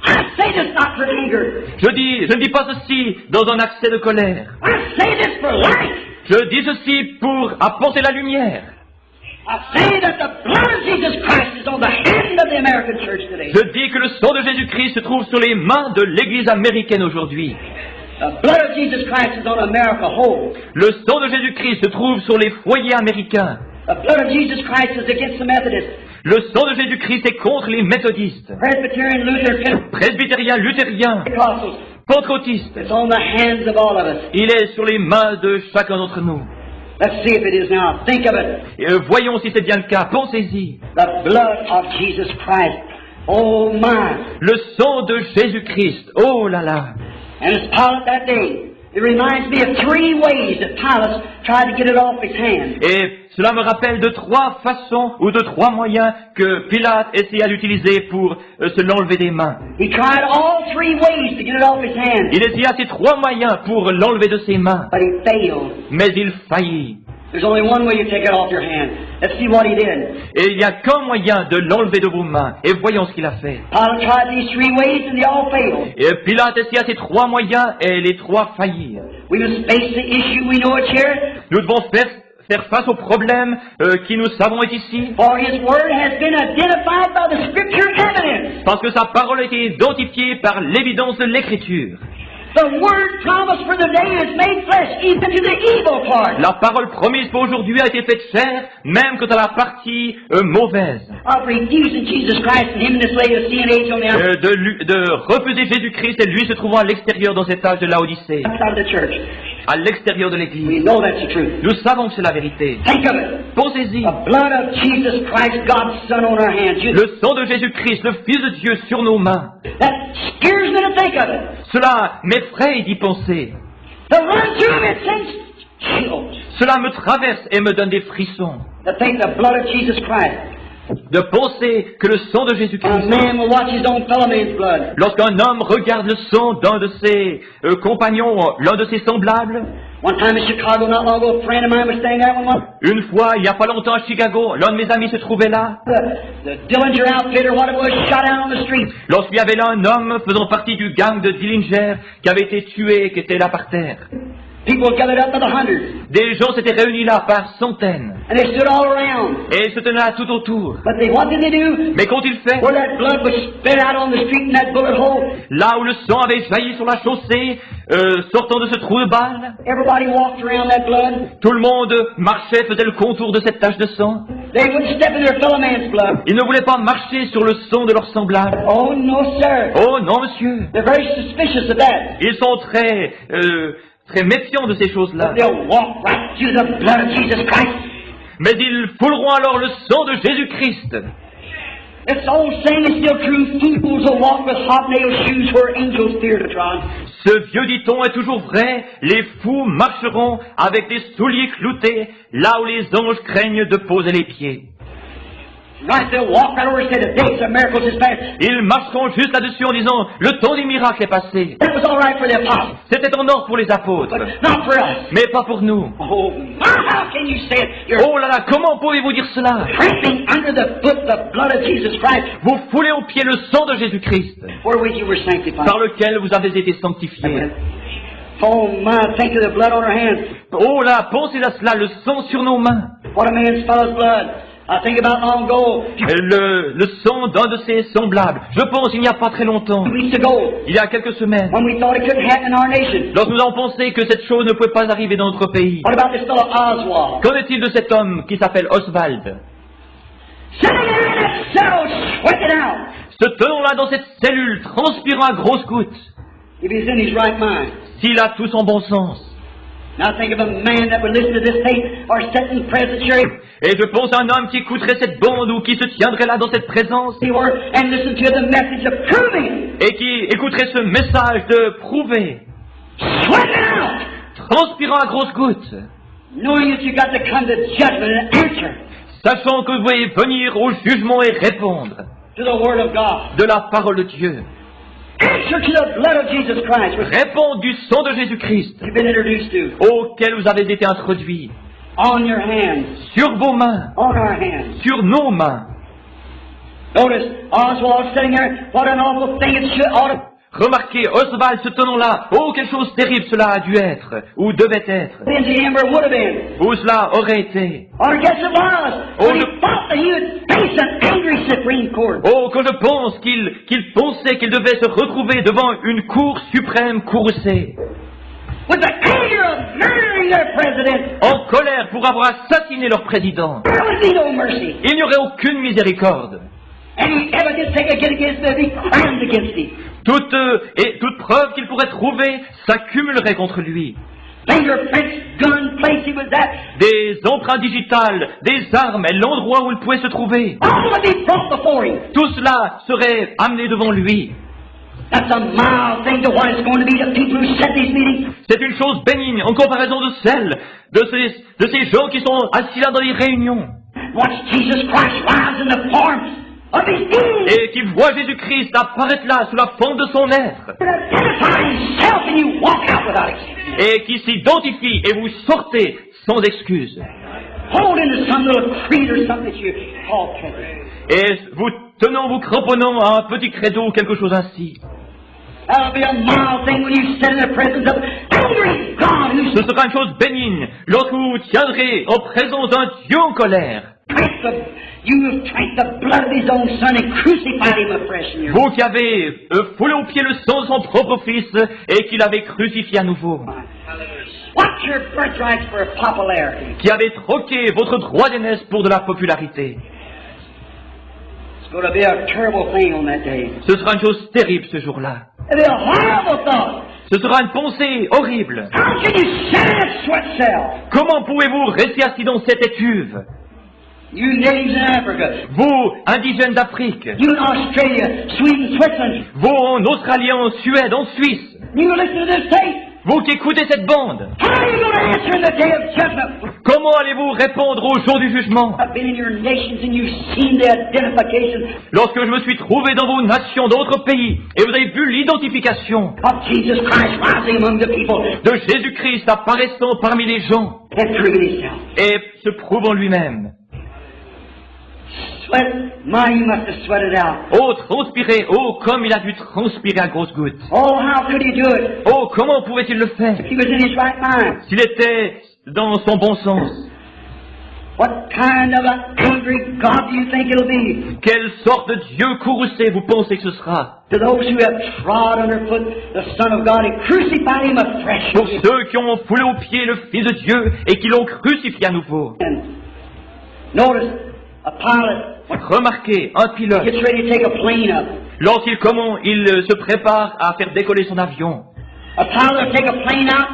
[SPEAKER 2] I say this not for anger.
[SPEAKER 1] Je ne dis pas ceci dans un accès de colère.
[SPEAKER 2] I say this for light.
[SPEAKER 1] Je dis ceci pour apporter la lumière.
[SPEAKER 2] I say that the blood of Jesus Christ is on the hand of the American church today.
[SPEAKER 1] Je dis que le sang de Jésus-Christ se trouve sur les mains de l'Église américaine aujourd'hui.
[SPEAKER 2] The blood of Jesus Christ is on America whole.
[SPEAKER 1] Le sang de Jésus-Christ se trouve sur les foyers américains.
[SPEAKER 2] The blood of Jesus Christ is against the Methodists,
[SPEAKER 1] Le sang de Jésus-Christ est contre les méthodistes,
[SPEAKER 2] Presbyterian, Lutheran,
[SPEAKER 1] presbytériens, luthériens,
[SPEAKER 2] Pentecostals.
[SPEAKER 1] pentecôtistes.
[SPEAKER 2] It's on the hands of all of us.
[SPEAKER 1] Il est sur les mains de chacun d'entre nous.
[SPEAKER 2] Let's see if it is now. Think of it.
[SPEAKER 1] Et, voyons si c'est bien le cas. Pensez-y.
[SPEAKER 2] The blood of Jesus Christ. Oh my.
[SPEAKER 1] Le sang de Jésus-Christ. Oh là là.
[SPEAKER 2] And as Pilate that day, it reminds me of 3 ways that Pilate tried to get it off his hands.
[SPEAKER 1] Et cela me rappelle de 3 façons ou de 3 moyens que Pilate essaya d'utiliser pour se l'enlever des mains.
[SPEAKER 2] He tried all 3 ways to get it off his hands,
[SPEAKER 1] Il essaya ces 3 moyens pour l'enlever de ses mains,
[SPEAKER 2] but he failed.
[SPEAKER 1] mais il faillit.
[SPEAKER 2] There's only one way you take it off your hands. Let's see what he did.
[SPEAKER 1] Et il n'y a qu'un moyen de l'enlever de vos mains. Et voyons ce qu'il a fait.
[SPEAKER 2] Pilate tried these 3 ways and they all failed.
[SPEAKER 1] Et Pilate essaya ces 3 moyens et les 3 faillirent.
[SPEAKER 2] We must face the issue, we know it's here.
[SPEAKER 1] Nous devons faire face au problème qui nous savons est ici.
[SPEAKER 2] For his word has been identified by the scripture evidence.
[SPEAKER 1] Parce que sa parole a été identifiée par l'évidence de l'écriture.
[SPEAKER 2] The word promised for the day is made flesh, even to the evil part.
[SPEAKER 1] La parole promise pour aujourd'hui a été faite chair, même quant à la partie mauvaise.
[SPEAKER 2] Of refusing Jesus Christ and him in this Laodicean age on the
[SPEAKER 1] De refuser Jésus-Christ et lui se trouvant à l'extérieur dans cet âge de Laodicée,
[SPEAKER 2] outside of the church.
[SPEAKER 1] à l'extérieur de
[SPEAKER 2] We
[SPEAKER 1] l'Église.
[SPEAKER 2] know that's the truth.
[SPEAKER 1] Nous savons que c'est la vérité.
[SPEAKER 2] Think of it.
[SPEAKER 1] Pensez-y.
[SPEAKER 2] The blood of Jesus Christ, God's Son, on our hands.
[SPEAKER 1] Le sang de Jésus-Christ, le Fils de Dieu, sur nos mains.
[SPEAKER 2] That scares me to think of it.
[SPEAKER 1] Cela m'effraie d'y penser.
[SPEAKER 2] To run through it sends chills.
[SPEAKER 1] Cela me traverse et me donne des frissons.
[SPEAKER 2] To think the blood of Jesus Christ.
[SPEAKER 1] De penser que le sang de
[SPEAKER 2] A
[SPEAKER 1] Jésus-Christ,
[SPEAKER 2] man will watch his own fellow man's blood.
[SPEAKER 1] lorsqu'un homme regarde le sang d'un de ses compagnons, l'un de ses semblables,
[SPEAKER 2] One time in Chicago, not long ago, a friend of mine was staying there one.
[SPEAKER 1] une fois, il n'y a pas longtemps à Chicago, l'un de mes amis se trouvait là.
[SPEAKER 2] The Dillinger outfit or what it was shot out on the street.
[SPEAKER 1] Lorsqu'il y avait là un homme faisant partie du gang de Dillinger qui avait été tué, qui était là par terre.
[SPEAKER 2] People gathered up by the hundreds,
[SPEAKER 1] Des gens s'étaient réunis là par centaines
[SPEAKER 2] and they stood all around.
[SPEAKER 1] et ils se tenaient là tout autour.
[SPEAKER 2] But what did they do?
[SPEAKER 1] Mais qu'ont-ils fait?
[SPEAKER 2] Where that blood was spit out on the street in that bullet hole,
[SPEAKER 1] Là où le sang avait jailli sur la chaussée, sortant de ce trou de balle,
[SPEAKER 2] everybody walked around that blood.
[SPEAKER 1] tout le monde marchait, faisait le contour de cette tache de sang.
[SPEAKER 2] They wouldn't step in their fellow man's blood.
[SPEAKER 1] Ils ne voulaient pas marcher sur le sang de leurs semblables.
[SPEAKER 2] Oh, no, sir.
[SPEAKER 1] Oh non, monsieur.
[SPEAKER 2] They're very suspicious of that.
[SPEAKER 1] Ils sont très méfiants de ces choses-là.
[SPEAKER 2] But they'll walk right through the blood of Jesus Christ.
[SPEAKER 1] Mais ils fouleront alors le sang de Jésus-Christ.
[SPEAKER 2] This old saying is still true. Fools will walk with hobnail shoes where angels fear to trod.
[SPEAKER 1] Ce vieux dicton est toujours vrai. Les fous marcheront avec des souliers cloutés, là où les anges craignent de poser les pieds.
[SPEAKER 2] Right, they'll walk right over and say the days of miracles is past.
[SPEAKER 1] Ils marcheront juste là-dessus en disant « Le temps des miracles est passé.
[SPEAKER 2] That was all right for the apostles, »
[SPEAKER 1] C'était en ordre pour les apôtres,
[SPEAKER 2] but not for us.
[SPEAKER 1] mais pas pour nous.
[SPEAKER 2] Oh, how can you say it? You're
[SPEAKER 1] Oh là là, comment pouvez-vous dire cela?
[SPEAKER 2] trampling under the foot the blood of Jesus Christ,
[SPEAKER 1] Vous foulez au pied le sang de Jésus-Christ,
[SPEAKER 2] wherewith you were sanctified.
[SPEAKER 1] par lequel vous avez été sanctifiés.
[SPEAKER 2] Oh my, think of the blood on our hands.
[SPEAKER 1] Oh là, pensez à cela, le sang sur nos mains.
[SPEAKER 2] What a man's fellow's blood. I think about long ago,
[SPEAKER 1] Le sang d'un de ses semblables. Je pense il n'y a pas très longtemps,
[SPEAKER 2] 2 weeks ago,
[SPEAKER 1] il y a quelques semaines,
[SPEAKER 2] when we thought it couldn't happen in our nation.
[SPEAKER 1] lorsque nous avons pensé que cette chose ne pouvait pas arriver dans notre pays.
[SPEAKER 2] What about this fellow Oswald?
[SPEAKER 1] Qu'en est-il de cet homme qui s'appelle Oswald?
[SPEAKER 2] Sitting there in that cell, sweating out.
[SPEAKER 1] Se tenant là dans cette cellule, transpirant à grosses gouttes,
[SPEAKER 2] If he's in his right mind.
[SPEAKER 1] s'il a tout son bon sens.
[SPEAKER 2] Now think of a man that would listen to this tape or sit in presbytery
[SPEAKER 1] Et je pense à un homme qui écouterait cette bande ou qui se tiendrait là dans cette présence
[SPEAKER 2] and listen to the message of proving,
[SPEAKER 1] et qui écouterait ce message de prouver,
[SPEAKER 2] sweating out,
[SPEAKER 1] transpirant à grosses gouttes,
[SPEAKER 2] knowing that you got to come to judgment and answer
[SPEAKER 1] sachant que vous devez venir au jugement et répondre
[SPEAKER 2] to the Word of God.
[SPEAKER 1] de la parole de Dieu.
[SPEAKER 2] Answer to the blood of Jesus Christ, which
[SPEAKER 1] Répondre du sang de Jésus-Christ
[SPEAKER 2] you've been introduced to,
[SPEAKER 1] auquel vous avez été introduits,
[SPEAKER 2] on your hands,
[SPEAKER 1] sur vos mains,
[SPEAKER 2] on our hands.
[SPEAKER 1] sur nos mains.
[SPEAKER 2] Notice Oswald sitting there. What an awful thing it should ought to.
[SPEAKER 1] Remarquez, Oswald se tenant là, oh, quelle chose terrible cela a dû être, ou devait être,
[SPEAKER 2] Been to him or would have been.
[SPEAKER 1] ou cela aurait été.
[SPEAKER 2] Or guess it was.
[SPEAKER 1] Oh,
[SPEAKER 2] When he
[SPEAKER 1] the-
[SPEAKER 2] thought that he would face an angry Supreme Court.
[SPEAKER 1] Oh, que je pense qu'il pensait qu'il devait se retrouver devant une cour suprême courroucée.
[SPEAKER 2] with the anger of murdering their president,
[SPEAKER 1] en colère pour avoir assassiné leur président.
[SPEAKER 2] there would be no mercy.
[SPEAKER 1] Il n'y aurait aucune miséricorde.
[SPEAKER 2] Any evidence they could get against them, be crimes against him.
[SPEAKER 1] Toute preuve qu'il pourrait trouver s'accumulerait contre lui.
[SPEAKER 2] Fingerprints, gun, place he was at,
[SPEAKER 1] Des empreintes digitales, des armes et l'endroit où il pouvait se trouver.
[SPEAKER 2] all would be brought before him.
[SPEAKER 1] Tout cela serait amené devant lui.
[SPEAKER 2] That's a mild thing to what it's going to be to people who set these meetings.
[SPEAKER 1] C'est une chose bénigne en comparaison de celle de ces gens qui sont assis là dans les réunions
[SPEAKER 2] Watch Jesus Christ rise in the form of his being.
[SPEAKER 1] et qui voient Jésus-Christ apparaître là sous la forme de son être
[SPEAKER 2] And identify himself and you walk out without excuse.
[SPEAKER 1] et qui s'identifie et vous sortez sans excuse.
[SPEAKER 2] Holding to some little creed or something that you call Kevin.
[SPEAKER 1] Et vous cramponnant à un petit credo ou quelque chose ainsi.
[SPEAKER 2] That'll be a mild thing when you sit in the presence of angry God who's
[SPEAKER 1] Ce sera une chose bénigne lorsque vous tiendrez en présence d'un Dieu en colère.
[SPEAKER 2] you've drank the blood of his own son and crucified him afresh in your
[SPEAKER 1] Vous qui avez foulé aux pieds le sang de son propre fils et qui l'avez crucifié à nouveau.
[SPEAKER 2] What's your birthright for popularity?
[SPEAKER 1] Qui avez troqué votre droit d'aînesse pour de la popularité.
[SPEAKER 2] It's going to be a terrible thing on that day.
[SPEAKER 1] Ce sera une chose terrible ce jour-là.
[SPEAKER 2] It'll be a horrible thought.
[SPEAKER 1] Ce sera une pensée horrible.
[SPEAKER 2] How can you sit in that sweat cell?
[SPEAKER 1] Comment pouvez-vous rester assis dans cette étuve?
[SPEAKER 2] You natives in Africa,
[SPEAKER 1] Vous, indigènes d'Afrique,
[SPEAKER 2] you in Australia, Sweden, Switzerland,
[SPEAKER 1] vous en Australie, en Suède, en Suisse,
[SPEAKER 2] you listen to this tape.
[SPEAKER 1] vous qui écoutez cette bande,
[SPEAKER 2] How are you going to answer in the day of judgment?
[SPEAKER 1] comment allez-vous répondre au jour du jugement?
[SPEAKER 2] I've been in your nations and you've seen the identification
[SPEAKER 1] Lorsque je me suis trouvé dans vos nations, dans votre pays, et vous avez vu l'identification
[SPEAKER 2] of Jesus Christ rising among the people
[SPEAKER 1] de Jésus-Christ apparaissant parmi les gens
[SPEAKER 2] and proving himself.
[SPEAKER 1] et se prouvant lui-même.
[SPEAKER 2] Sweat, my, you must have sweated out.
[SPEAKER 1] Oh, transpirer, oh, comme il a dû transpirer à grosses gouttes.
[SPEAKER 2] Oh, how could he do it?
[SPEAKER 1] Oh, comment pouvait-il le faire
[SPEAKER 2] He was in his right mind.
[SPEAKER 1] s'il était dans son bon sens?
[SPEAKER 2] What kind of an angry God do you think it'll be?
[SPEAKER 1] Quelle sorte de Dieu courroucé vous pensez que ce sera?
[SPEAKER 2] To those who have trod underfoot the Son of God and crucified him afresh.
[SPEAKER 1] Pour ceux qui ont foulé aux pieds le Fils de Dieu et qui l'ont crucifié à nouveau.
[SPEAKER 2] And notice, a pilot,
[SPEAKER 1] Remarquez, un pilote,
[SPEAKER 2] gets ready to take a plane up.
[SPEAKER 1] lorsqu'il se prépare à faire décoller son avion,
[SPEAKER 2] A pilot will take a plane out.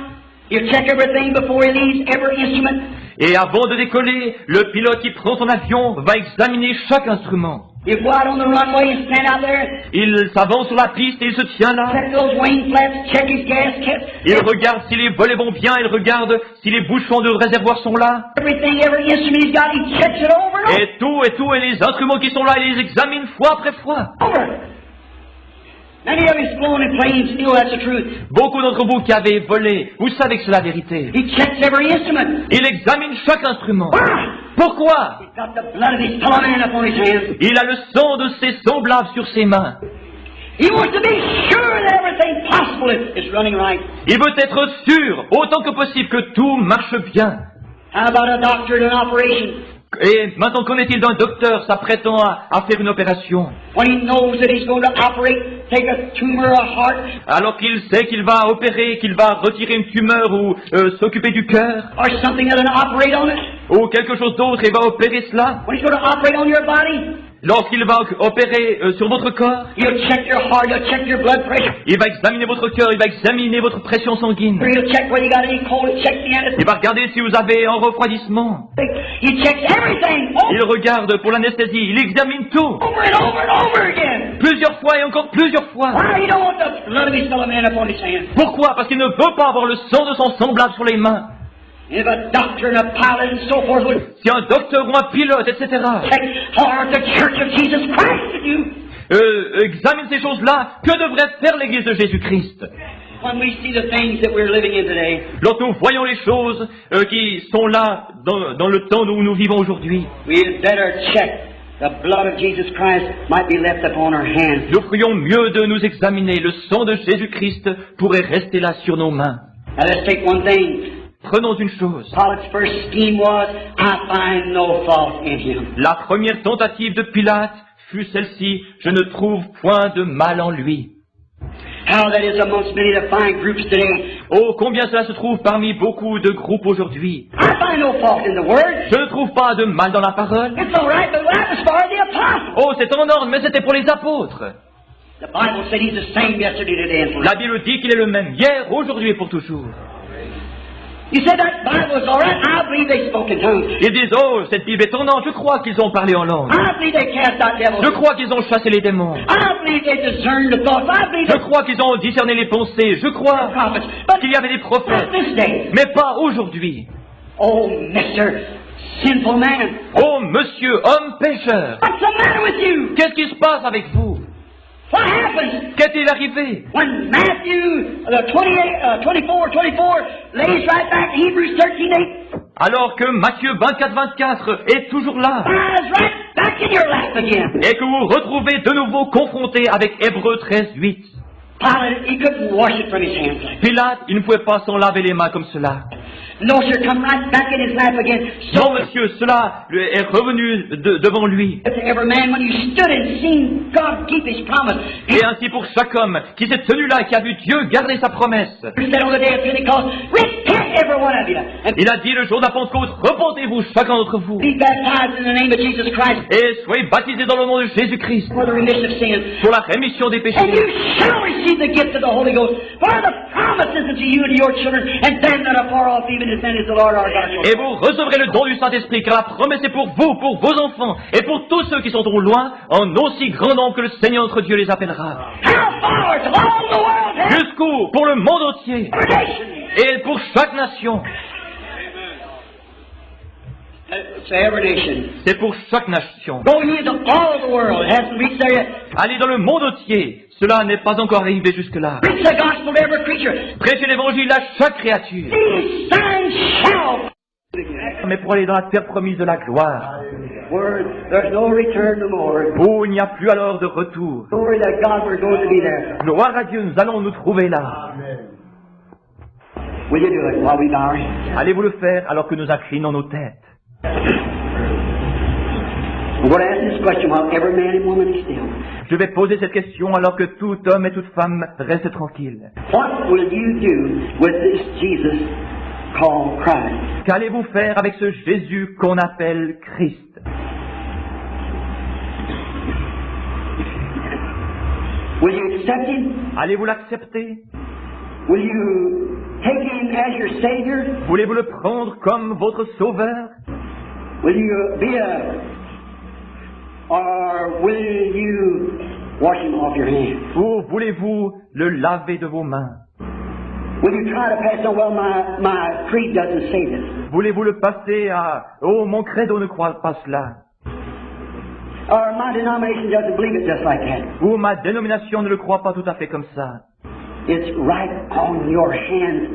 [SPEAKER 2] He'll check everything before he leaves, every instrument.
[SPEAKER 1] et avant de décoller, le pilote qui prend son avion va examiner chaque instrument.
[SPEAKER 2] He'll go out on the runway and stand out there,
[SPEAKER 1] Il s'avance sur la piste et il se tient là.
[SPEAKER 2] check those wing flaps, check his gasket,
[SPEAKER 1] Il regarde si les volets vont bien, il regarde si les bouchons de réservoir sont là.
[SPEAKER 2] everything, every instrument he's got, he checks it over and
[SPEAKER 1] Et les instruments qui sont là, il les examine fois après fois.
[SPEAKER 2] over. Many of you's flown in planes, still that's the truth.
[SPEAKER 1] Beaucoup d'entre vous qui avez volé, vous savez que c'est la vérité.
[SPEAKER 2] He checks every instrument.
[SPEAKER 1] Il examine chaque instrument.
[SPEAKER 2] Why?
[SPEAKER 1] Pourquoi?
[SPEAKER 2] He's got the blood of his fellow man upon his hands.
[SPEAKER 1] Il a le sang de ses semblables sur ses mains.
[SPEAKER 2] He wants to be sure that everything possible is running right.
[SPEAKER 1] Il veut être sûr, autant que possible, que tout marche bien.
[SPEAKER 2] How about a doctor in an operation?
[SPEAKER 1] Et maintenant, qu'en est-il d'un docteur s'apprêtant à faire une opération?
[SPEAKER 2] When he knows that he's going to operate, take a tumor, a heart,
[SPEAKER 1] Alors qu'il sait qu'il va opérer, qu'il va retirer une tumeur ou s'occuper du cœur,
[SPEAKER 2] or something that'll operate on it.
[SPEAKER 1] ou quelque chose d'autre, il va opérer cela.
[SPEAKER 2] When he's going to operate on your body,
[SPEAKER 1] Lorsqu'il va opérer sur votre corps,
[SPEAKER 2] he'll check your heart, he'll check your blood pressure,
[SPEAKER 1] il va examiner votre cœur, il va examiner votre pression sanguine.
[SPEAKER 2] he'll check whether you got any cold, he'll check the
[SPEAKER 1] Il
[SPEAKER 2] anesthetic.
[SPEAKER 1] va regarder si vous avez un refroidissement.
[SPEAKER 2] He checks everything
[SPEAKER 1] Il regarde pour l'anesthésie, il examine tout.
[SPEAKER 2] over and over and over again.
[SPEAKER 1] Plusieurs fois et encore plusieurs fois.
[SPEAKER 2] Why? He don't want the blood of his fellow man upon his hands.
[SPEAKER 1] Pourquoi? Parce qu'il ne veut pas avoir le sang de son semblable sur les mains.
[SPEAKER 2] If a doctor and a pilot and so forth would
[SPEAKER 1] Si un docteur ou un pilote, etc.,
[SPEAKER 2] check hard the Church of Jesus Christ to do,
[SPEAKER 1] examine ces choses-là, que devrait faire l'Église de Jésus-Christ?
[SPEAKER 2] when we see the things that we're living in today,
[SPEAKER 1] Lorsque nous voyons les choses qui sont là dans le temps où nous vivons aujourd'hui,
[SPEAKER 2] we had better check the blood of Jesus Christ might be left upon our hands.
[SPEAKER 1] nous ferions mieux de nous examiner. Le sang de Jésus-Christ pourrait rester là sur nos mains.
[SPEAKER 2] Now let's take one thing.
[SPEAKER 1] Prenons une chose.
[SPEAKER 2] Pilate's first scheme was, I find no fault in him.
[SPEAKER 1] La première tentative de Pilate fut celle-ci, je ne trouve point de mal en lui.
[SPEAKER 2] how that is amongst many of the fine groups today.
[SPEAKER 1] Oh, combien cela se trouve parmi beaucoup de groupes aujourd'hui.
[SPEAKER 2] I find no fault in the Word.
[SPEAKER 1] Je ne trouve pas de mal dans la parole.
[SPEAKER 2] It's all right, but that was for the apostles.
[SPEAKER 1] Oh, c'est en ordre, mais c'était pour les apôtres.
[SPEAKER 2] The Bible said He's the same yesterday, today, and forever.
[SPEAKER 1] La Bible dit qu'il est le même hier, aujourd'hui et pour toujours.
[SPEAKER 2] You said that Bible was all right. I believe they spoke in tongues.
[SPEAKER 1] Ils disent, oh, cette Bible est en ordre, je crois qu'ils ont parlé en langue.
[SPEAKER 2] I believe they cast out devils.
[SPEAKER 1] Je crois qu'ils ont chassé les démons.
[SPEAKER 2] I believe they discerned the thoughts. I believe
[SPEAKER 1] Je crois qu'ils ont discerné les pensées. Je crois
[SPEAKER 2] prophets. But
[SPEAKER 1] qu'il y avait des prophètes.
[SPEAKER 2] not this day.
[SPEAKER 1] Mais pas aujourd'hui.
[SPEAKER 2] Oh, Mr. Sinful Man.
[SPEAKER 1] Oh, monsieur, homme pécheur,
[SPEAKER 2] What's the matter with you?
[SPEAKER 1] qu'est-ce qui se passe avec vous?
[SPEAKER 2] What happened?
[SPEAKER 1] Qu'est-il arrivé?
[SPEAKER 2] When Matthew 24 lays right back to Hebrews 13:8,
[SPEAKER 1] Alors que Matthieu 24 est toujours là,
[SPEAKER 2] lies right back in your lap again.
[SPEAKER 1] et que vous vous retrouvez de nouveau confronté avec Hébreux 13:8.
[SPEAKER 2] Pilate, he couldn't wash it from his hands like that.
[SPEAKER 1] Pilate, il ne pouvait pas s'en laver les mains comme cela.
[SPEAKER 2] No, sir, come right back in his lap again.
[SPEAKER 1] Non, monsieur, cela est revenu devant lui.
[SPEAKER 2] To every man, when you stood and seen God keep His promise,
[SPEAKER 1] Et ainsi pour chaque homme qui s'est tenu là et qui a vu Dieu garder sa promesse.
[SPEAKER 2] He said on the day of Pentecost, repent every one of you, and
[SPEAKER 1] Il a dit le jour de la Pentecôte, repentez-vous chacun d'entre vous,
[SPEAKER 2] be baptized in the name of Jesus Christ
[SPEAKER 1] et soyez baptisés dans le nom de Jésus-Christ
[SPEAKER 2] for the remission of sins.
[SPEAKER 1] pour la rémission des
[SPEAKER 2] And
[SPEAKER 1] péchés.
[SPEAKER 2] you shall receive the gift of the Holy Ghost, for the promises unto you and to your children, and them that are far off, even as many as the Lord our God shall
[SPEAKER 1] Et vous recevrez le don du Saint-Esprit, car la promesse est pour vous, pour vos enfants, et pour tous ceux qui sont au loin, en aussi grand nombre que le Seigneur notre Dieu les appellera.
[SPEAKER 2] How far to all the world has
[SPEAKER 1] Jusqu'où? Pour le monde entier,
[SPEAKER 2] nation.
[SPEAKER 1] et pour chaque nation.
[SPEAKER 2] To every nation.
[SPEAKER 1] C'est pour chaque nation.
[SPEAKER 2] Go ye into all the world. It hasn't reached there yet.
[SPEAKER 1] Allez dans le monde entier. Cela n'est pas encore arrivé jusque-là.
[SPEAKER 2] Preach the gospel to every creature.
[SPEAKER 1] Prêchez l'évangile à chaque créature.
[SPEAKER 2] These signs shall.
[SPEAKER 1] Mais pour aller dans la terre promise de la gloire,
[SPEAKER 2] Word, there's no return no more.
[SPEAKER 1] où il n'y a plus alors de retour.
[SPEAKER 2] Glory to God, we're going to be there.
[SPEAKER 1] Gloire à Dieu, nous allons nous trouver là.
[SPEAKER 2] Will you do it while we bow our heads?
[SPEAKER 1] Allez-vous le faire alors que nous inclinons nos têtes?
[SPEAKER 2] I'm going to ask this question while every man and woman is still.
[SPEAKER 1] Je vais poser cette question alors que tout homme et toute femme restent tranquilles.
[SPEAKER 2] What will you do with this Jesus called Christ?
[SPEAKER 1] Qu'allez-vous faire avec ce Jésus qu'on appelle Christ?
[SPEAKER 2] Will you accept Him?
[SPEAKER 1] Allez-vous l'accepter?
[SPEAKER 2] Will you take Him as your Savior?
[SPEAKER 1] Voulez-vous le prendre comme votre sauveur?
[SPEAKER 2] Will you be or will you wash Him off your hands?
[SPEAKER 1] Ou voulez-vous le laver de vos mains?
[SPEAKER 2] Will you try to pass on, well, my creed doesn't say this?
[SPEAKER 1] Voulez-vous le passer à « Oh, mon credo ne croit pas cela
[SPEAKER 2] Or my denomination doesn't believe it just like that. »
[SPEAKER 1] ou « Ma dénomination ne le croit pas tout à fait comme ça. »
[SPEAKER 2] It's right on your hands.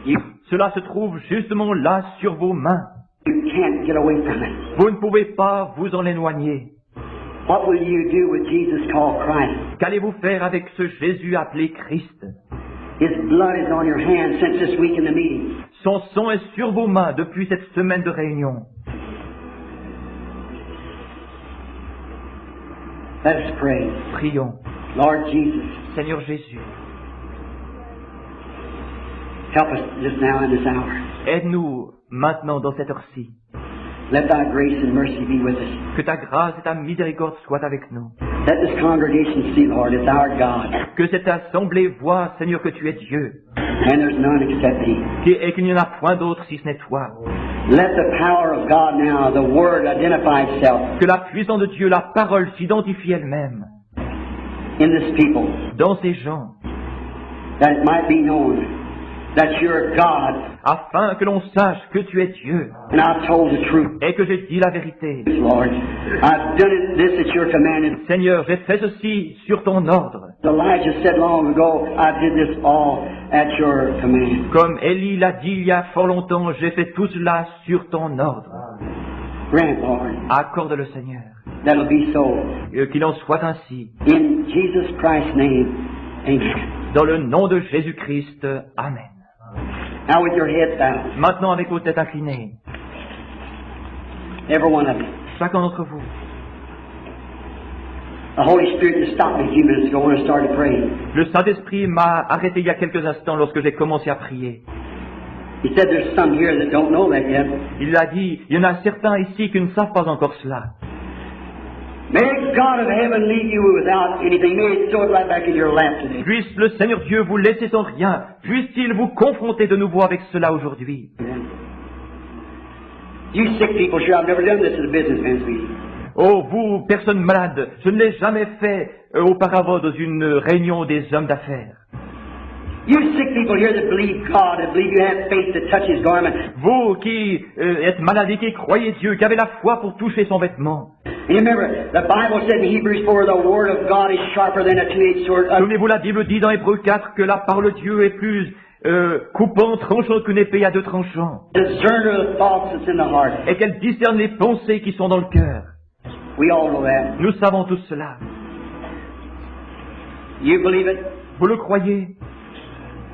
[SPEAKER 2] You
[SPEAKER 1] Cela se trouve justement là sur vos mains.
[SPEAKER 2] can't get away from it.
[SPEAKER 1] Vous ne pouvez pas vous en éloigner.
[SPEAKER 2] What will you do with Jesus called Christ?
[SPEAKER 1] Qu'allez-vous faire avec ce Jésus appelé Christ?
[SPEAKER 2] His blood is on your hands since this week in the meeting.
[SPEAKER 1] Son sang est sur vos mains depuis cette semaine de réunion.
[SPEAKER 2] Let us pray.
[SPEAKER 1] Prions.
[SPEAKER 2] Lord Jesus,
[SPEAKER 1] Seigneur Jésus,
[SPEAKER 2] help us just now in this hour.
[SPEAKER 1] aide-nous maintenant dans cette heure-ci.
[SPEAKER 2] Let thy grace and mercy be with us.
[SPEAKER 1] Que ta grâce et ta miséricorde soient avec nous.
[SPEAKER 2] Let this congregation see, Lord, it's our God,
[SPEAKER 1] Que cette assemblée voie, Seigneur, que tu es Dieu,
[SPEAKER 2] and there's none except Thee.
[SPEAKER 1] et qu'il n'y en a point d'autre si ce n'est toi.
[SPEAKER 2] Let the power of God now, the Word, identify itself
[SPEAKER 1] Que la puissance de Dieu, la parole, s'identifie elle-même
[SPEAKER 2] in this people,
[SPEAKER 1] dans ces gens,
[SPEAKER 2] that it might be known that you're God,
[SPEAKER 1] afin que l'on sache que tu es Dieu
[SPEAKER 2] and I've told the truth,
[SPEAKER 1] et que j'ai dit la vérité.
[SPEAKER 2] Lord. I've done it, this at your command. And
[SPEAKER 1] Seigneur, j'ai fait ceci sur ton ordre.
[SPEAKER 2] Elijah said long ago, I did this all at your command.
[SPEAKER 1] Comme Élie l'a dit il y a fort longtemps, j'ai fait tout cela sur ton ordre.
[SPEAKER 2] Grant, Lord,
[SPEAKER 1] Accorde-le, Seigneur,
[SPEAKER 2] that'll be so.
[SPEAKER 1] qu'il en soit ainsi.
[SPEAKER 2] In Jesus Christ's name, amen.
[SPEAKER 1] Dans le nom de Jésus-Christ, Amen.
[SPEAKER 2] Now with your heads bowed,
[SPEAKER 1] Maintenant, avec vos têtes inclinées,
[SPEAKER 2] every one of you.
[SPEAKER 1] chacun d'entre vous,
[SPEAKER 2] The Holy Spirit just stopped me a few minutes ago when I started praying.
[SPEAKER 1] Le Saint-Esprit m'a arrêté il y a quelques instants lorsque j'ai commencé à prier.
[SPEAKER 2] He said there's some here that don't know that yet.
[SPEAKER 1] Il a dit, il y en a certains ici qui ne savent pas encore cela.
[SPEAKER 2] May God of heaven leave you without anything. May He throw it right back in your lap today.
[SPEAKER 1] Puisse le Seigneur Dieu vous laisser sans rien. Puisse-t-il vous confronter de nouveau avec cela aujourd'hui.
[SPEAKER 2] You sick people, sure, I've never done this at a businessman's meeting.
[SPEAKER 1] Oh, vous, personnes malades, je ne l'ai jamais fait auparavant dans une réunion des hommes d'affaires.
[SPEAKER 2] You sick people here that believe God, that believe you have faith to touch His garment.
[SPEAKER 1] Vous qui êtes malades et qui croyez Dieu, qui avez la foi pour toucher son vêtement.
[SPEAKER 2] And you remember, the Bible said in Hebrews 4, the Word of God is sharper than a two-edged sword.
[SPEAKER 1] Souvenez-vous, la Bible dit dans Hébreux 4 que la parole de Dieu est plus coupant, tranchant qu'une épée à deux tranchants.
[SPEAKER 2] Discerner of the thoughts that's in the heart.
[SPEAKER 1] Et qu'elle discerne les pensées qui sont dans le cœur.
[SPEAKER 2] We all know that.
[SPEAKER 1] Nous savons tous cela.
[SPEAKER 2] You believe it?
[SPEAKER 1] Vous le croyez?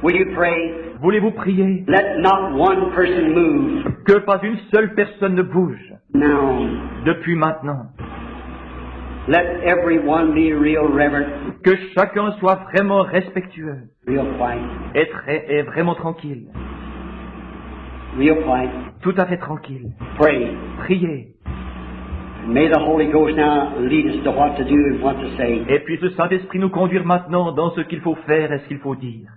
[SPEAKER 2] Will you pray?
[SPEAKER 1] Voulez-vous prier?
[SPEAKER 2] Let not one person move.
[SPEAKER 1] Que pas une seule personne ne bouge.
[SPEAKER 2] Now,
[SPEAKER 1] Depuis maintenant.
[SPEAKER 2] let everyone be real reverent,
[SPEAKER 1] Que chacun soit vraiment respectueux
[SPEAKER 2] real quiet,
[SPEAKER 1] et vraiment tranquille.
[SPEAKER 2] real quiet.
[SPEAKER 1] Tout à fait tranquille.
[SPEAKER 2] Pray.
[SPEAKER 1] Priez.
[SPEAKER 2] May the Holy Ghost now lead us to what to do and what to say.
[SPEAKER 1] Et puis le Saint-Esprit nous conduire maintenant dans ce qu'il faut faire et ce qu'il faut dire.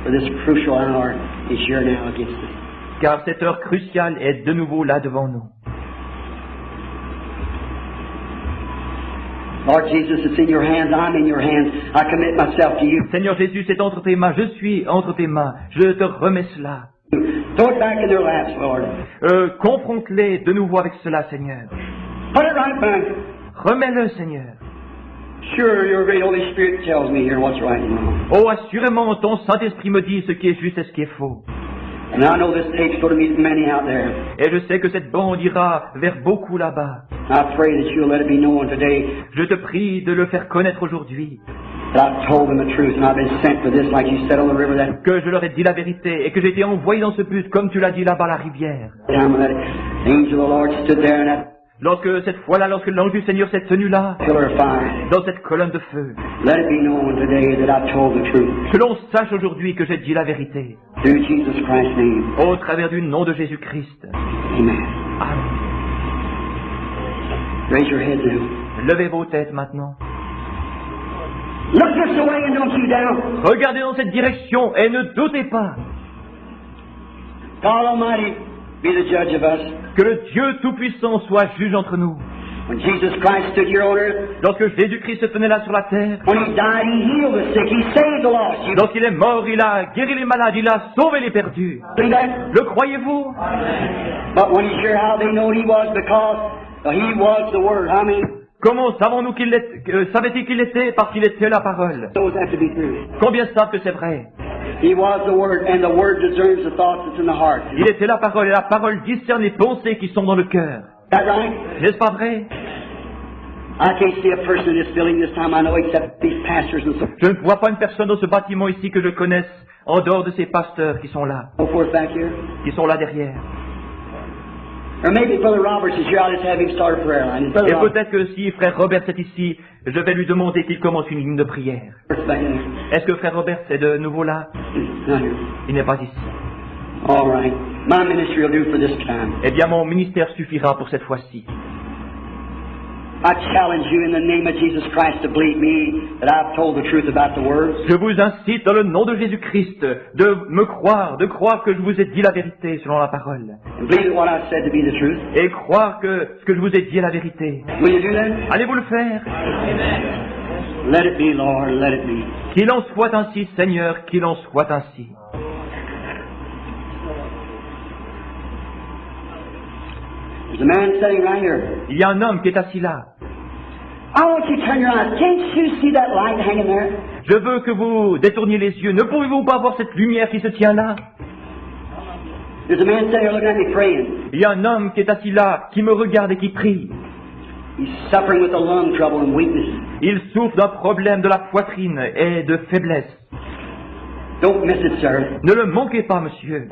[SPEAKER 2] For this crucial hour is here now against us.
[SPEAKER 1] Car cette heure cruciale est de nouveau là devant nous.
[SPEAKER 2] Lord Jesus, it's in your hands. I'm in your hands. I commit myself to you.
[SPEAKER 1] Seigneur Jésus, c'est entre tes mains. Je suis entre tes mains. Je te remets cela.
[SPEAKER 2] Throw it back in their laps, Lord.
[SPEAKER 1] Confronte-les de nouveau avec cela, Seigneur.
[SPEAKER 2] Put it right back.
[SPEAKER 1] Remets-le, Seigneur.
[SPEAKER 2] Sure, your great Holy Spirit tells me here what's right and wrong.
[SPEAKER 1] Oh, assurément, ton Saint-Esprit me dit ce qui est juste et ce qui est faux.
[SPEAKER 2] And I know this tape's going to meet many out there.
[SPEAKER 1] Et je sais que cette bande ira vers beaucoup là-bas.
[SPEAKER 2] I pray that you'll let it be known today
[SPEAKER 1] Je te prie de le faire connaître aujourd'hui.
[SPEAKER 2] that I've told them the truth and I've been sent for this, like you said on the river that
[SPEAKER 1] Que je leur ai dit la vérité et que j'ai été envoyé dans ce but, comme tu l'as dit là-bas à la rivière.
[SPEAKER 2] time when that angel of the Lord stood there in that
[SPEAKER 1] Lorsque cette fois-là, lorsque l'ange du Seigneur s'est tenu là,
[SPEAKER 2] pillar of fire.
[SPEAKER 1] dans cette colonne de feu,
[SPEAKER 2] Let it be known today that I've told the truth.
[SPEAKER 1] que l'on sache aujourd'hui que j'ai dit la vérité.
[SPEAKER 2] Through Jesus Christ's name.
[SPEAKER 1] Au travers du nom de Jésus-Christ.
[SPEAKER 2] Amen.
[SPEAKER 1] Amen.
[SPEAKER 2] Raise your heads now.
[SPEAKER 1] Levez vos têtes maintenant.
[SPEAKER 2] Look this way and don't you down.
[SPEAKER 1] Regardez dans cette direction et ne doutez pas
[SPEAKER 2] God Almighty be the judge of us.
[SPEAKER 1] que le Dieu Tout-Puissant soit juge entre nous.
[SPEAKER 2] When Jesus Christ stood here on earth,
[SPEAKER 1] Lorsque Jésus-Christ se tenait là sur la terre,
[SPEAKER 2] when He died, He healed the sick. He saved the lost. You
[SPEAKER 1] lorsqu'il est mort, il a guéri les malades, il a sauvé les perdus.
[SPEAKER 2] believe that?
[SPEAKER 1] Le croyez-vous?
[SPEAKER 2] But when He's here, how they know He was? Because He was the Word. How many
[SPEAKER 1] Comment savons-nous qu'il savait-il qu'il était? Parce qu'il était la parole.
[SPEAKER 2] knows that to be true?
[SPEAKER 1] Combien savent que c'est vrai?
[SPEAKER 2] He was the Word, and the Word discerns the thoughts that's in the heart.
[SPEAKER 1] Il était la parole et la parole discerne les pensées qui sont dans le cœur.
[SPEAKER 2] Is that right?
[SPEAKER 1] N'est-ce pas vrai?
[SPEAKER 2] I can't see a person in this building this time, I know, except these pastors and
[SPEAKER 1] Je ne vois pas une personne dans ce bâtiment ici que je connaisse en dehors de ces pasteurs qui sont là,
[SPEAKER 2] so forth back here.
[SPEAKER 1] qui sont là derrière.
[SPEAKER 2] Or maybe Brother Roberts is here, I'll just have him start a prayer line. Is Brother
[SPEAKER 1] Et
[SPEAKER 2] Roberts
[SPEAKER 1] peut-être que si frère Robert est ici, je vais lui demander qu'il commence une ligne de prière.
[SPEAKER 2] back there?
[SPEAKER 1] Est-ce que frère Robert est de nouveau là?
[SPEAKER 2] Not here.
[SPEAKER 1] Il n'est pas ici.
[SPEAKER 2] All right. My ministry will do for this time.
[SPEAKER 1] Eh bien, mon ministère suffira pour cette fois-ci.
[SPEAKER 2] I challenge you in the name of Jesus Christ to believe me that I've told the truth about the Word.
[SPEAKER 1] Je vous incite dans le nom de Jésus-Christ de me croire, de croire que je vous ai dit la vérité selon la parole.
[SPEAKER 2] And believe that what I've said to be the truth.
[SPEAKER 1] Et croire que ce que je vous ai dit est la vérité.
[SPEAKER 2] Will you do that?
[SPEAKER 1] Allez-vous le faire?
[SPEAKER 2] Let it be, Lord, let it be.
[SPEAKER 1] Qu'il en soit ainsi, Seigneur, qu'il en soit ainsi.
[SPEAKER 2] There's a man sitting right here.
[SPEAKER 1] Il y a un homme qui est assis là.
[SPEAKER 2] I want you to turn your eyes. Can't you see that light hanging there?
[SPEAKER 1] Je veux que vous détourniez les yeux. Ne pouvez-vous pas voir cette lumière qui se tient là?
[SPEAKER 2] There's a man sitting here looking at me praying.
[SPEAKER 1] Il y a un homme qui est assis là, qui me regarde et qui prie.
[SPEAKER 2] He's suffering with a lung trouble and weakness.
[SPEAKER 1] Il souffre d'un problème de la poitrine et de faiblesse.
[SPEAKER 2] Don't miss it, sir.
[SPEAKER 1] Ne le manquez pas, monsieur.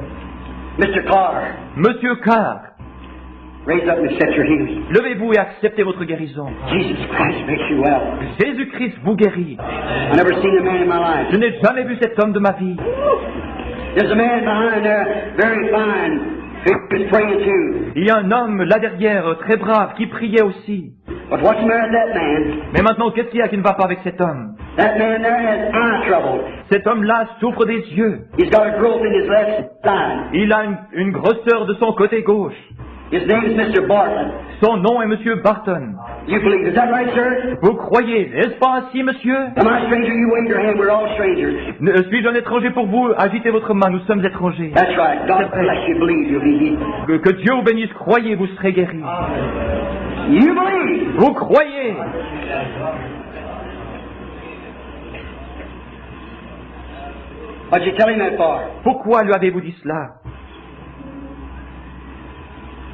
[SPEAKER 2] Mr. Carr,
[SPEAKER 1] Monsieur Carr,
[SPEAKER 2] Raise up and accept your healing.
[SPEAKER 1] Levez-vous et acceptez votre guérison.
[SPEAKER 2] Jesus Christ makes you well.
[SPEAKER 1] Jésus-Christ vous guérit.
[SPEAKER 2] I've never seen a man in my life.
[SPEAKER 1] Je n'ai jamais vu cet homme de ma vie.
[SPEAKER 2] There's a man behind there, very fine. He was praying too.
[SPEAKER 1] Il y a un homme là derrière, très brave, qui priait aussi.
[SPEAKER 2] But what's the matter with that man?
[SPEAKER 1] Mais maintenant, qu'est-ce qu'il y a qui ne va pas avec cet homme?
[SPEAKER 2] That man there has eye trouble.
[SPEAKER 1] Cet homme-là souffre des yeux.
[SPEAKER 2] He's got a growth in his left side.
[SPEAKER 1] Il a une grosseur de son côté gauche.
[SPEAKER 2] His name is Mr. Bartlett.
[SPEAKER 1] Son nom est Monsieur Barton.
[SPEAKER 2] You believe, is that right, sir?
[SPEAKER 1] Vous croyez, n'est-ce pas ainsi, monsieur?
[SPEAKER 2] Am I a stranger? You wave your hand. We're all strangers.
[SPEAKER 1] Suis-je un étranger pour vous? Agitez votre main, nous sommes étrangers.
[SPEAKER 2] That's right. God bless you. Believe you'll be healed.
[SPEAKER 1] Que Dieu vous bénisse, croyez, vous serez guéris.
[SPEAKER 2] You believe.
[SPEAKER 1] Vous croyez?
[SPEAKER 2] What'd you tell him that for?
[SPEAKER 1] Pourquoi lui avez-vous dit cela?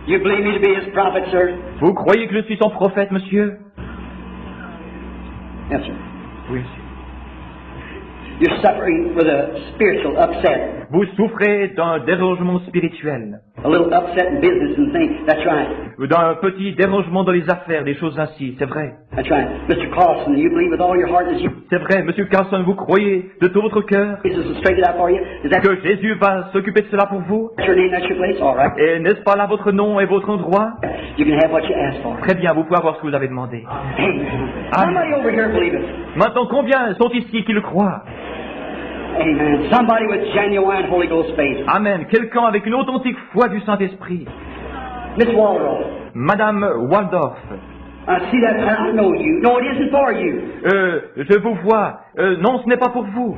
[SPEAKER 2] You believe me to be his prophet, sir?
[SPEAKER 1] Vous croyez que je suis son prophète, monsieur?
[SPEAKER 2] Yes, sir.
[SPEAKER 1] Oui, monsieur.
[SPEAKER 2] You're suffering with a spiritual upset.
[SPEAKER 1] Vous souffrez d'un dérangement spirituel,
[SPEAKER 2] A little upset in business and things. That's right.
[SPEAKER 1] d'un petit dérangement dans les affaires, des choses ainsi, c'est vrai.
[SPEAKER 2] That's right. Mr. Carlson, you believe with all your heart that
[SPEAKER 1] C'est vrai, monsieur Carlson, vous croyez de tout votre cœur
[SPEAKER 2] Jesus will straighten it out for you? Is that
[SPEAKER 1] que Jésus va s'occuper de cela pour vous?
[SPEAKER 2] your name? That's your place? All right.
[SPEAKER 1] Et n'est-ce pas là votre nom et votre endroit?
[SPEAKER 2] You can have what you ask for.
[SPEAKER 1] Très bien, vous pouvez avoir ce que vous avez demandé.
[SPEAKER 2] Amen. Somebody over here believe it.
[SPEAKER 1] Maintenant, combien sont ici qui le croient?
[SPEAKER 2] Amen. Somebody with genuine Holy Ghost faith.
[SPEAKER 1] Amen. Quelqu'un avec une authentique foi du Saint-Esprit.
[SPEAKER 2] Miss Waldorf.
[SPEAKER 1] Madame Waldorf,
[SPEAKER 2] I see that. I don't know you. No, it isn't for you.
[SPEAKER 1] je vous vois. Non, ce n'est pas pour vous.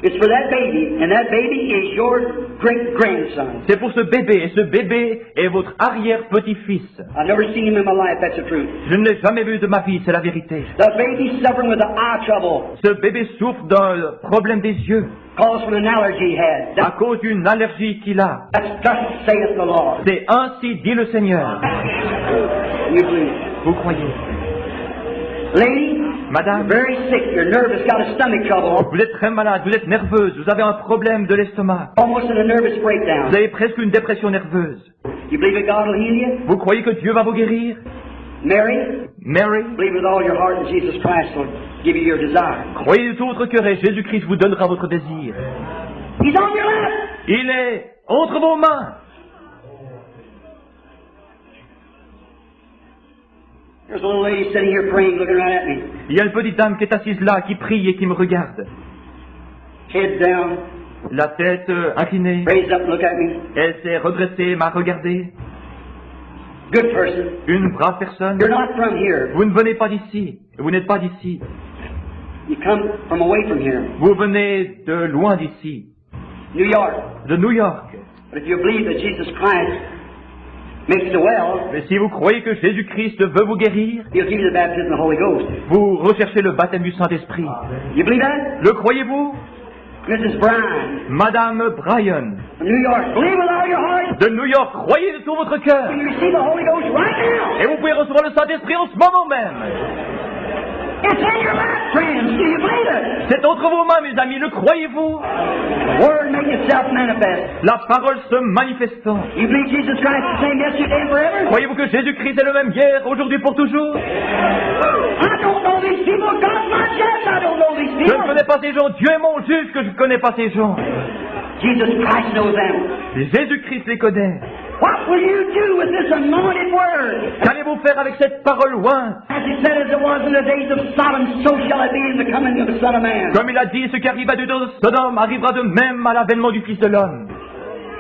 [SPEAKER 2] It's for that baby, and that baby is your great-grandson.
[SPEAKER 1] C'est pour ce bébé, et ce bébé est votre arrière-petit-fils.
[SPEAKER 2] I've never seen him in my life. That's the truth.
[SPEAKER 1] Je ne l'ai jamais vu de ma vie, c'est la vérité.
[SPEAKER 2] The baby's suffering with the eye trouble.
[SPEAKER 1] Ce bébé souffre d'un problème des yeux,
[SPEAKER 2] Caused from an allergy he had.
[SPEAKER 1] à cause d'une allergie qu'il a.
[SPEAKER 2] That's thus saith the Lord.
[SPEAKER 1] C'est ainsi dit le Seigneur.
[SPEAKER 2] You believe?
[SPEAKER 1] Vous croyez?
[SPEAKER 2] Lady, you're
[SPEAKER 1] Madame,
[SPEAKER 2] very sick. You're nervous. Got a stomach trouble.
[SPEAKER 1] vous êtes très malade, vous êtes nerveuse, vous avez un problème de l'estomac.
[SPEAKER 2] Almost in a nervous breakdown.
[SPEAKER 1] Vous avez presque une dépression nerveuse.
[SPEAKER 2] You believe that God will heal you?
[SPEAKER 1] Vous croyez que Dieu va vous guérir?
[SPEAKER 2] Mary,
[SPEAKER 1] Mary,
[SPEAKER 2] believe with all your heart that Jesus Christ will give you your desire.
[SPEAKER 1] croyez de tout votre cœur et Jésus-Christ vous donnera votre désir.
[SPEAKER 2] He's on your lap.
[SPEAKER 1] Il est entre vos mains.
[SPEAKER 2] There's a little lady sitting here praying, looking right at me.
[SPEAKER 1] Il y a une petite dame qui est assise là, qui prie et qui me regarde.
[SPEAKER 2] Head down,
[SPEAKER 1] La tête inclinée.
[SPEAKER 2] raised up and look at me.
[SPEAKER 1] Elle s'est redressée, m'a regardé.
[SPEAKER 2] Good person.
[SPEAKER 1] Une brave personne.
[SPEAKER 2] You're not from here.
[SPEAKER 1] Vous ne venez pas d'ici. Vous n'êtes pas d'ici.
[SPEAKER 2] You come from away from here.
[SPEAKER 1] Vous venez de loin d'ici.
[SPEAKER 2] New York.
[SPEAKER 1] De New York.
[SPEAKER 2] But if you believe that Jesus Christ makes you well,
[SPEAKER 1] Mais si vous croyez que Jésus-Christ veut vous guérir,
[SPEAKER 2] He'll give you the baptism of the Holy Ghost.
[SPEAKER 1] vous recherchez le baptême du Saint-Esprit.
[SPEAKER 2] You believe that?
[SPEAKER 1] Le croyez-vous?
[SPEAKER 2] Mrs. Brown
[SPEAKER 1] Madame Bryan,
[SPEAKER 2] from New York. Believe with all your heart.
[SPEAKER 1] de New York, croyez de tout votre cœur.
[SPEAKER 2] You receive the Holy Ghost right now.
[SPEAKER 1] Et vous pouvez recevoir le Saint-Esprit en ce moment même.
[SPEAKER 2] It's in your lap, friends. Do you believe it?
[SPEAKER 1] C'est entre vos mains, mes amis, le croyez-vous?
[SPEAKER 2] Word make itself manifest.
[SPEAKER 1] La parole se manifestant.
[SPEAKER 2] You believe Jesus Christ is the same yesterday and forever?
[SPEAKER 1] Croyez-vous que Jésus-Christ est le même hier, aujourd'hui, pour toujours?
[SPEAKER 2] I don't know these people. God's my judge. I don't know these
[SPEAKER 1] Je ne
[SPEAKER 2] people.
[SPEAKER 1] connais pas ces gens. Dieu est mon juge que je ne connais pas ces gens.
[SPEAKER 2] Jesus Christ knows them.
[SPEAKER 1] Et Jésus-Christ les connaît.
[SPEAKER 2] What will you do with this anointed word?
[SPEAKER 1] Qu'allez-vous faire avec cette parole loin?
[SPEAKER 2] As he said, as it was in the days of Sodom, so shall it be in the coming of the Son of Man.
[SPEAKER 1] Comme il a dit, ce qui arriva du temps de Sodome arrivera de même à l'avènement du Fils de l'homme.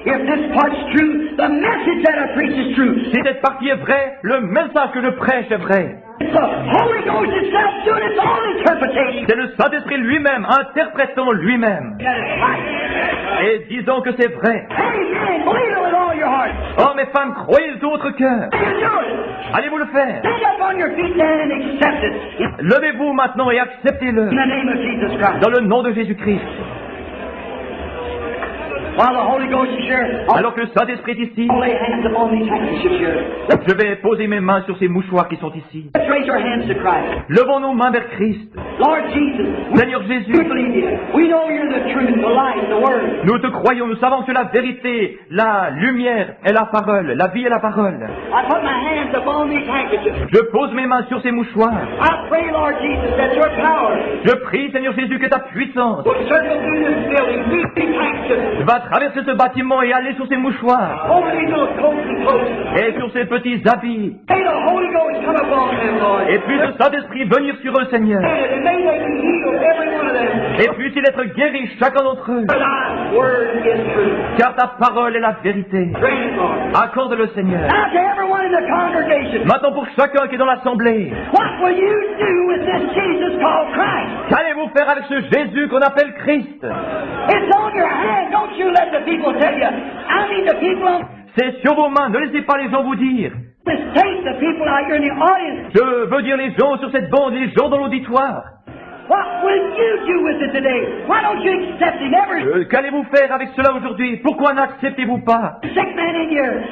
[SPEAKER 2] If this part's true, the message that I preach is true.
[SPEAKER 1] Si cette partie est vraie, le message que je prêche est vrai.
[SPEAKER 2] It's the Holy Ghost itself doing its own interpretation.
[SPEAKER 1] C'est le Saint-Esprit lui-même, interprétant lui-même.
[SPEAKER 2] That is right.
[SPEAKER 1] Et disons que c'est vrai.
[SPEAKER 2] Amen. Believe it with all your heart.
[SPEAKER 1] Oh, mes femmes, croyez de tout votre cœur.
[SPEAKER 2] You do it.
[SPEAKER 1] Allez-vous le faire.
[SPEAKER 2] Stand up on your feet then and accept it.
[SPEAKER 1] Levez-vous maintenant et acceptez-le.
[SPEAKER 2] In the name of Jesus Christ.
[SPEAKER 1] Dans le nom de Jésus-Christ.
[SPEAKER 2] While the Holy Ghost is here,
[SPEAKER 1] Alors que le Saint-Esprit est ici,
[SPEAKER 2] I'll lay hands upon these handkerchiefs here.
[SPEAKER 1] je vais poser mes mains sur ces mouchoirs qui sont ici.
[SPEAKER 2] Let's raise our hands to Christ.
[SPEAKER 1] Levons nos mains vers Christ.
[SPEAKER 2] Lord Jesus,
[SPEAKER 1] Seigneur Jésus,
[SPEAKER 2] we believe you. We know you're the truth, the light, the word.
[SPEAKER 1] nous te croyons, nous savons que la vérité, la lumière est la parole, la vie est la parole.
[SPEAKER 2] I put my hands upon these handkerchiefs.
[SPEAKER 1] Je pose mes mains sur ces mouchoirs.
[SPEAKER 2] I pray, Lord Jesus, that your power
[SPEAKER 1] Je prie, Seigneur Jésus, que ta puissance
[SPEAKER 2] will circle through this building, through these handkerchiefs,
[SPEAKER 1] va traverser ce bâtiment et aller sur ces mouchoirs
[SPEAKER 2] over these little coats and clothes.
[SPEAKER 1] et sur ces petits habits.
[SPEAKER 2] May the Holy Ghost come upon them, Lord.
[SPEAKER 1] Et puis le Saint-Esprit venir sur eux, Seigneur.
[SPEAKER 2] And may they be healed, every one of them.
[SPEAKER 1] Et puisse-il être guéri, chacun d'entre eux.
[SPEAKER 2] For thy word is true.
[SPEAKER 1] Car ta parole est la vérité.
[SPEAKER 2] Grant it, Lord.
[SPEAKER 1] Accorde-le, Seigneur.
[SPEAKER 2] Now to everyone in the congregation,
[SPEAKER 1] Maintenant pour chacun qui est dans l'assemblée,
[SPEAKER 2] what will you do with this Jesus called Christ?
[SPEAKER 1] qu'allez-vous faire avec ce Jésus qu'on appelle Christ?
[SPEAKER 2] It's on your hand. Don't you let the people tell you. I mean the people on
[SPEAKER 1] C'est sur vos mains, ne laissez pas les gens vous dire.
[SPEAKER 2] this tape, the people out here in the audience.
[SPEAKER 1] Je veux dire les gens sur cette bande, les gens dans l'auditoire.
[SPEAKER 2] What will you do with it today? Why don't you accept him? Every
[SPEAKER 1] Qu'allez-vous faire avec cela aujourd'hui? Pourquoi n'acceptez-vous pas?
[SPEAKER 2] sick man in here,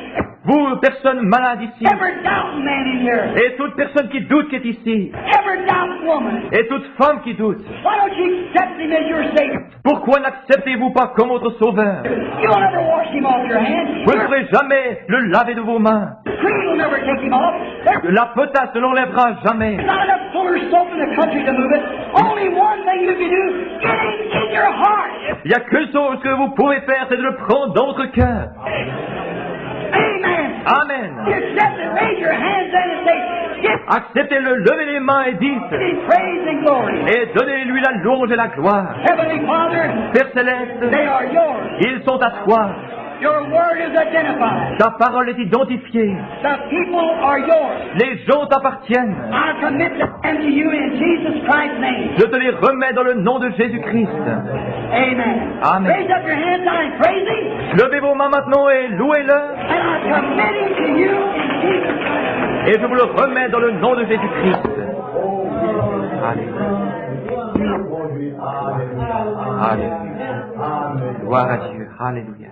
[SPEAKER 1] Vous, personne malade ici,
[SPEAKER 2] every doubting man in here,
[SPEAKER 1] et toute personne qui doute qui est ici,
[SPEAKER 2] every doubt woman.
[SPEAKER 1] et toute femme qui doute,
[SPEAKER 2] Why don't you accept him as your Savior?
[SPEAKER 1] pourquoi n'acceptez-vous pas comme votre sauveur?
[SPEAKER 2] You'll never wash him off your hands.
[SPEAKER 1] Vous ne pourrez jamais le laver de vos mains.
[SPEAKER 2] Creed will never take him off. There's
[SPEAKER 1] La potasse ne l'enlèvera jamais.
[SPEAKER 2] not enough fuller's soap in the country to move it. Only one thing you can do, get him in your heart.
[SPEAKER 1] Il n'y a qu'une chose que vous pouvez faire, c'est de le prendre dans votre cœur.
[SPEAKER 2] Amen.
[SPEAKER 1] Amen.
[SPEAKER 2] You accept it, raise your hands then and say, give
[SPEAKER 1] Acceptez-le, levez les mains et dites,
[SPEAKER 2] him praise and glory.
[SPEAKER 1] et donnez-lui la louange et la gloire.
[SPEAKER 2] Heavenly Father,
[SPEAKER 1] Père Céleste,
[SPEAKER 2] they are yours.
[SPEAKER 1] ils sont à toi.
[SPEAKER 2] Your word is identified.
[SPEAKER 1] Ta parole est identifiée.
[SPEAKER 2] The people are yours.
[SPEAKER 1] Les gens t'appartiennent.
[SPEAKER 2] I commit them to you in Jesus Christ's name.
[SPEAKER 1] Je te les remets dans le nom de Jésus-Christ.
[SPEAKER 2] Amen.
[SPEAKER 1] Amen.
[SPEAKER 2] Raise up your hands now and praise him.
[SPEAKER 1] Levez vos mains maintenant et louez-le.
[SPEAKER 2] And I commit him to you in Jesus Christ's name.
[SPEAKER 1] Et je vous le remets dans le nom de Jésus-Christ. Alléluia. Alléluia. Gloire à Dieu. Alléluia.